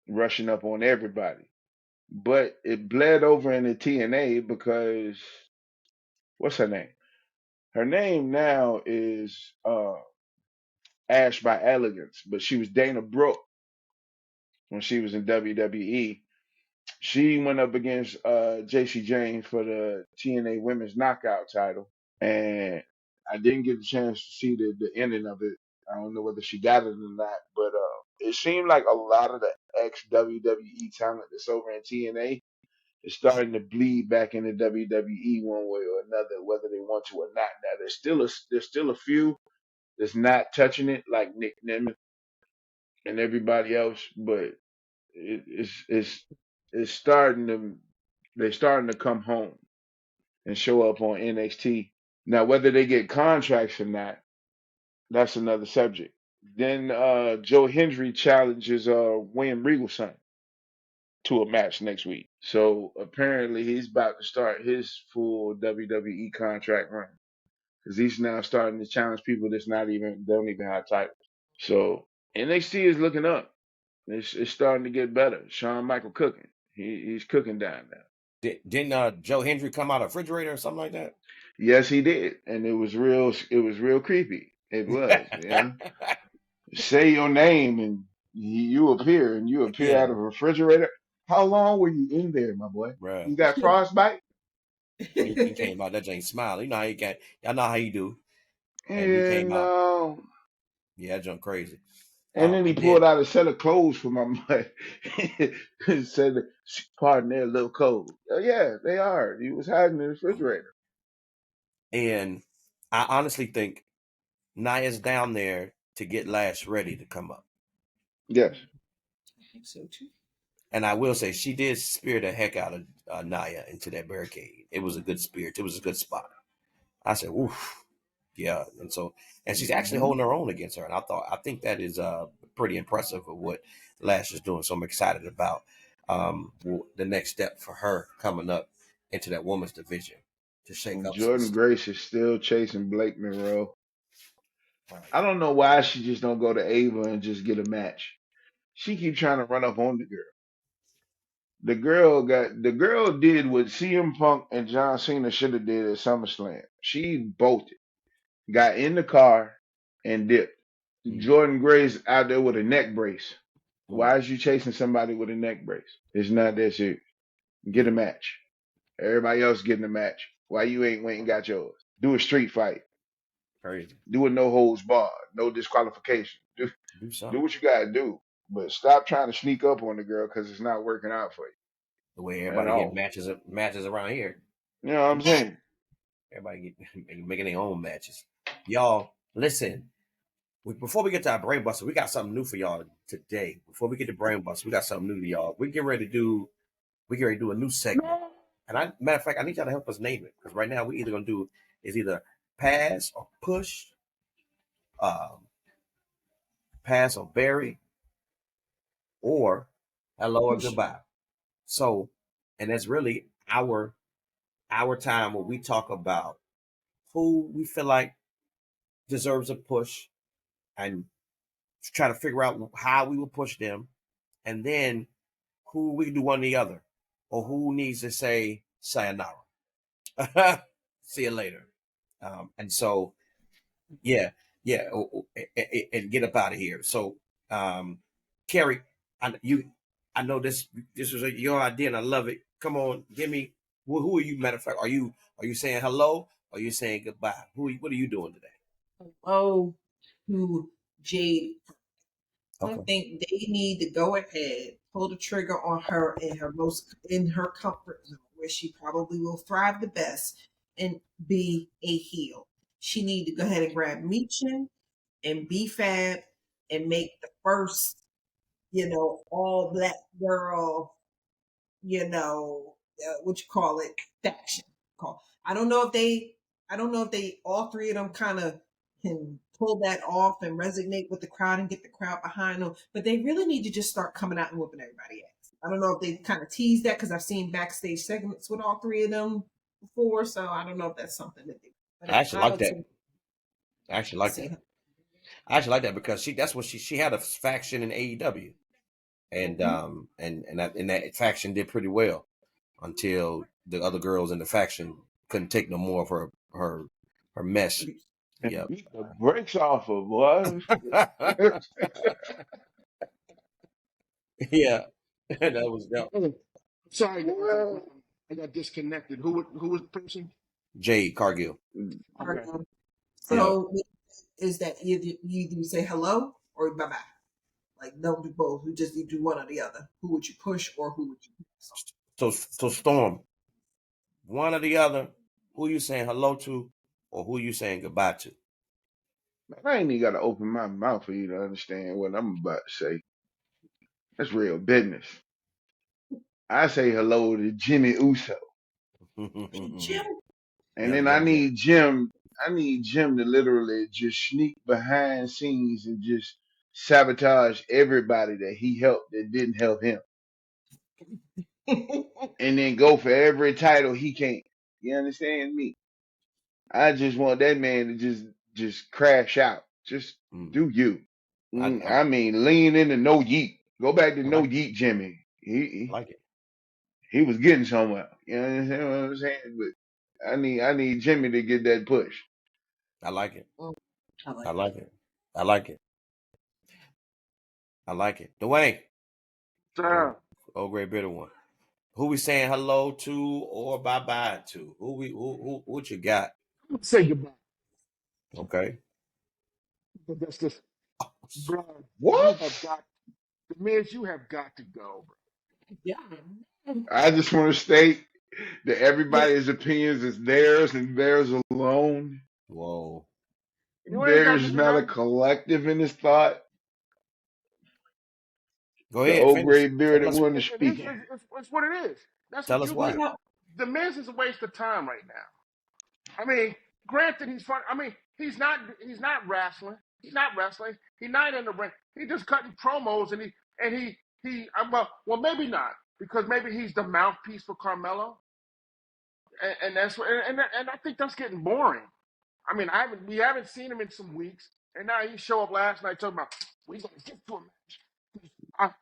rushing up on everybody. But it bled over into TNA because what's her name? Her name now is Ash by Elegance, but she was Dana Brooke when she was in WWE. She went up against JC James for the TNA Women's Knockout title, and I didn't get the chance to see the ending of it. I don't know whether she got it or not, but it seemed like a lot of the ex WWE talent that's over in TNA is starting to bleed back into WWE one way or another, whether they want to or not. Now there's still a few that's not touching it, like Nick Nemeth and everybody else, but it's starting to they're starting to come home and show up on NXT. Now whether they get contracts or not, that's another subject. Then Joe Hendry challenges William Regal's son to a match next week. So apparently he's about to start his full WWE contract run because he's now starting to challenge people that's not even don't even have titles. So NXT is looking up. It's starting to get better. Shawn Michael cooking. He's cooking down now. Didn't Joe Hendry come out of a refrigerator or something like Yes, he did, and it was real. It was real creepy. It was. Yeah. that? Say your name and you appear, and you appear Yeah. out of a refrigerator. How long were you in there, my boy? Bruh. You got frostbite? He came out, that ain't smiling. You know how he got, y'all know how he do. And he came And out, yeah, that junk crazy. and then he And then, pulled out a set of clothes for my mother. Said, "Pardon, they're a little cold." Oh, yeah, they are. He was hiding in the refrigerator. and I honestly think Naya's down there to get Lash ready to come up. Yes. I think so too. And I will say, she did spear the heck out of Naya into that barricade. It was a good spear. It was a good spot. I said, oof. Yeah. And she's actually Hmm. holding her own against her. And I think that is pretty impressive of what Lash is doing. So I'm excited about the next step for her coming up into that women's division to shake And up some Jordan stuff. Grace is still chasing Blake Monroe. Right. I don't know why she just don't go to Ava and just get a match. She keep trying to run up on the girl. The girl did what CM Punk and John Cena should have did at SummerSlam. She bolted, got in the car, and dipped. Mm, Jordan Grace out there with a neck brace. mm, Why is you chasing somebody with a neck brace? It's not that serious. Get a mm. match. Everybody else getting a match. Why you ain't went and got yours? Do a street fight. Crazy. Do a no holds barred, no disqualification. Do Do something. what you gotta do. But stop trying to sneak up on the girl because it's not working out for The way you at everybody get all. matches around here. You know what I'm saying? Everybody get making their own matches. Y'all, listen. Before we get to our brain buster, we got something new for y'all today. Before we get to brain buster, we got something new to y'all. We get ready to do a new segment. And matter of fact, I need y'all to help us name it because right now we either gonna do is either pass or push, um, pass or bury, or hello or Push. goodbye. So, and that's really our time where we talk about who we feel like deserves a push and try to figure out how we will push them, and then who we can do one or the other, or who needs to say sayonara. See you later. And so, yeah, yeah, and get up out of here. So, Carrie, I know this was your idea, and I love it. Come on, give me who are you? Matter of fact, are you saying hello? Or are you saying goodbye? What are you doing today? Hello to Jade. I Okay. think they need to go ahead, pull the trigger on her in her comfort zone, where she probably will thrive the best and be a heel. She need to go ahead and grab Meechin and B-Fab and make the first, all black girl, what you call it, faction. Call. I don't know if they all three of them kind of can pull that off and resonate with the crowd and get the crowd behind them, but they really need to just start coming out and whooping everybody ass. I don't know if they kind of tease that because I've seen backstage segments with all three of them before, so I don't know if that's something that they. But I actually I like would that. say I actually like that. say, I actually like that because that's what she had a faction in AEW, and mhm. that faction did pretty well until the other girls in the faction couldn't take no more of her mess. And Yep. beat the brakes off of boy. Yeah, that was that. Oh, sorry, guys. Well, I got disconnected. Who was the person? Jade Cargill. Okay. Yeah. So is that you either say hello or bye bye? Like don't do both. You just need to do one or the other. Who would you push or who would you pass on? So Storm, one or the other. Who you saying hello to, or who you saying goodbye to? man, I ain't even gotta open my mouth for you to understand what I'm about to say. That's real business. I say hello to Jimmy Uso. Jim. And Yep, then I yep, yep. need Jim. I need Jim to literally just sneak behind scenes and just sabotage everybody that he helped that didn't help him, and then go for every title he can. You understand me? I just want that man to just crash out. Just Mm. do you. I, I I mean, lean into no yeet. Go back to I no like it. yeet, Jimmy. I like it. He was getting somewhere. You understand what I'm saying? But I need Jimmy to get that push. I like it. Mm, I I like like it. I like it. I like it. Dwayne. Sir. Oh, great bitter one. Who we saying hello to or bye bye to? Who what you got? Say goodbye. Okay. But that's just, bro. You What? have got the Miz. You have got to go, bro. Yeah. I just want to state that Yeah. everybody's opinions is theirs and theirs alone. Whoa. You ain't got to. There's not a collective in this thought. Go The ahead, old finish. gray Tell bearded us one is It is. speaking. It's what it is. That's tell what us you You why. get. know, The Miz is a waste of time right now. I mean, granted, he's fun. I mean, he's not. He's not wrestling. He's not wrestling. He's not in the ring. He's just cutting promos, and he. Well, maybe not, because maybe he's the mouthpiece for Carmelo, and that's what. And I think that's getting boring. I mean, we haven't seen him in some weeks, and now he showed up last night talking about we gonna get to a match.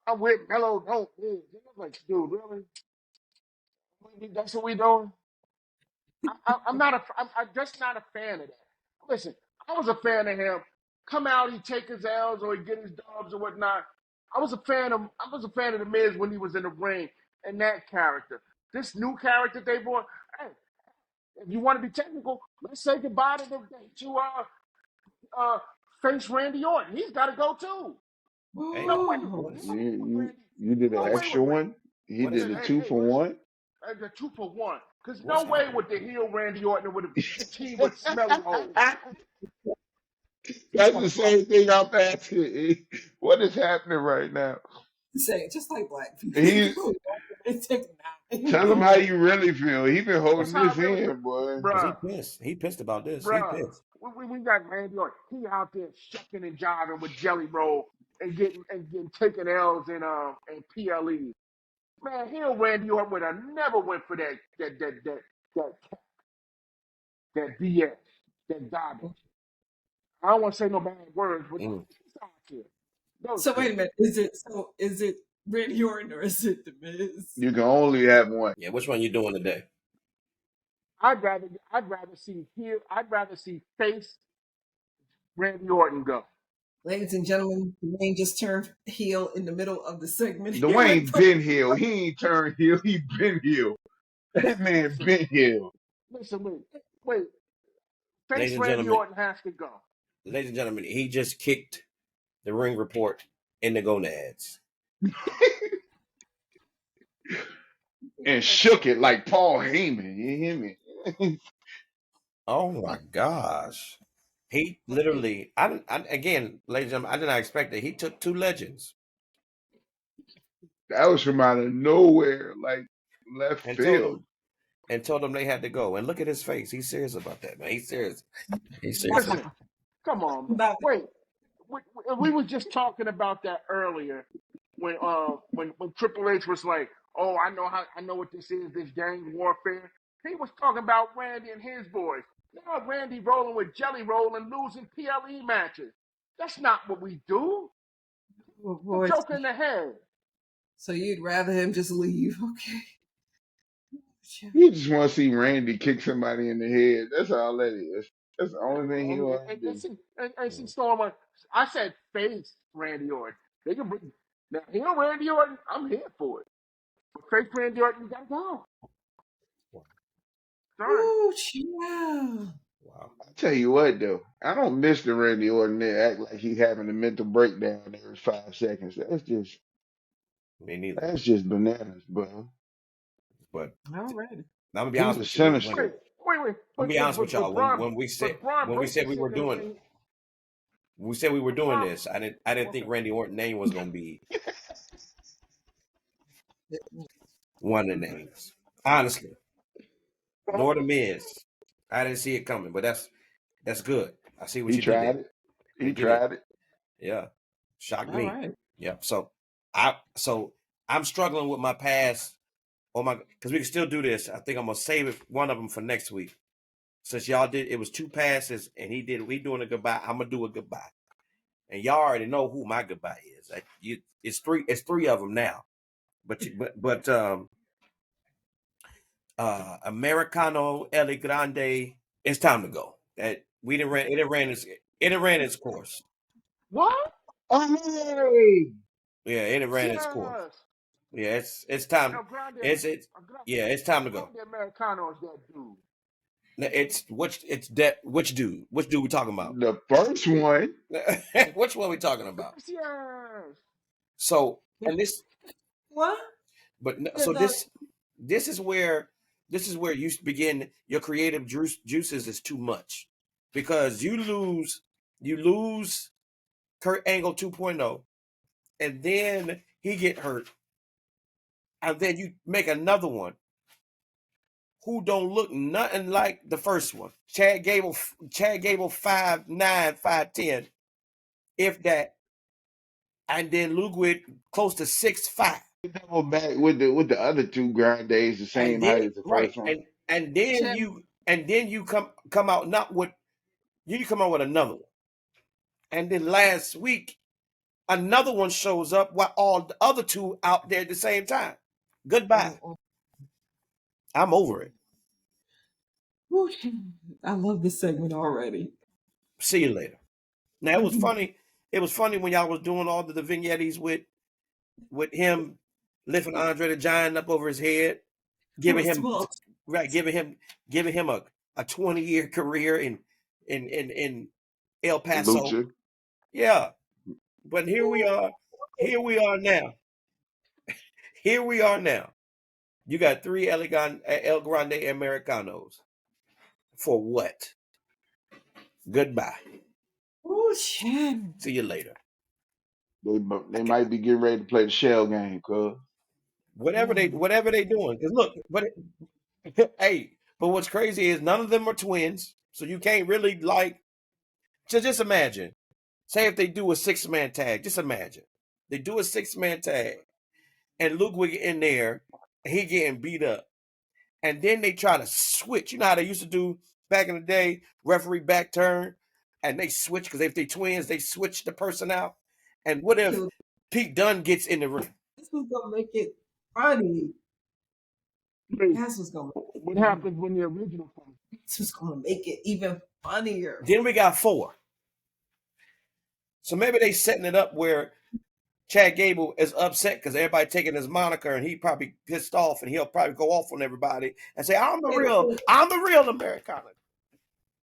I'm with Melo. Don't move. I'm like, dude, really? That's what we doing? I'm not a. I'm just not a fan of that. Listen, I was a fan of him. Come out, he take his L's or he get his dubs or whatnot. I was a fan of the Miz when he was in the ring and that character. This new character they brought. Hey, if you want to be technical, let's say goodbye to uh face Randy Orton. He's got to go too. Hey, No way. oh, what? You, No way with you, Randy. you did an No way extra with Randy. one. He What is did it? a Hey, two hey, for one. the 2 for 1. Because no What's way happening? would the heel Randy Orton would have teamed with Smelly Hole. That's the same thing I'm asking. What is happening right now? say just like black He people. It's like, tell him how No. you really feel. He been That's holding how I this really, in, boy. Because he bruh, pissed. He pissed about this. He bruh. pissed. We got Randy Orton. He out there shucking and jiving with Jelly Roll and getting taking L's and PLEs. Man, heel Randy Orton would have never went for that that BS, that garbage. I don't want to say no bad words, but Mm. it's out there. Those so Yeah. wait a minute. Is it Randy Orton or is it the Miz? You can only have one. Yeah, which one you doing today? I'd rather see face Randy Orton go. Ladies and gentlemen, Dwayne just turned heel in the middle of the segment here with Dwayne been healed. He ain't turned heel. He been healed. That man Listen, been healed. listen, wait. Ladies Face and Randy gentlemen, Orton has to go. ladies and gentlemen, he just kicked the ring report in the gonads. And shook it like Paul Heyman. You hear me? Oh my gosh. He literally, again, ladies and gentlemen, I did not expect that. He took two legends That was from out of nowhere, like left and told field. them they had to go. And look at his face. He's serious about that, man. He's serious. He's serious. Listen, come on, man. about Wait, we were just talking about that earlier when Triple H was like, "Oh, I know what this is, this gang warfare." He was talking about Randy and his boys. Now Randy rolling with Jelly Roll and losing PLE matches. That's not what we do. oh, A boy. joke in the head. So you'd rather him just leave? Okay. You just want to see Randy kick somebody in the head. That's all that is. That's the only thing he And, want to and, do. and see Storm, I said face Randy Orton. They can bring now heel Randy Orton. I'm here for it. But face Randy Orton, you gotta go. Sorry. Oh, child. Wow. I tell you what though, I don't miss the Randy Orton that act like he having a mental breakdown every 5 seconds. Me neither. That's just bananas, bro. But All right. I'm gonna be He's honest a with you. sinister. I'm gonna be honest with y'all. Braun, When we but said Braun when we said Breaker we said were that doing when Braun, this, I didn't think Randy Orton's name was gonna be one of the names. Honestly. Nor the Miz. I didn't see it coming, but that's good. I see what He you did tried there. it. You He did it. tried it. Yeah. Shocked All me. right. Yep. So I'm struggling with my past. Oh my, because we can still do this. I think I'm gonna save it, one of them for next week. Since y'all did, it was 2 passes, and we doing a goodbye. I'm gonna do a goodbye, and y'all already know who my goodbye is. It's three of them now. But Americano El Grande, it's time to go. That we didn't ran it ran its course. what? Oh, Yeah, it ran its course. Yes. Yeah, it's time. El Grande, It's yeah, it's time to go. Grande Americano is that dude. Which dude? Which dude we talking about? The first one, Which one we talking about? Gracias. So and this, What? but The, so the, this is where you begin your creative juices is too much because you lose Kurt Angle 2.0 and then he get hurt and then you make another one who don't look nothing like the first one. Chad Gable 5'9", 5'10", if that, and then Ludwig close to 6'5". double back with the other two Grandes the And same then height as the right, first one. and then Chad, you come out not with you come out with another one. And then last week another one shows up while all the other two out there at the same time. Goodbye. I'm over it. Whew, I love this segment already. See you later. Now it was funny. It was funny when y'all was doing all the vignettes with him lifting Andre the Giant up over his head, giving him Small. right, giving him a 20-year career in El Paso. Lucha. Yeah. But here we are. Here we are now. Here we are now. You got 3 El Grande Americanos. For what? Goodbye. Oh shit. See you later. They might be getting ready to play the shell game, cuz. Whatever they doing. Because look, but hey, but what's crazy is none of them are twins, so you can't really like. Just imagine. Say if they do a 6-man tag. Just imagine they do a 6-man tag, and Ludwig in there, and he getting beat up, and then they try to switch. You know how they used to do back in the day, referee back turn, and they switch because if they twins, they switch the person out. And what if Pete Dunne gets in the ring? This was gonna make it funny. Wait, That's what's gonna. what happens when the original comes? This was gonna make it even funnier. Then we got 4. So maybe they setting it up where Chad Gable is upset because everybody taking his moniker and he probably pissed off and he'll probably go off on everybody and say, I'm the real Americana.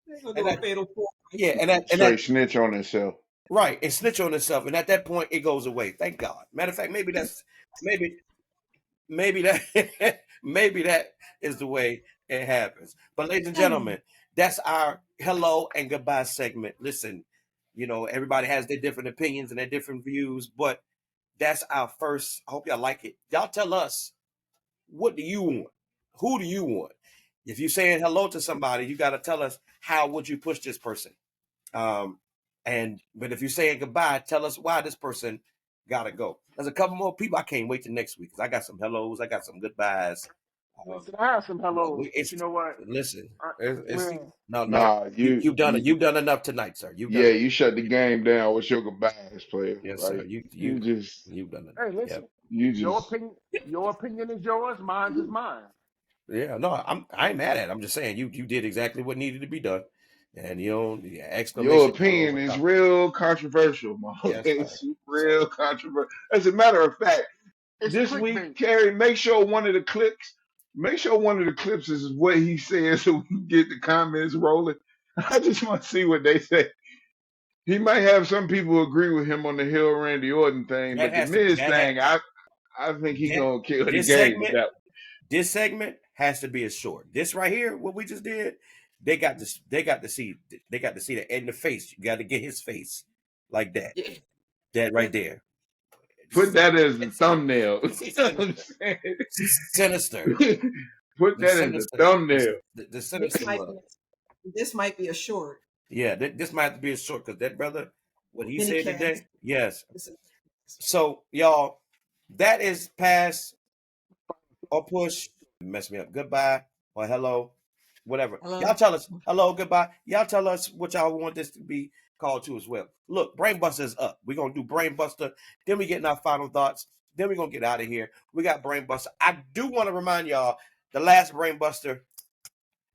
And that, fatal four. Yeah, and Straight snitch on himself. right, and snitch on himself. And at that point it goes away. Thank God. Matter of fact, maybe that maybe that is the way it happens. But ladies and gentlemen, that's our hello and goodbye segment. Listen, everybody has their different opinions and their different views, but that's our first. I hope y'all like it. Y'all tell us, what do you want? Who do you want? If you're saying hello to somebody, you got to tell us how would you push this person. But if you're saying goodbye, tell us why this person got to go. There's a couple more people. I can't wait till next week because I got some hellos. I got some goodbyes. Listen, I have some hellos. You know what? Listen, Well, Nah, you've done enough tonight, sir. you shut the game down with your goodbyes, player. Yes, like, sir. you've done it. hey, listen. You Your opinion is yours. Mine is mine. Yeah, no, I ain't mad at it. I'm just saying you did exactly what needed to be done, and exclamation. your opinion is real controversial, Mo. Yes, it's real controversial. As a matter of fact, It's this clickbait. week, Kerry, make sure one of the clips is what he says so we can get the comments rolling. I just want to see what they say. He might have some people agree with him on the Hill Randy Orton thing, but the Miz thing, I think he's gonna kill the game with that. This segment has to be a short. This right here, what we just did, they got to see that in the face. You got to get his face like that. Yeah. That right there. Put that as the thumbnail. You know what I'm saying? Sinister. Put that as the thumbnail. The sinister. This might be a short. Yeah, this might be a short because that brother, what he said Minicast. today, yes. So y'all, that is pass or push. Mess me up. Goodbye or hello, whatever. Hello. Y'all tell us hello, goodbye. Y'all tell us what y'all want this to be called to as well. Look, Brainbuster is up. We're gonna do Brainbuster. Then we get in our final thoughts. Then we're gonna get out of here. We got Brainbuster. I do want to remind y'all the last Brainbuster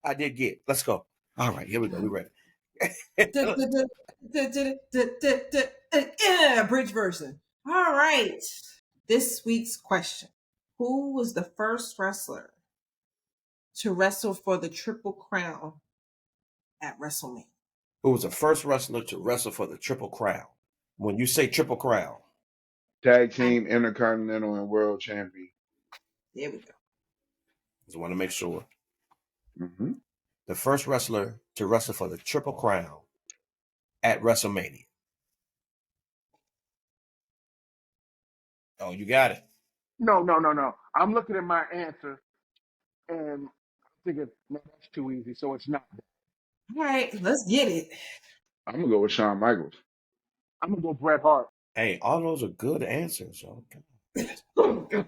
I did get. Let's go. All right, here we go. We ready. Bridge version. All right. This week's question. Who was the first wrestler to wrestle for the Triple Crown at WrestleMania? Who was the first wrestler to wrestle for the Triple Crown? When you say Triple Crown, Tag team, intercontinental, and world champion. There we go. just want to make sure. Mm-hmm. The first wrestler to wrestle for the Triple Crown at WrestleMania. Oh, you got it. No. I'm looking at my answer, and I'm thinking, no, that's too easy, so it's not that. All right, let's get it. I'm gonna go with Shawn Michaels. I'm gonna go Bret Hart. Hey, all those are good answers. Okay. All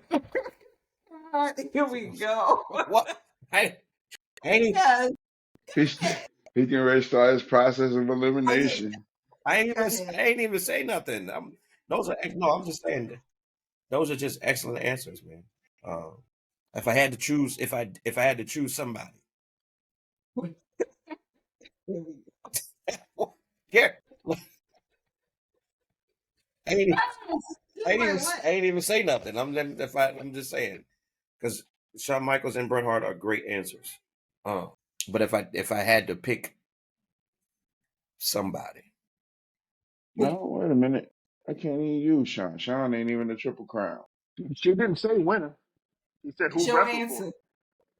right, here we go. What? I ain't even, Yes. He can ready to start his process of elimination. I ain't even say nothing. I'm just saying that those are just excellent answers, man. If I had to choose, if I had to choose somebody, Here we go. here, I ain't What? even say nothing. I'm just saying because Shawn Michaels and Bret Hart are great answers. But if I had to pick somebody, No, wait a minute. I can't even use Shawn. Shawn ain't even the Triple Crown. She didn't say winner. She said It's who your wrestled answer. for.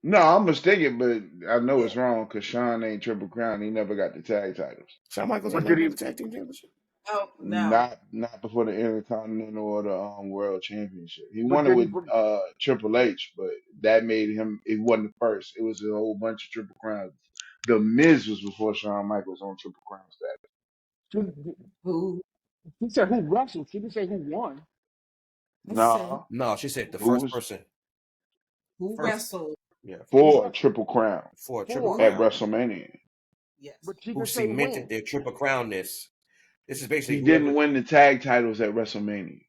No, I'm mistaken, but I know it's wrong because Shawn ain't Triple Crown. He never got the tag titles. Shawn Michaels But ain't did never he? won the tag team championship. Oh no. Not before the Intercontinental or the World Championship. He But won it did he? with Triple H, but that made him. It wasn't the first. It was a whole bunch of Triple Crowns. The Miz was before Shawn Michaels on Triple Crown status. Who? She said who wrestled. She didn't say who won. I said No, No, she said the who first was person. who First, wrestled. yeah, Who for wrestled? Triple Crown for a Triple For. at Crown. WrestleMania? Yes. But she Who didn't say cemented when. their Triple Crownness. This is basically He whoever. didn't win the tag titles at WrestleMania.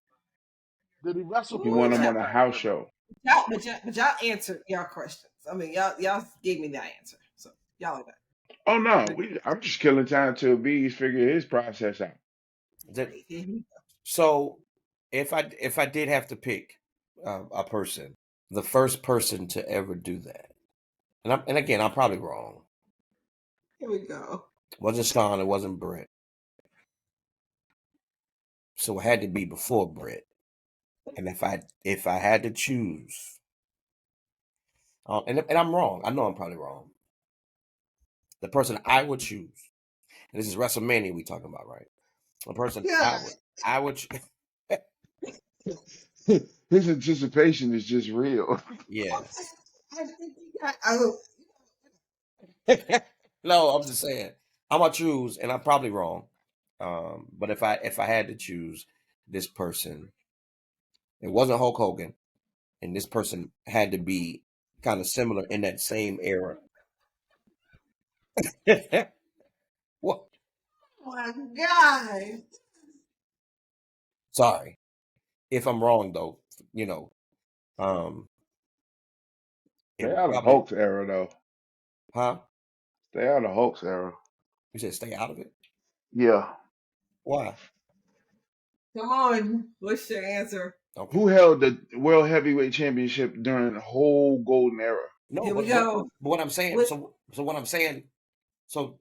Did he wrestle He for won the them Ooh-cha. on tag a title house ever? show. Y'all answered y'all questions. I mean, y'all gave me that answer. So y'all are done. Oh no, I'm just killing time till B's figure his process out. that- Right, here we go. So, if I did have to pick a person, the first person to ever do that, and again, I'm probably wrong. Here we go. It wasn't Shawn, it wasn't Brett, so it had to be before Brett. And if I had to choose, and I'm wrong, I know I'm probably wrong. The person I would choose, and this is WrestleMania we talking about, right? The person Yeah. I would His anticipation is just real. yeah. I think you got. Oh, No, I'm just saying. I'm gonna choose, and I'm probably wrong. But if I had to choose this person, it wasn't Hulk Hogan, and this person had to be kind of similar in that same era. What? my God. Sorry if I'm wrong, though. You know, um, it Stay would out of probably, Hulk's era though. huh? Stay out of Hulk's era. You said stay out of it. Yeah. Why? Come on. What's your answer? Okay. Who held the World Heavyweight Championship during the whole golden era? No, Here we but go. what I'm saying. What? So what I'm saying. So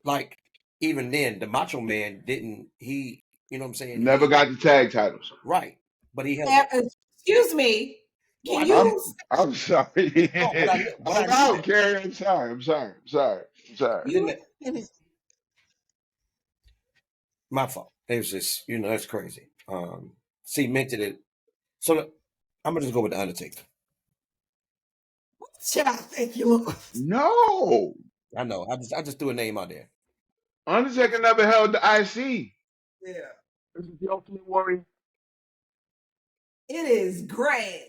like even then, the Macho Man didn't. He, you know what I'm saying? Never got the tag titles. Right, but he held it. Excuse me. No, I Can know. I'm sorry. No, but I I'm knew out, that. Carrie. I'm sorry. I'm sorry. But then You? my fault. It was just, that's crazy. Cemented it. So I'm gonna just go with the Undertaker. Thank you, Lord. No. I know. I just threw a name out there. Undertaker never held the IC. Yeah. This is the Ultimate Warrior. It is Greg.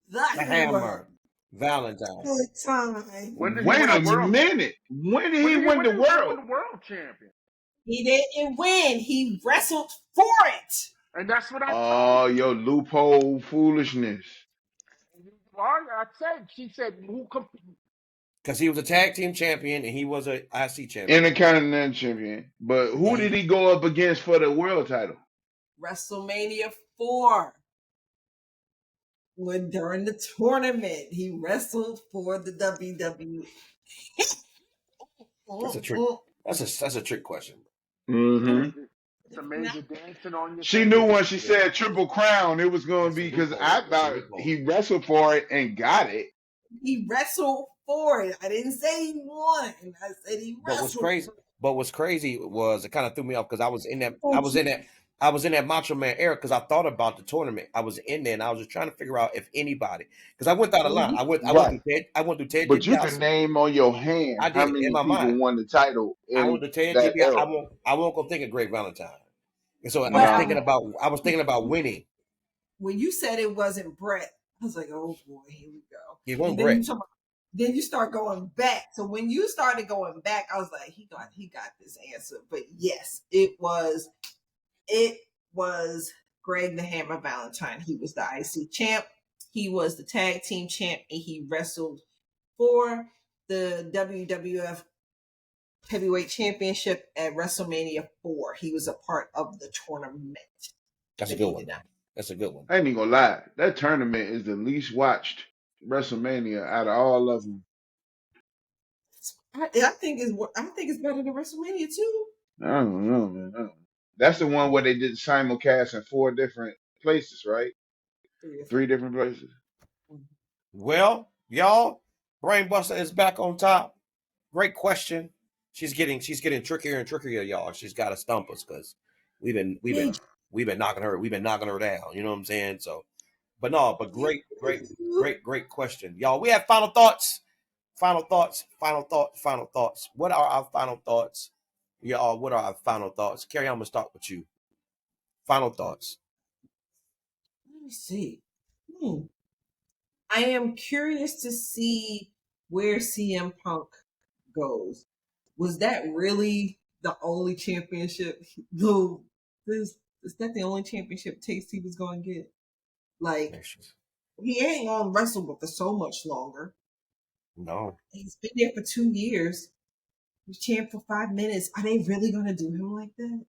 The The Hammer. Hammer, Valentine. Good time. When did he Wait win a the world? minute. When did When he did he win win the the world? world champion? He didn't win. He wrestled for it. And that's what I Oh, told you. your loophole foolishness. I said, she said, who Because he was a tag team champion and he was a IC champion. Intercontinental champion. But who did he go up against for the world title? WrestleMania 4. when during the tournament he wrestled for the WWE. That's a trick. That's a trick question. Mm-hmm. It's a major dancing on your She knew fingers. when she said Triple Crown, it was going to That's a be because loophole. I That's a thought loophole. he wrestled for it and got it. He wrestled for it. I didn't say he won. I said he wrestled. But what's crazy was it kind of threw me off because I was in that Macho Man era because I thought about the tournament. I was in there and I was just trying to figure out if anybody because I went down the line. Right. I went through Ted But you can DiBiase. name on your hand I how did in many my people mind. won the title I went in to Ted that DiBiase. era. I won't go think of Great Valentine. And so I But was thinking about winning. when you said it wasn't Brett, I was like, oh boy, here we go. It wasn't And Brett. then you start going back. So when you started going back, I was like, he got this answer. But yes, it was Greg the Hammer Valentine. He was the IC champ. He was the tag team champ, and he wrestled for the WWF Heavyweight Championship at WrestleMania 4. He was a part of the tournament. That's a good one. That's a good one. I ain't even gonna lie. That tournament is the least watched WrestleMania out of all of them. I think it's better than WrestleMania 2. I don't know, man. I don't know. That's the one where they did simulcast in 4 different places, right? 3 different places. Well, y'all, Brainbuster is back on top. Great question. She's getting trickier and trickier, y'all. She's got to stump us because we've been knocking her down. You know what I'm saying? So, but great question, y'all. We have final thoughts. What are our final thoughts, y'all? What are our final thoughts? Carrie, I'm gonna start with you. Final thoughts. Let me see. I am curious to see where CM Punk goes. Was that really the only championship? No, is that the only championship taste he was going to get? Like, he ain't going to wrestle but for so much longer. No. He's been there for 2 years. He's champ for 5 minutes. Are they really going to do him like that?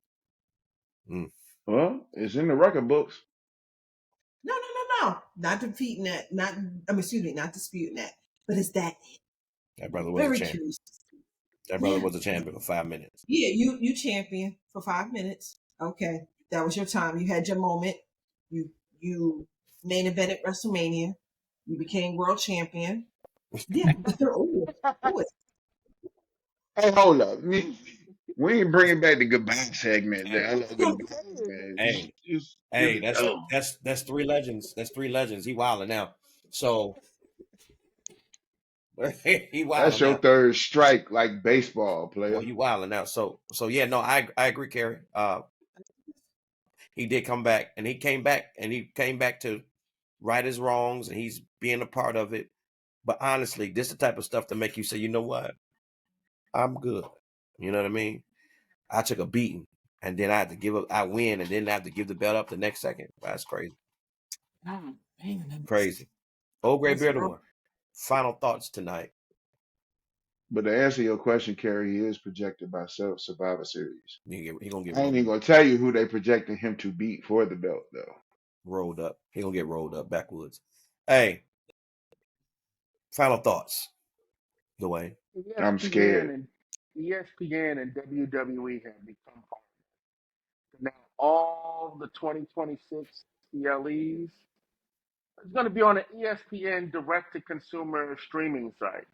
Well, it's in the record books. No. Not defeating that. Not disputing that. But is that that brother was a champion? That brother was a champion for 5 minutes. Yeah, you champion for 5 minutes. Okay, that was your time. You had your moment. You main evented WrestleMania. You became world champion. Yeah. Hey, hold up. We ain't bringing back the goodbye segment. That's 3 legends. That's 3 legends. He wilding now. So he wilding. That's your third strike, like baseball player. Well, you wilding out. So yeah, no, I agree, Kerry. He did come back, and he came back to right his wrongs, and he's being a part of it. But honestly, this is the type of stuff to make you say, you know what, I'm good. You know what I mean? I took a beating, and then I had to give up. I win, and then I have to give the belt up the next second. That's crazy. Oh, man, crazy. Old Gray Bearded One. Final thoughts tonight. But to answer your question, Kerry, he is projected by Survivor Series. He gonna get. I ain't even gonna tell you who they projecting him to beat for the belt, though. Rolled up. He gonna get rolled up backwoods. Hey, final thoughts, Dwayne. I'm scared. ESPN and WWE have become partners. Now all the 2026 CLEs is going to be on an ESPN direct-to-consumer streaming site.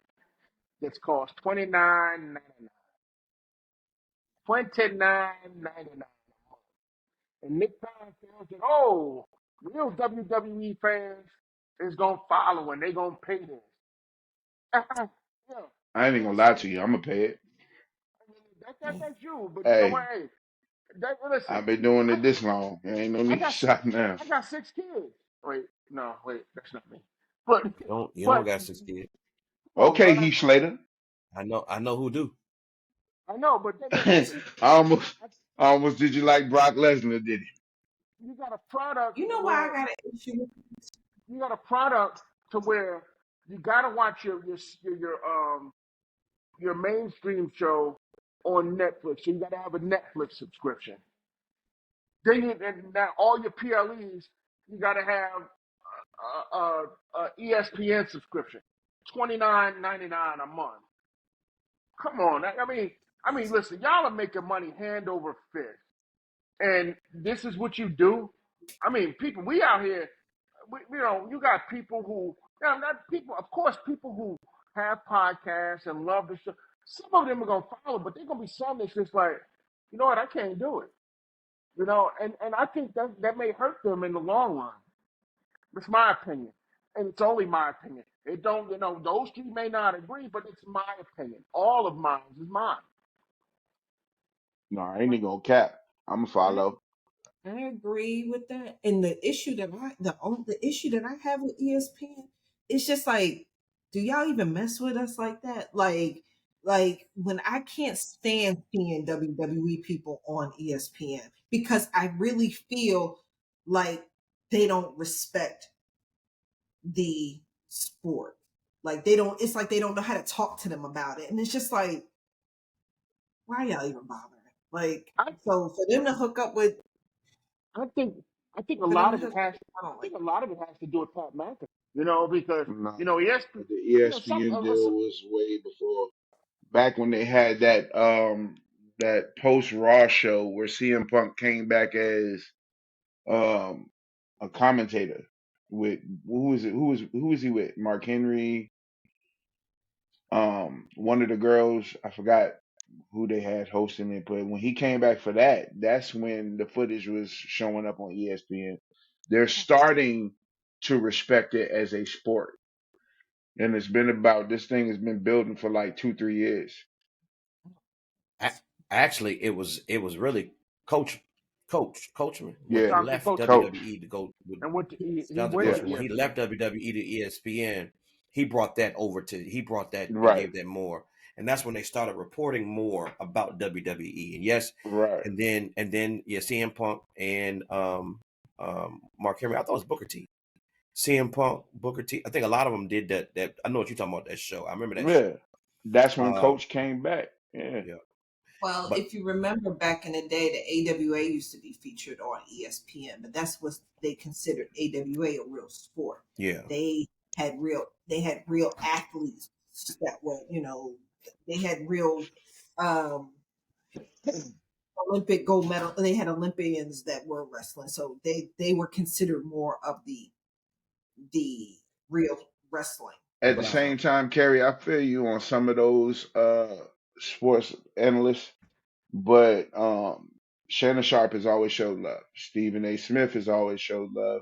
That's cost $29.99. $29.99. And Nick Khan feels that, real WWE fans is going to follow and they're going to pay this. Yeah. I ain't even gonna lie to you. I'm gonna pay it. That's you. But Hey, you know what? Hey, listen. I've been doing it this long. There ain't no need to stop now. I got 6 kids. Wait, that's not me. But you don't got 6 kids. Okay, Heath Slater. I know who do. I know, but I almost did you like Brock Lesnar did it. You got a product. You know why I got an issue? You got a product to where you got to watch your mainstream show on Netflix. So you got to have a Netflix subscription. Then and now all your PLEs, you got to have ESPN subscription, $29.99 a month. Come on, I mean, listen, y'all are making money hand over fist, and this is what you do. I mean, people, we out here, you got people who, not people, of course, people who have podcasts and love the show. Some of them are gonna follow, but there's gonna be some that's just like, you know what, I can't do it. And I think that may hurt them in the long run. It's my opinion, and it's only my opinion. It don't, those three may not agree, but it's my opinion. All of mine is mine. No, I ain't gonna cap. I'm gonna I, follow. I agree with that. And the issue that I have with ESPN is just like, do y'all even mess with us like that? Like when I can't stand seeing WWE people on ESPN because I really feel like they don't respect the sport. Like they don't, it's like they don't know how to talk to them about it. And it's just like, why y'all even bothering? Like, I so for them to hook up with, I think I think a for them lot to of it hook, has I don't I like think a it. lot of it has to do with Pat McAfee. Because No, ESPN, the some ESPN deal was way before. Back when they had that post Raw show where CM Punk came back as um a commentator with who was he with? Mark Henry, one of the girls, I forgot who they had hosting it, but when he came back for that, that's when the footage was showing up on ESPN. They're starting to respect it as a sport. And this thing has been building for like 2, 3 years. A- Actually, it was really Coachman when Yeah, he Dr. left Coachman, coach. WWE to go with and he Dr. went to Yeah, Coachman. When he ESPN. left WWE to ESPN, he brought that and right, gave that more, and that's when they started reporting more about WWE. And yes, right. and then yeah, CM Punk and Mark Henry. I thought it was Booker T. CM Punk, Booker T. I think a lot of them did that. That I know what you're talking about. That show. I remember that show. Yeah. That's when Uh, coach came back. Yeah. yeah, Well, but if you remember back in the day, the AWA used to be featured on ESPN, but that's what they considered AWA a real sport. yeah. They they had real athletes that were, they had real um Olympic gold medal. They had Olympians that were wrestling, so they were considered more of the real wrestling. At the But I same time, Kerry, I feel you on some of those sports analysts, but Shannon Sharp has always showed love. Stephen A. Smith has always showed love.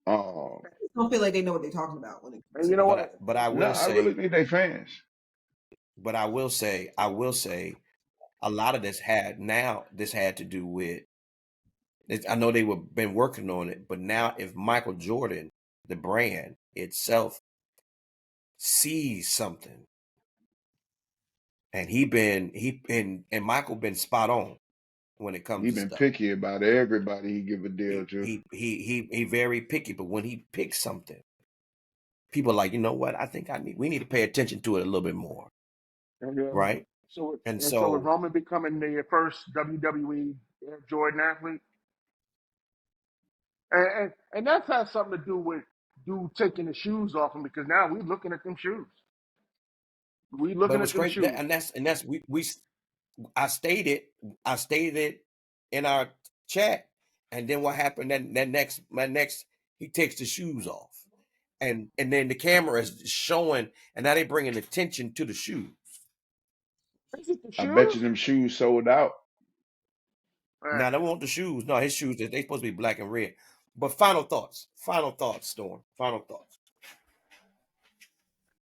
Um, I just don't feel like they know what they're talking about when it comes And to you know that. but I, what? but I no, will I really say, think they fans. I will say, a lot of this had to do with. I know they were been working on it, but now if Michael Jordan, the brand itself, sees something, and and Michael been spot on when it comes He to been stuff. picky about everybody he give a deal He to. he he he very picky, but when he picks something, people are like, you know what? I think we need to pay attention to it a little bit more, And right? And so is so, Roman becoming the first WWE Air Jordan athlete? And that has something to do with dude taking the shoes off him, because now we're looking at them shoes. We but it looking was at them great, shoes. and that's we I stated it in our chat, and then what happened? That next he takes the shoes off, and then the camera is showing, and now they bringing attention to the shoes. Is it the I bet you shoes? them shoes sold out. Uh, Now they want the shoes. No, his shoes they supposed to be black and red. But final thoughts, Storm. Final thoughts.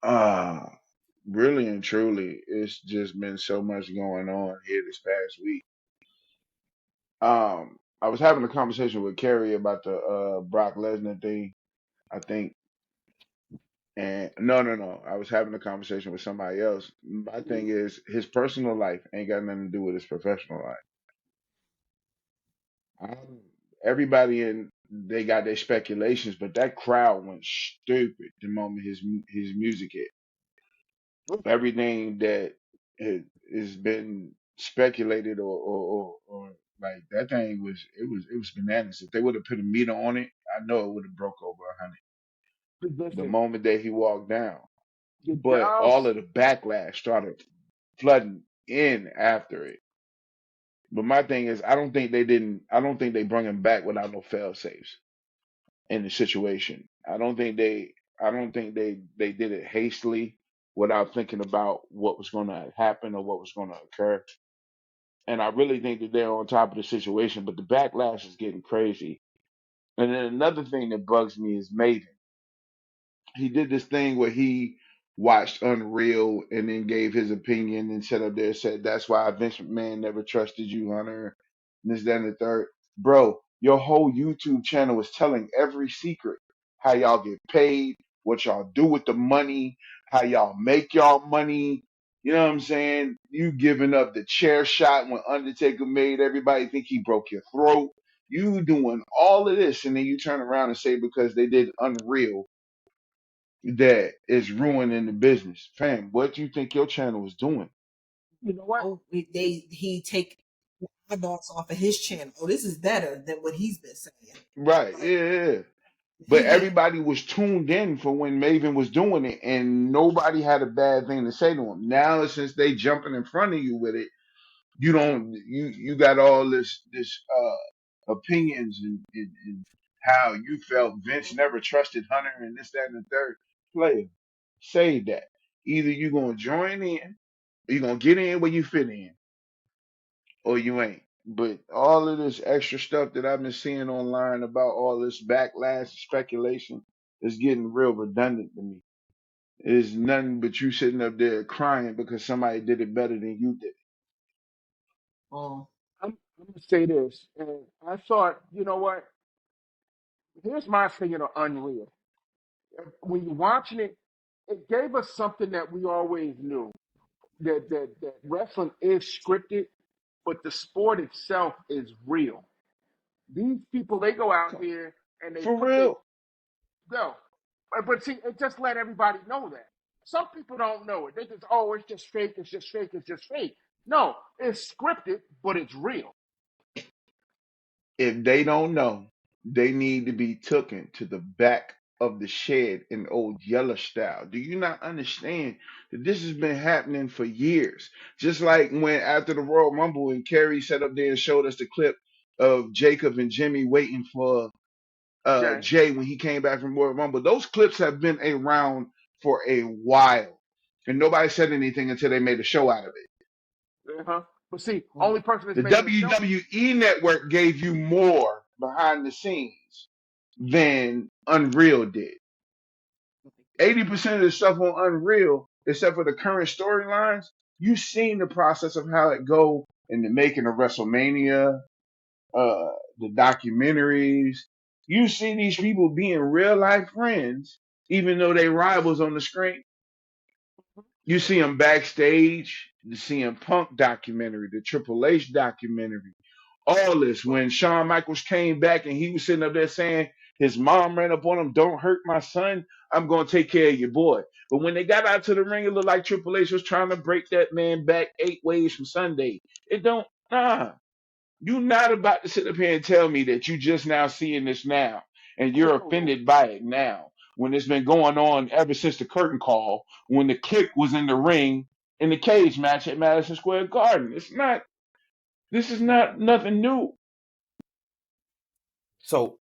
Ah, really and truly, it's just been so much going on here this past week. I was having a conversation with Kerry about the Brock Lesnar thing, I think. And no, no, no. I was having a conversation with somebody else. My thing is his personal life ain't got nothing to do with his professional life. Um, Everybody in they got their speculations, but that crowd went stupid the moment his music hit. Everything that has been speculated or like that thing was it was bananas. If they would have put a meter on it, I know it would have broke over 100. the Listen, moment that he walked down. the But all Dallas, of the backlash started flooding in after it. But my thing is, I don't think they bring him back without no fail safes in the situation. I don't think they did it hastily without thinking about what was going to happen or what was going to occur. And I really think that they're on top of the situation, but the backlash is getting crazy. And then another thing that bugs me is Maven. He did this thing where he watched Unreal and then gave his opinion and set up there and said that's why Vince McMahon never trusted you, Hunter. And this, that, and the third. Bro, your whole YouTube channel is telling every secret. How y'all get paid, what y'all do with the money, how y'all make y'all money. You know what I'm saying? You giving up the chair shot when Undertaker made everybody think he broke your throat. You doing all of this, and then you turn around and say because they did Unreal that is ruining the business. Fam, what do you think your channel is doing? you know what? Oh, he take eyeballs off of his channel. Oh, this is better than what he's been saying. Right, Like yeah, yeah. But he everybody was tuned in for when Maven was doing it, and nobody had a bad thing to say to him. Now, since they jumping in front of you with it, you got all this opinions and how you felt Vince never trusted Hunter and this, that, and the third. Player, say that. Either you gonna join in, or you gonna get in where you fit in, or you ain't. But all of this extra stuff that I've been seeing online about all this backlash, speculation, is getting real redundant to me. It's nothing but you sitting up there crying because somebody did it better than you did. oh I'm gonna say this, and I thought, you know what? Here's my opinion on Unreal. When you're watching it, it gave us something that we always knew that wrestling is scripted, but the sport itself is real. These people, they go out here and they For put they real. go, but see, it just let everybody know that. Some people don't know it. They just, oh, it's just fake, it's just fake, it's just fake. No, it's scripted, but it's real. If they don't know, they need to be taken to the back of the shed in old Yeller style. Do you not understand that this has been happening for years? Just like when after the Royal Rumble and Kerry sat up there and showed us the clip of Jacob and Jimmy waiting for Jay, Jay when he came back from Royal Rumble. Those clips have been around for a while. And nobody said anything until they made a show out of it. uh-huh. But see, oh only person that's The making a show. WWE network gave you more behind the scenes than Unreal did. 80% of the stuff on Unreal, except for the current storylines, you've seen the process of how it go in the making of WrestleMania, uh, the documentaries. You see these people being real life friends, even though they rivals on the screen. You see them backstage, the CM Punk documentary, the Triple H documentary, all this. When Shawn Michaels came back and he was sitting up there saying his mom ran up on him, "Don't hurt my son. I'm gonna take care of your boy." But when they got out to the ring, it looked like Triple H was trying to break that man back 8 ways from Sunday. It don't. Nah. You're not about to sit up here and tell me that you just now seeing this now and you're Oh, offended by it now when it's been going on ever since the curtain call, when the Click was in the ring in the cage match at Madison Square Garden. It's not, this is not nothing new. So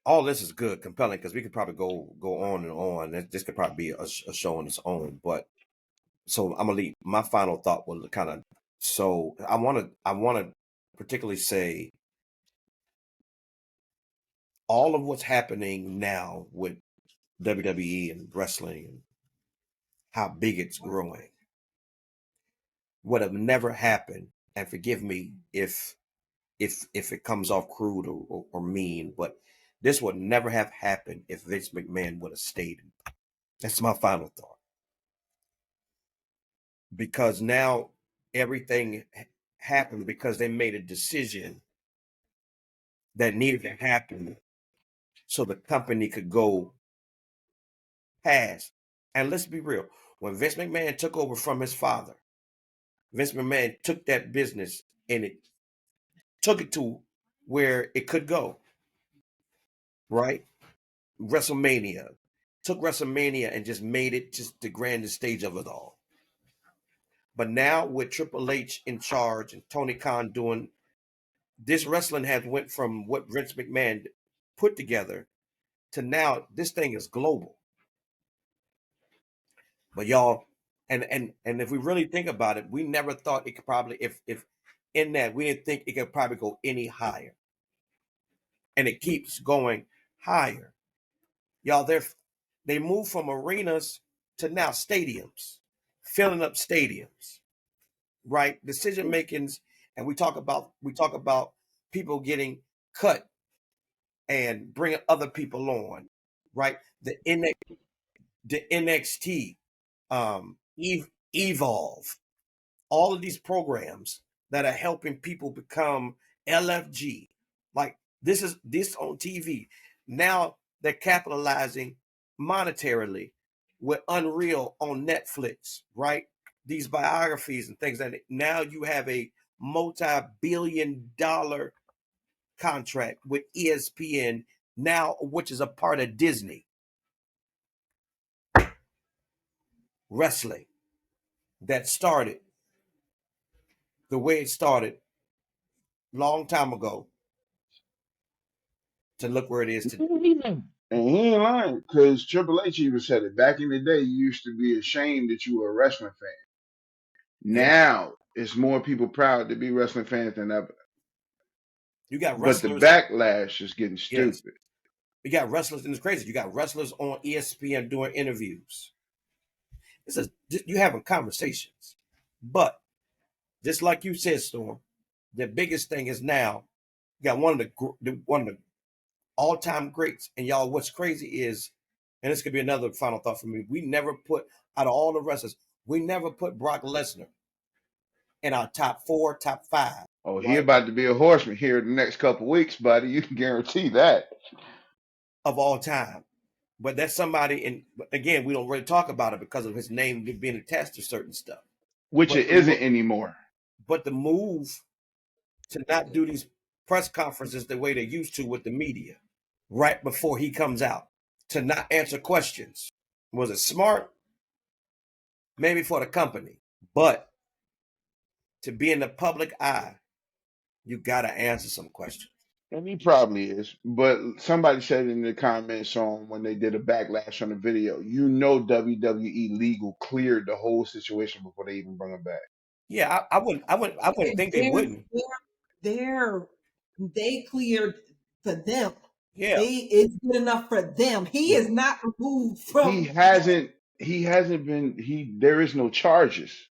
all this is good, compelling, because we could probably go on and on. This could probably be a show on its own. But so I'm gonna leave. My final thought was kind of, so I want to particularly say all of what's happening now with WWE and wrestling and how big it's growing would have never happened. And forgive me if it comes off crude or mean, but this would never have happened if Vince McMahon would have stayed. That's my final thought. Because now everything happened because they made a decision that needed to happen so the company could go past. And let's be real, when Vince McMahon took over from his father, Vince McMahon took that business and it took it to where it could go, right? WrestleMania, took WrestleMania and just made it just the grandest stage of it all. But now with Triple H in charge and Tony Khan doing this, wrestling has went from what Vince McMahon put together to now this thing is global. But y'all, and if we really think about it, we never thought it could probably if in that we didn't think it could probably go any higher. And it keeps going higher. Y'all, they move from arenas to now stadiums, filling up stadiums, right? Decision makings, and we talk about people getting cut and bringing other people on, right? The NXT, Evolve, all of these programs that are helping people become LFG. Like this on TV. Now they're capitalizing monetarily with Unreal on Netflix, right? These biographies and things that now you have a multi-billion-dollar contract with ESPN now, which is a part of Disney. Wrestling that started the way it started long time ago to look where it is today. And he ain't lying, because Triple H even said it. Back in the day, you used to be ashamed that you were a wrestling fan. Yeah. Now, it's more people proud to be wrestling fans than ever. You got But the wrestlers. backlash is getting stupid. Yes. You got wrestlers, and it's crazy. You got wrestlers on ESPN doing interviews. You having conversations. But just like you said, Storm, the biggest thing is now you got one of the all-time greats. And y'all, what's crazy is, and this could be another final thought for me, we never put, out of all the wrestlers, we never put Brock Lesnar in our top 4, top 5. Oh, he Right? about to be a horseman here in the next couple weeks, buddy. You can guarantee that. Of all time. But that's somebody, and again, we don't really talk about it because of his name being attached to certain stuff. Which But it isn't anymore. But the move to not do these press conferences the way they used to with the media right before he comes out, to not answer questions. Was it smart? Maybe for the company. But to be in the public eye, you got to answer some questions. And he probably is. But somebody said in the comments on when they did a backlash on the video, WWE legal cleared the whole situation before they even bring him back. Yeah, I wouldn't think they wouldn't. They cleared for them. Yeah. It's good enough for them. He is not removed from. He hasn't been. There is no charges.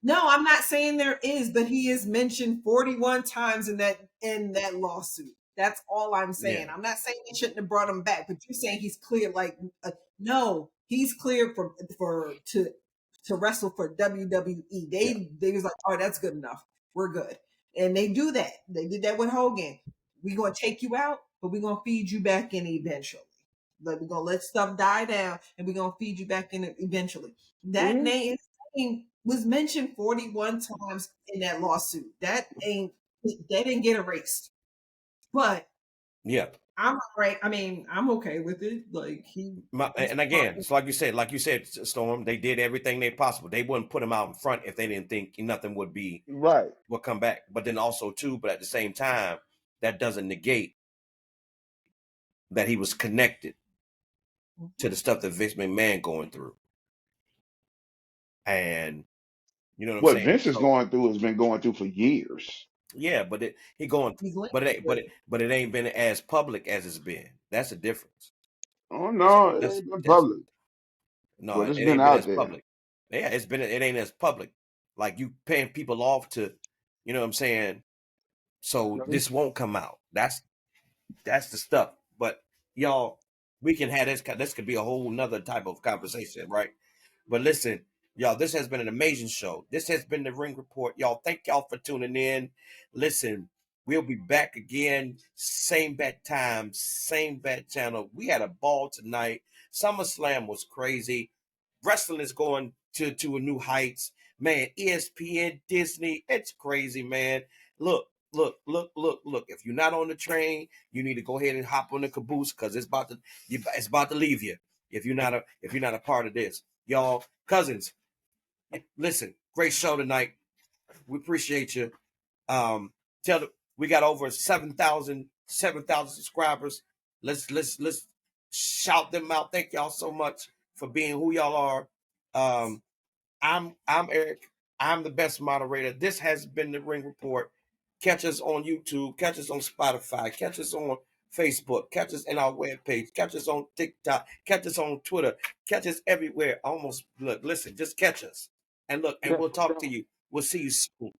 No, I'm not saying there is, but he is mentioned 41 times in that lawsuit. That's all I'm saying. Yeah. I'm not saying they shouldn't have brought him back, but you're saying he's cleared. Like, no, he's cleared to wrestle for WWE. They was like, oh, that's good enough. We're good, and they do that. They did that with Hogan. We're gonna take you out, but we're gonna feed you back in eventually. Like, we're gonna let stuff die down, and we're gonna feed you back in eventually. That name was mentioned 41 times in that lawsuit. That didn't get erased. But yeah, I'm all right. I mean, I'm okay with it. Like and again, it's like you said, Storm. They did everything they possible. They wouldn't put him out in front if they didn't think nothing would come back. But then also too, but at the same time, that doesn't negate that he was connected to the stuff that Vince McMahon going through. And you know what I'm saying? Vince is going through has been going through for years. Yeah, but it ain't been as public as it's been. That's the difference. Oh no, it ain't been public. No, but it it's ain't been been out as there. public. Yeah, it ain't as public. Like you paying people off to, you know what I'm saying? So this won't come out. That's the stuff. But y'all, we can have this could be a whole nother type of conversation, right? But listen, y'all, this has been an amazing show. This has been the Ring Report. Y'all, thank y'all for tuning in. Listen, we'll be back again. Same bat time, same bat channel. We had a ball tonight. SummerSlam was crazy. Wrestling is going to a new heights. Man, ESPN, Disney, it's crazy, man. Look. If you're not on the train, you need to go ahead and hop on the caboose because it's about to leave you. if you're not a part of this. Y'all, cousins, listen, great show tonight. We appreciate you. We got over 7,000 subscribers. Let's shout them out. Thank y'all so much for being who y'all are. I'm Eric. I'm the best moderator. This has been the Ring Report. Catch us on YouTube. Catch us on Spotify. Catch us on Facebook. Catch us in our webpage. Catch us on TikTok. Catch us on Twitter. Catch us everywhere. Listen, just catch us. And look, and we'll talk to you. We'll see you soon.